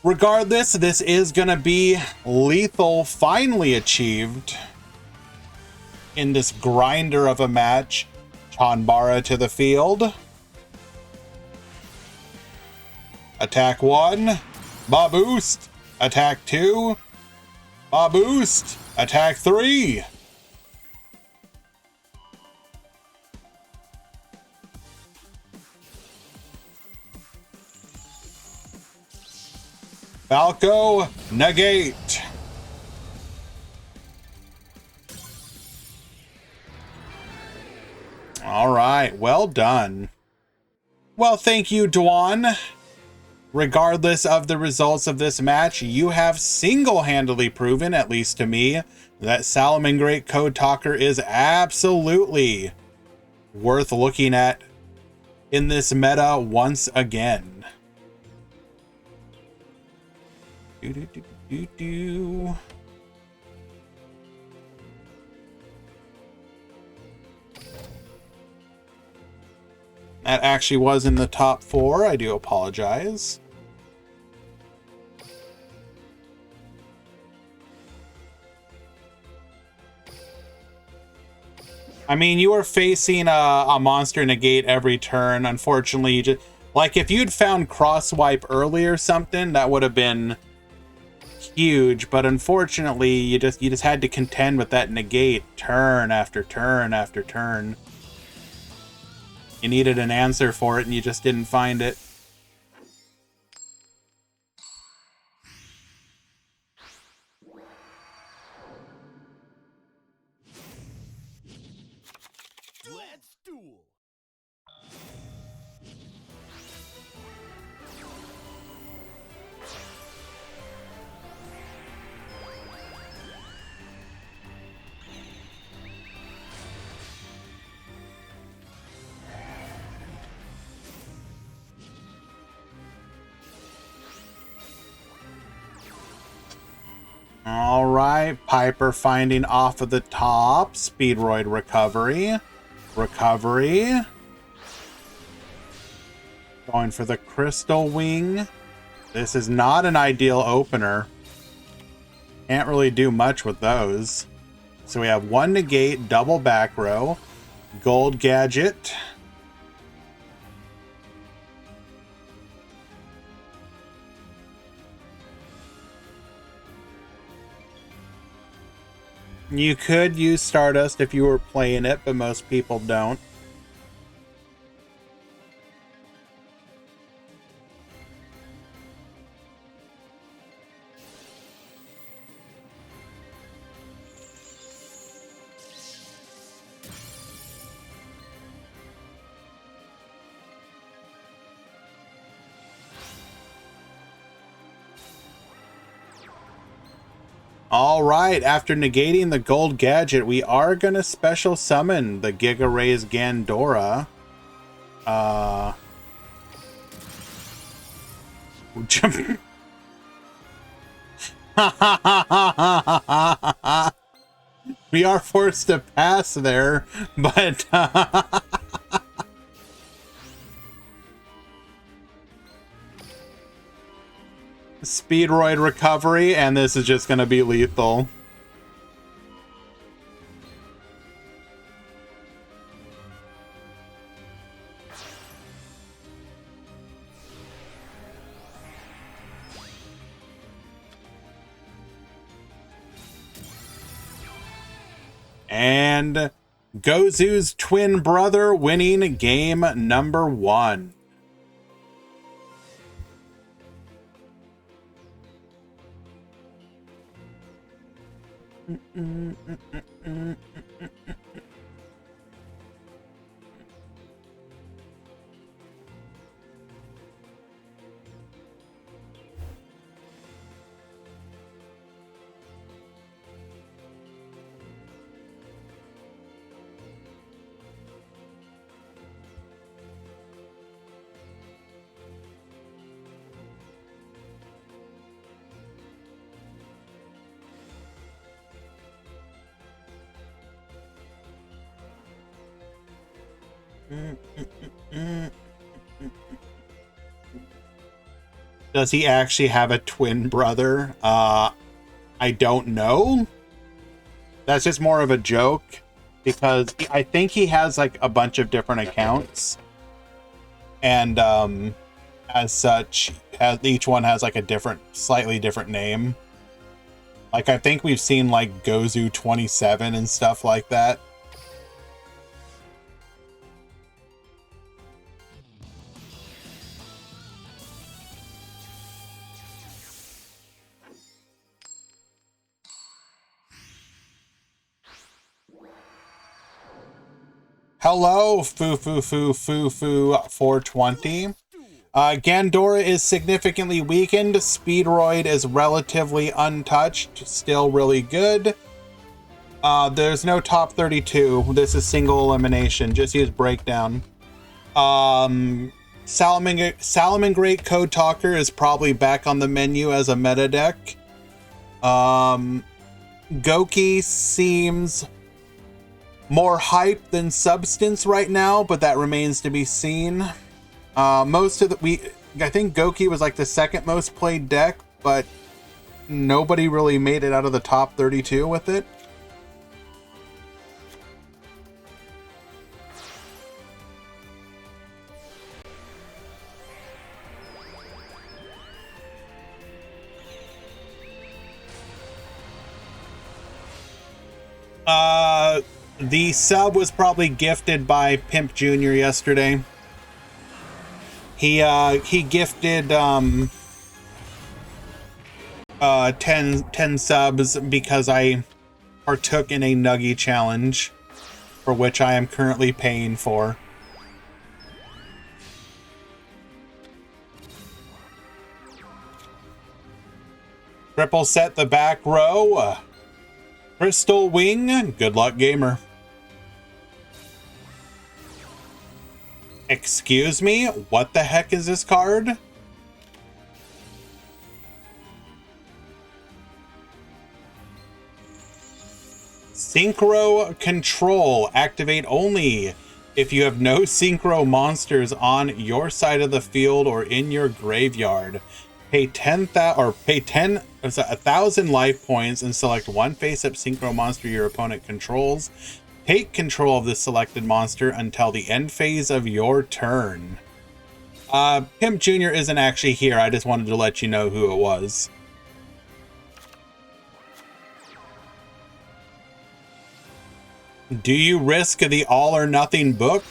regardless, this is gonna be lethal finally achieved in this grinder of a match. Chanbara to the field. Attack 1, Ba Boost. Attack 2, Ba Boost. Attack 3. Falco, negate. All right, well done. Well, thank you, Dwan. Regardless of the results of this match, you have single-handedly proven, at least to me, that Salamangreat Code Talker is absolutely worth looking at in this meta once again. That actually was in the top 4. I do apologize. I mean, you were facing a monster negate every turn. Unfortunately, you just, like, if you'd found cross-wipe early or something, that would have been huge. But unfortunately, you just had to contend with that negate turn after turn after turn. You needed an answer for it, and you just didn't find it. Let's duel. All right, Piper finding off of the top. Speedroid recovery. Recovery. Going for the Crystal Wing. This is not an ideal opener. Can't really do much with those. So we have one negate, double back row, gold gadget. You could use Stardust if you were playing it, but most people don't. All right, after negating the gold gadget, we are going to special summon the Giga Rays Gandora. We are forced to pass there, but Speedroid recovery, and this is just going to be lethal. And Gozu's twin brother winning game number 1. Does he actually have a twin brother? I don't know. That's just more of a joke because I think he has like a bunch of different accounts, and as such, each one has like a slightly different name. Like I think we've seen like Gozu 27 and stuff like that. Hello, Foo 420. Gandora is significantly weakened. Speedroid is relatively untouched. Still really good. There's no top 32. This is single elimination. Just use breakdown. Salamangreat Code Talker is probably back on the menu as a meta deck. Goki seems more hype than substance right now, but that remains to be seen. I think Goki was like the second most played deck, but nobody really made it out of the top 32 with it. The sub was probably gifted by Pimp Jr. yesterday. He gifted 10 subs because I partook in a Nuggy challenge, for which I am currently paying for. Triple set the back row. Crystal Wing, good luck, gamer. Excuse me, what the heck is this card? Synchro Control. Activate only if you have no synchro monsters on your side of the field or in your graveyard. Pay 1,000 life points and select one face-up synchro monster your opponent controls. Take control of the selected monster until the end phase of your turn. Pimp Jr. isn't actually here. I just wanted to let you know who it was. Do you risk the All or Nothing book?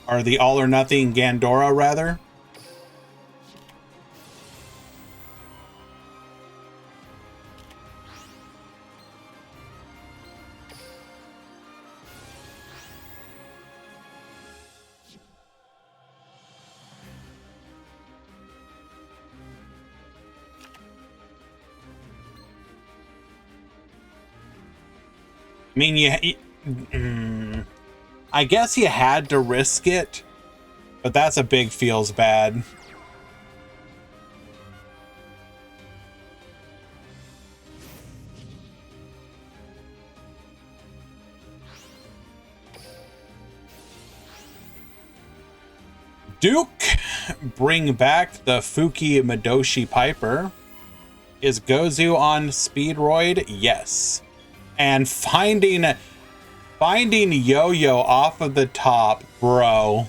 Or the All or Nothing Gandora, rather? I mean, I guess you had to risk it, but that's a big feels bad. Duke, bring back the Fuki Madoshi Piper. Is Gozu on Speedroid? Yes. And finding Yo-Yo off of the top, bro.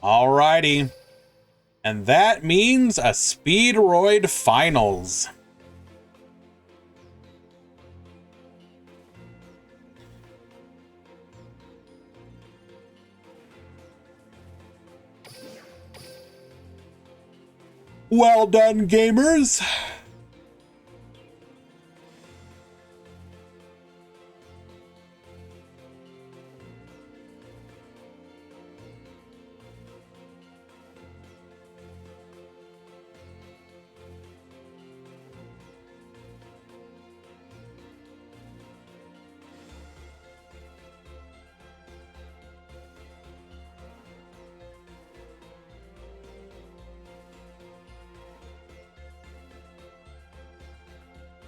Alrighty. And that means a Speedroid Finals. Well done, gamers.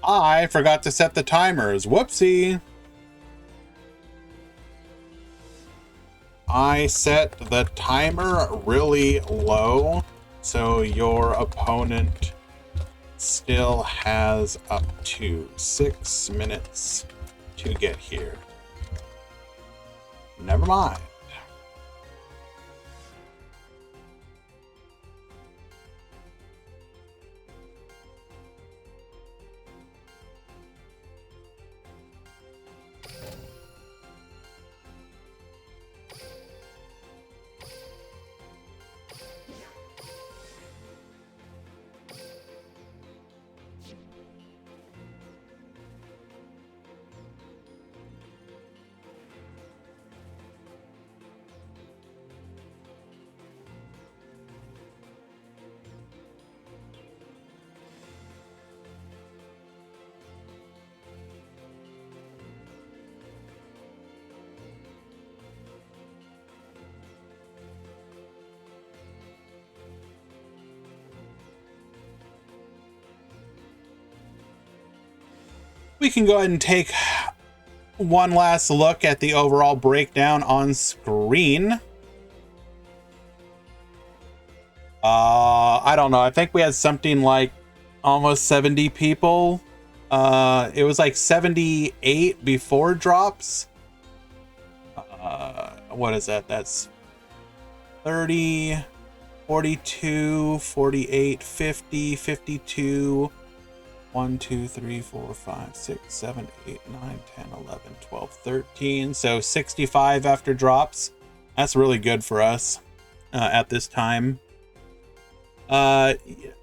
I forgot to set the timers. Whoopsie. I set the timer really low, so your opponent still has up to 6 minutes to get here. Never mind. We can go ahead and take one last look at the overall breakdown on screen. I don't know. I think we had something like almost 70 people. It was like 78 before drops. What is that? That's 30, 42, 48, 50, 52. 1, 2, 3, 4, 5, 6, 7, 8, 9, 10, 11, 12, 13. So 65 after drops. That's really good for us at this time.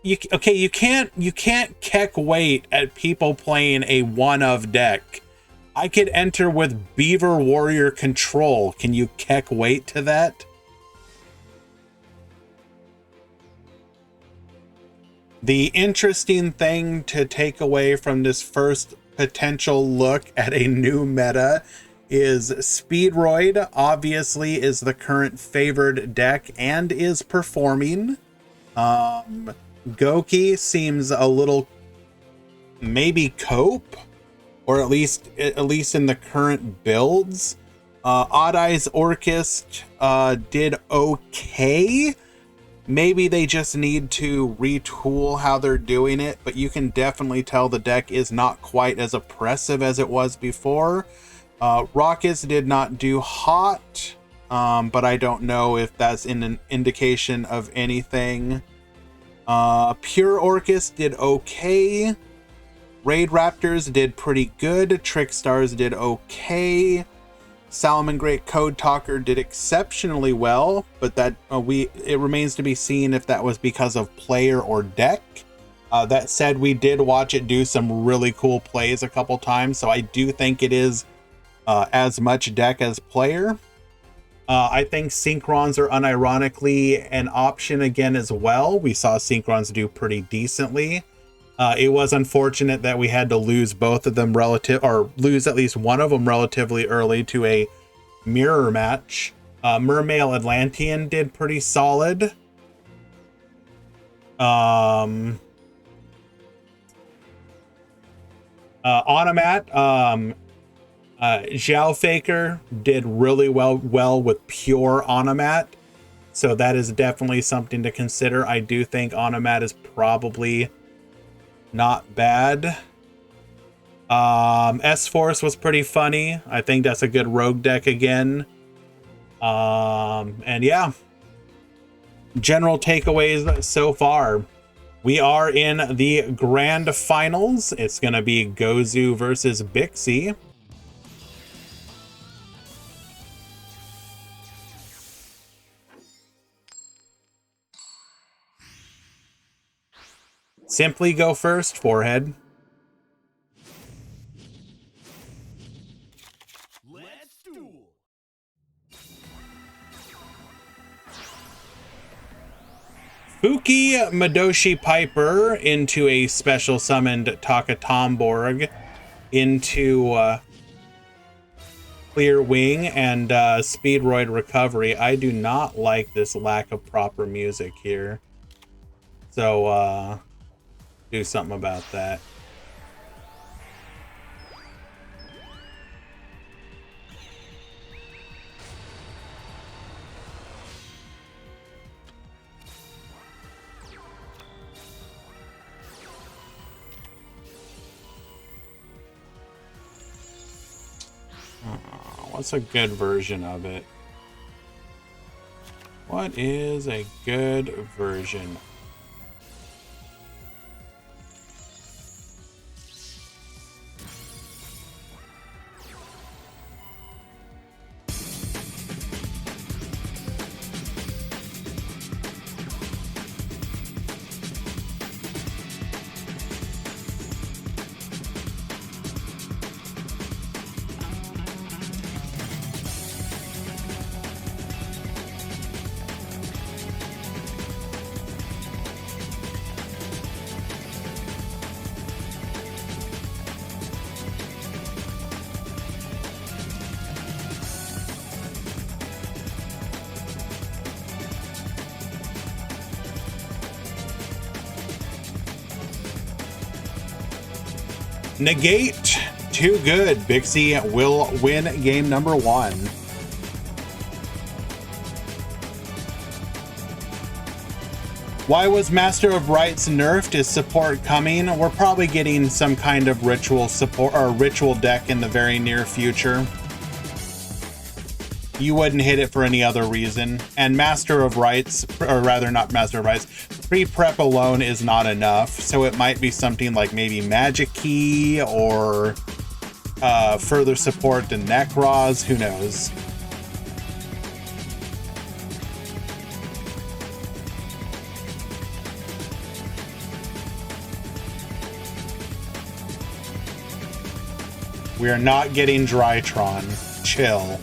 You can't keck weight at people playing a one-of deck. I could enter with Beaver Warrior Control. Can you keck weight to that? The interesting thing to take away from this first potential look at a new meta is Speedroid, obviously is the current favored deck and is performing. Goki seems a little maybe cope, or at least in the current builds. Odd Eyes Orchist did okay. Maybe they just need to retool how they're doing it, but you can definitely tell the deck is not quite as oppressive as it was before. Rockets did not do hot, but I don't know if that's an indication of anything. Pure Orcus did okay. Raid Raptors did pretty good. Trickstars did okay. Salomon Great Code Talker did exceptionally well, but that it remains to be seen if that was because of player or deck. That said, we did watch it do some really cool plays a couple times, so I do think it is as much deck as player. I think Synchrons are unironically an option again as well. We saw Synchrons do pretty decently. It was unfortunate that we had to lose both of them lose at least one of them relatively early to a mirror match. Mermail Atlantean did pretty solid. Onomat, Zhao Faker did really well with pure Onomat. So that is definitely something to consider. I do think Onomat is probably not bad. S-Force was pretty funny. I think that's a good rogue deck again. And yeah, general takeaways so far. We are in the grand finals. It's going to be Gozu versus Bixie. Simply go first, forehead. Let's duel. Fuki Madoshi Piper into a special summoned Takatomborg into Clear Wing and Speedroid Recovery. I do not like this lack of proper music here. So, do something about that. What's a good version of it? What is a good version? Negate. Too good. Bixie will win game number 1. Why was Master of Rites nerfed? Is support coming? We're probably getting some kind of ritual support or ritual deck in the very near future. You wouldn't hit it for any other reason. And Master of Rites, or rather not Master of Rites, pre-prep alone is not enough. So it might be something like maybe Magic Key or further support to Necros, who knows. We are not getting Drytron. Chill.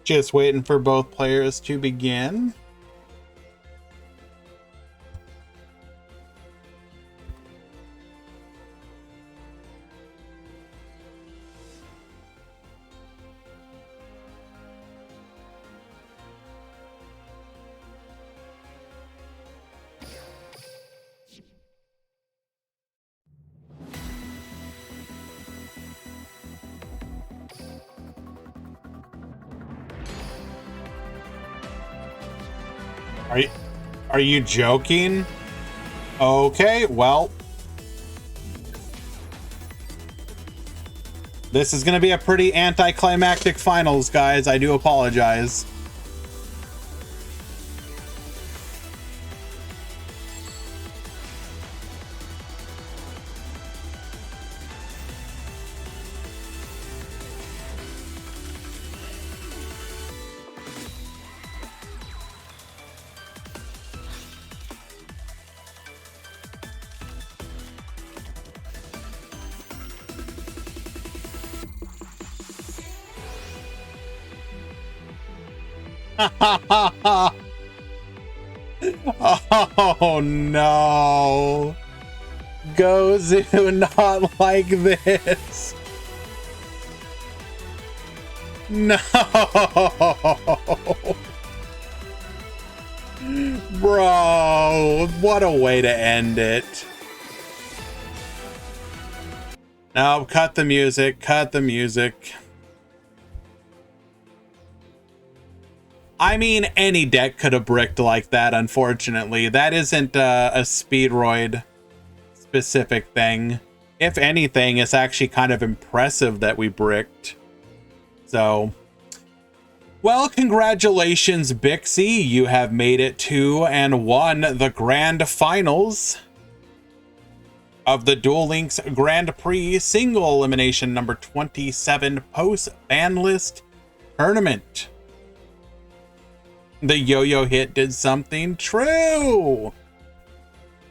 Just waiting for both players to begin. Are you joking? Okay, well. This is going to be a pretty anticlimactic finals, guys. I do apologize. Oh no. Gozu, not like this. No. Bro, what a way to end it. No, cut the music, cut the music. I mean, any deck could have bricked like that, unfortunately. That isn't a Speedroid specific thing. If anything, it's actually kind of impressive that we bricked. So, well, congratulations, Bixie. You have made it to and won the grand finals of the Duel Links Grand Prix single elimination number 27 post-Banlist tournament. The yo-yo hit did something true.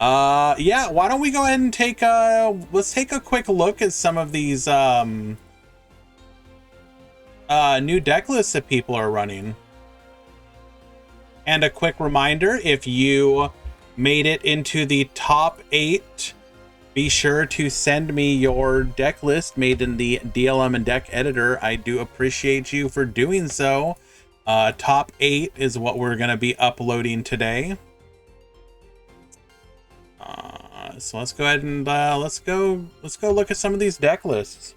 Yeah, why don't we go ahead and take let's take a quick look at some of these new deck lists that people are running. And a quick reminder, if you made it into the top 8, be sure to send me your deck list made in the DLM and deck editor. I do appreciate you for doing so. Top 8 is what we're going to be uploading today. So let's go ahead and let's go look at some of these deck lists.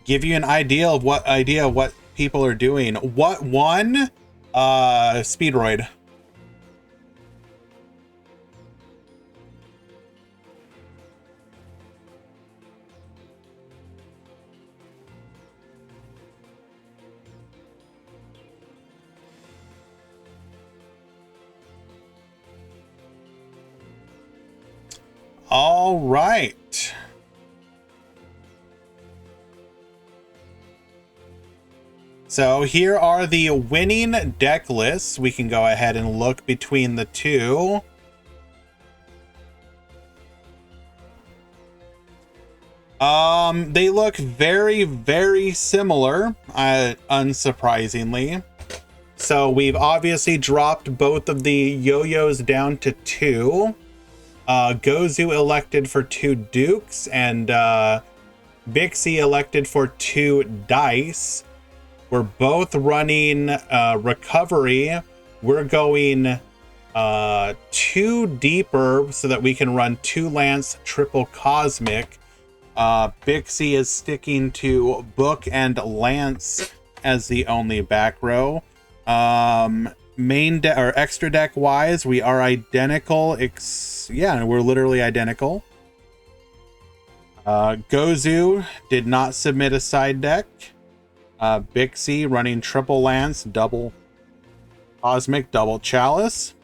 Give you an idea of what people are doing. What one? Speedroid. All right. So here are the winning deck lists. We can go ahead and look between the two. They look very, very similar, unsurprisingly. So we've obviously dropped both of the yo-yos down to 2. Gozu elected for 2 dukes, and Bixie elected for 2 dice. We're both running recovery. We're going 2 deeper so that we can run 2 lance triple cosmic. Bixie is sticking to book and lance as the only back row. Main deck or extra deck wise, we are identical. Yeah, we're literally identical. Gozu did not submit a side deck. Bixie running triple lance, double cosmic, double chalice.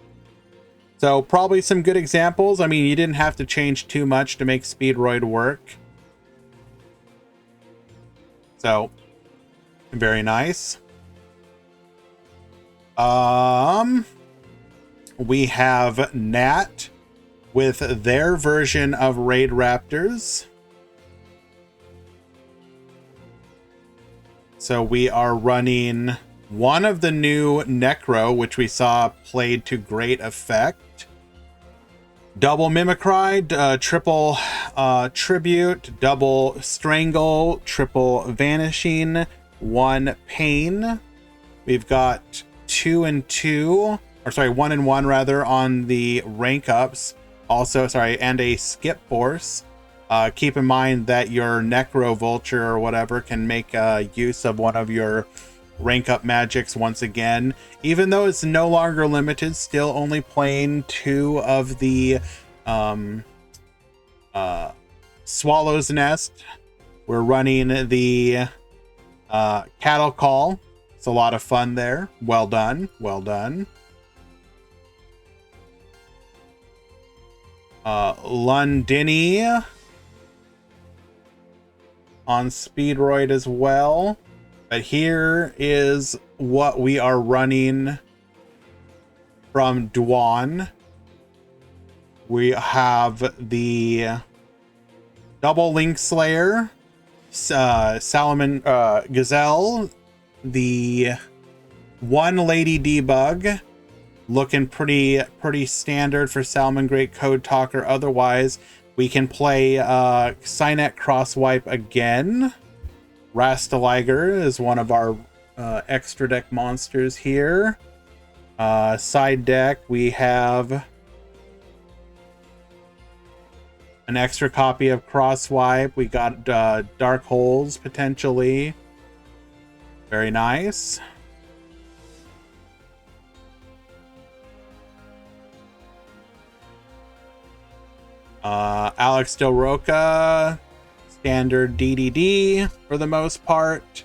So probably some good examples. I mean, you didn't have to change too much to make Speedroid work. So very nice. We have Nat with their version of Raid Raptors. So we are running one of the new Necro, which we saw played to great effect. Double Mimicry, triple Tribute, double Strangle, triple Vanishing, one Pain. We've got 2 and 2, or sorry, 1 and 1 rather, on the rank ups. Also, sorry, and a Skip Force. Keep in mind that your Necro Vulture or whatever can make use of one of your rank up magics once again. Even though it's no longer limited, still only playing 2 of the Swallow's Nest. We're running the Cattle Call. It's a lot of fun there. Well done. Well done. Lundini on Speedroid as well. But here is what we are running from Dwan. We have the Double Link Slayer, Salomon Gazelle, the one Lady Debug, looking pretty standard for Salmon Great Code Talker. Otherwise, we can play Cynet Crosswipe again. Rastaliger is one of our extra deck monsters here. Side deck, we have an extra copy of Crosswipe. We got Dark Holes potentially. Very nice. Alex Del Roca, standard DDD for the most part.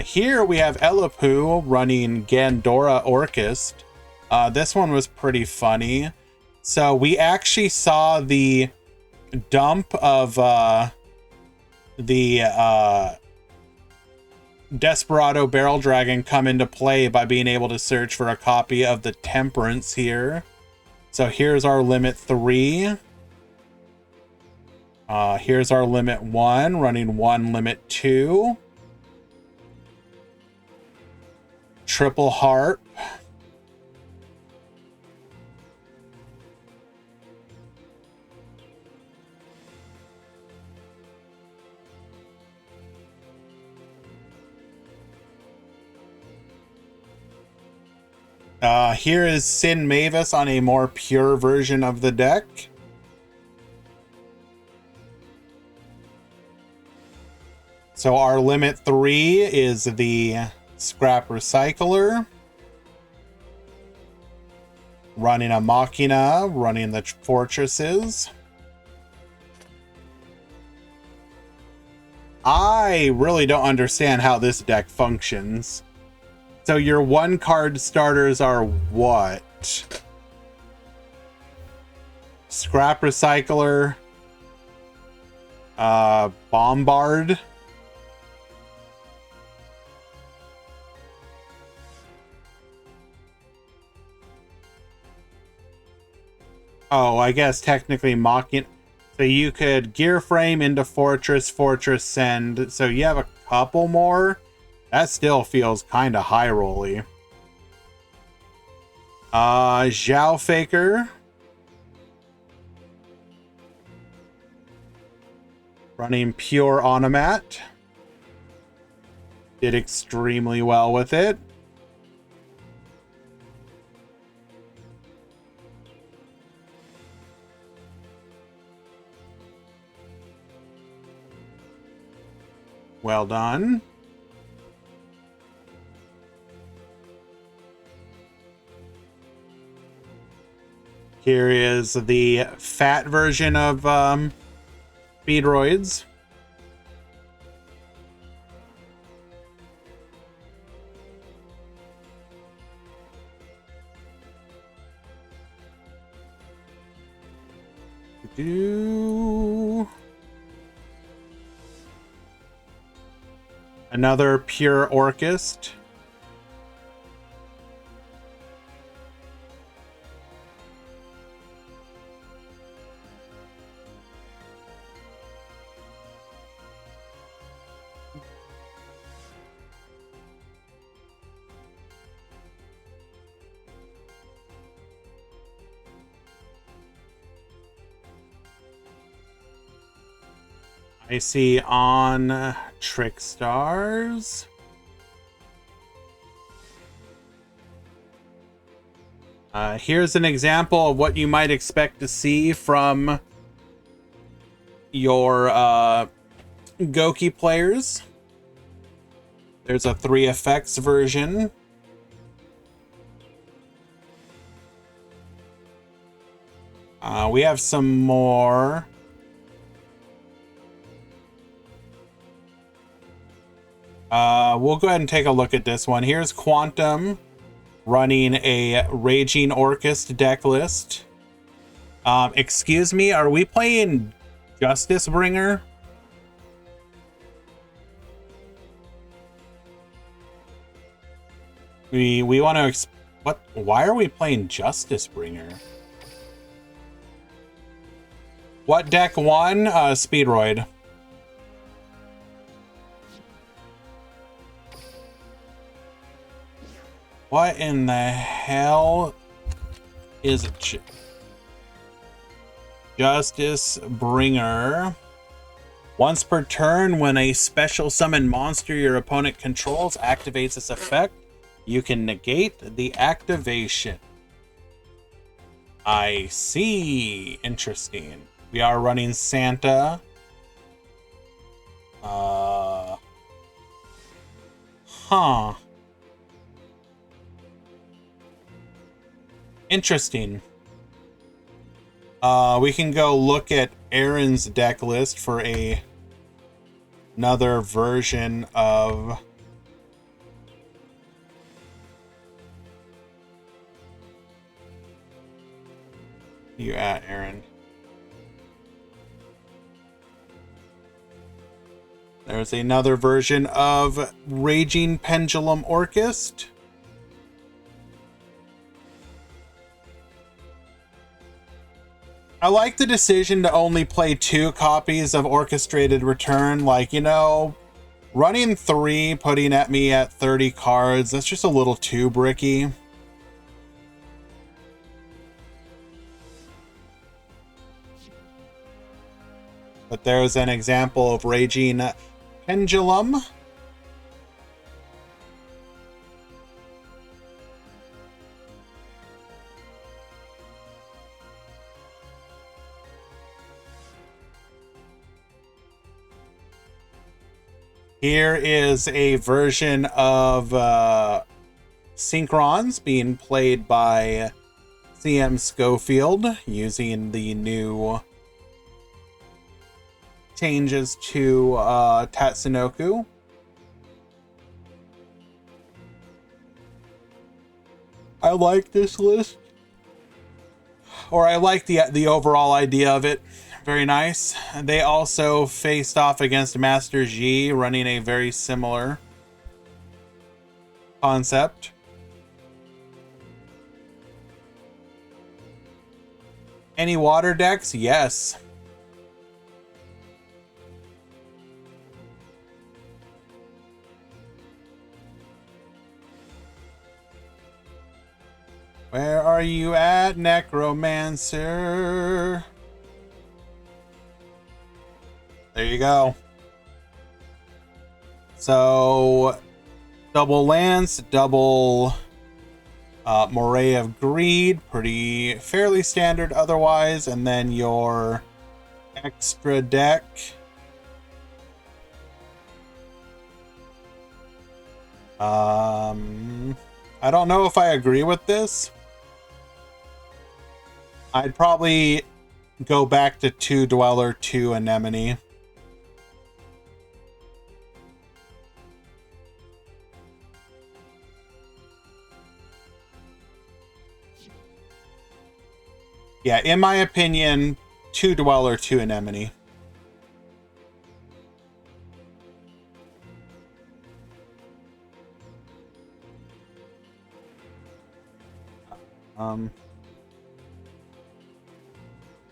Here we have Elipu running Gandora Orchist. This one was pretty funny. So we actually saw the dump of the Desperado Barrel Dragon come into play by being able to search for a copy of the Temperance here. So here's our limit 3. Here's our limit 1, running 1 limit 2. Triple Harp. Here is Sin Mavis on a more pure version of the deck. So our limit 3 is the Scrap Recycler. Running a Machina, running the Fortresses. I really don't understand how this deck functions. So your 1-card starters are what? Scrap Recycler, Bombard, oh, I guess technically Machina. So you could Gear Frame into Fortress, Fortress Send. So you have a couple more. That still feels kind of high rolly. Zhao Faker. Running Pure Onomat. Did extremely well with it. Well done. Here is the fat version of Speedroids. Another pure Orchist. I see on Trick Stars. Here's an example of what you might expect to see from your Goki players. There's a 3 effects version. We have some more. We'll go ahead and take a look at this one. Here's Quantum running a Raging Orcust deck list. Excuse me, are we playing Justice Bringer? We want to what? Why are we playing Justice Bringer? What deck won? Speedroid. What in the hell is Justice Bringer? Once per turn, when a special summon monster your opponent controls activates this effect, you can negate the activation. I see. Interesting. We are running Santa. Interesting. We can go look at Aaron's deck list for another version of you at, Aaron. There's another version of Raging Pendulum Orcust. I like the decision to only play 2 copies of Orchestrated Return. Like, you know, running 3, putting at me at 30 cards, that's just a little too bricky. But there's an example of Raging Pendulum. Here is a version of Synchrons being played by CM Schofield using the new changes to Tatsunoko. I like this list. Or I like the overall idea of it. Very nice. They also faced off against Master G, running a very similar concept. Any water decks? Yes. Where are you at, Necromancer? There you go. So, double Lance, double Moray of Greed, fairly standard otherwise, and then your extra deck. I don't know if I agree with this. I'd probably go back to 2 Dweller, 2 Anemone. Yeah, in my opinion, 2 Dweller, 2 Anemone.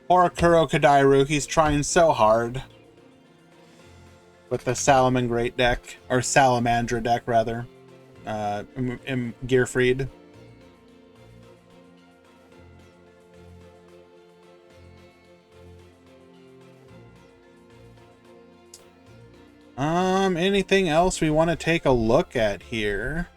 Horakuro Kadairu, he's trying so hard with the Salamangreat deck, or Salamandra deck, rather. Gearfried. anything else we want to take a look at here?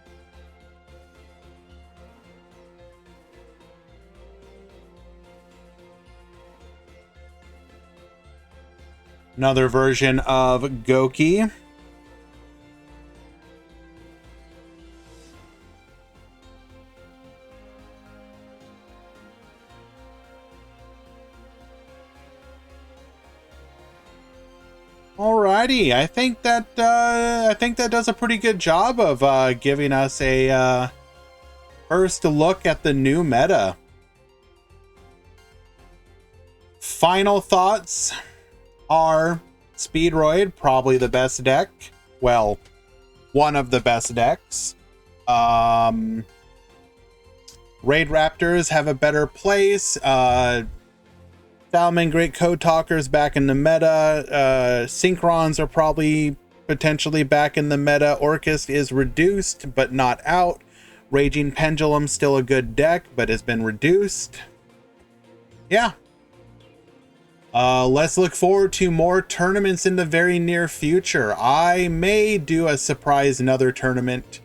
Another version of Goki. Alrighty, I think that does a pretty good job of giving us a first look at the new meta. Final thoughts are Speedroid, probably the best deck. Well, one of the best decks. Raid Raptors have a better place. Salmon, Great Code Talkers back in the meta. Synchrons are probably potentially back in the meta. Orcust is reduced, but not out. Raging Pendulum, still a good deck, but has been reduced. Yeah. Let's look forward to more tournaments in the very near future. I may do a surprise another tournament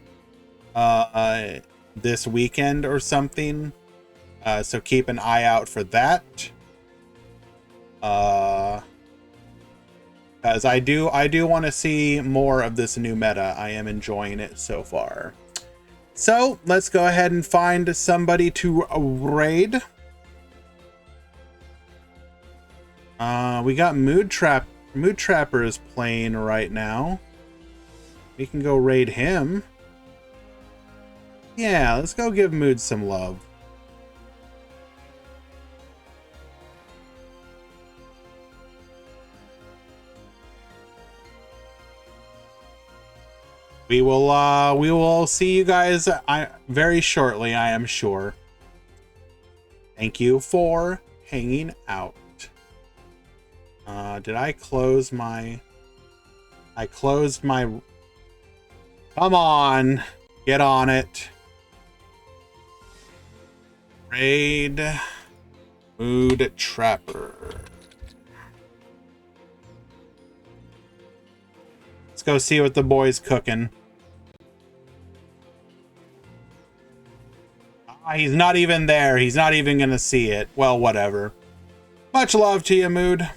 this weekend or something. So keep an eye out for that. Because I do want to see more of this new meta. I am enjoying it so far. So let's go ahead and find somebody to raid. We got Mood Trapper is playing right now. We can go raid him. Yeah, let's go give Mood some love. We will see you guys very shortly, I am sure. Thank you for hanging out. Did I close my... I closed my... Come on! Get on it. Raid Mood Trapper. Let's go see what the boy's cooking. He's not even there. He's not even gonna see it. Well, whatever. Much love to you, Mood.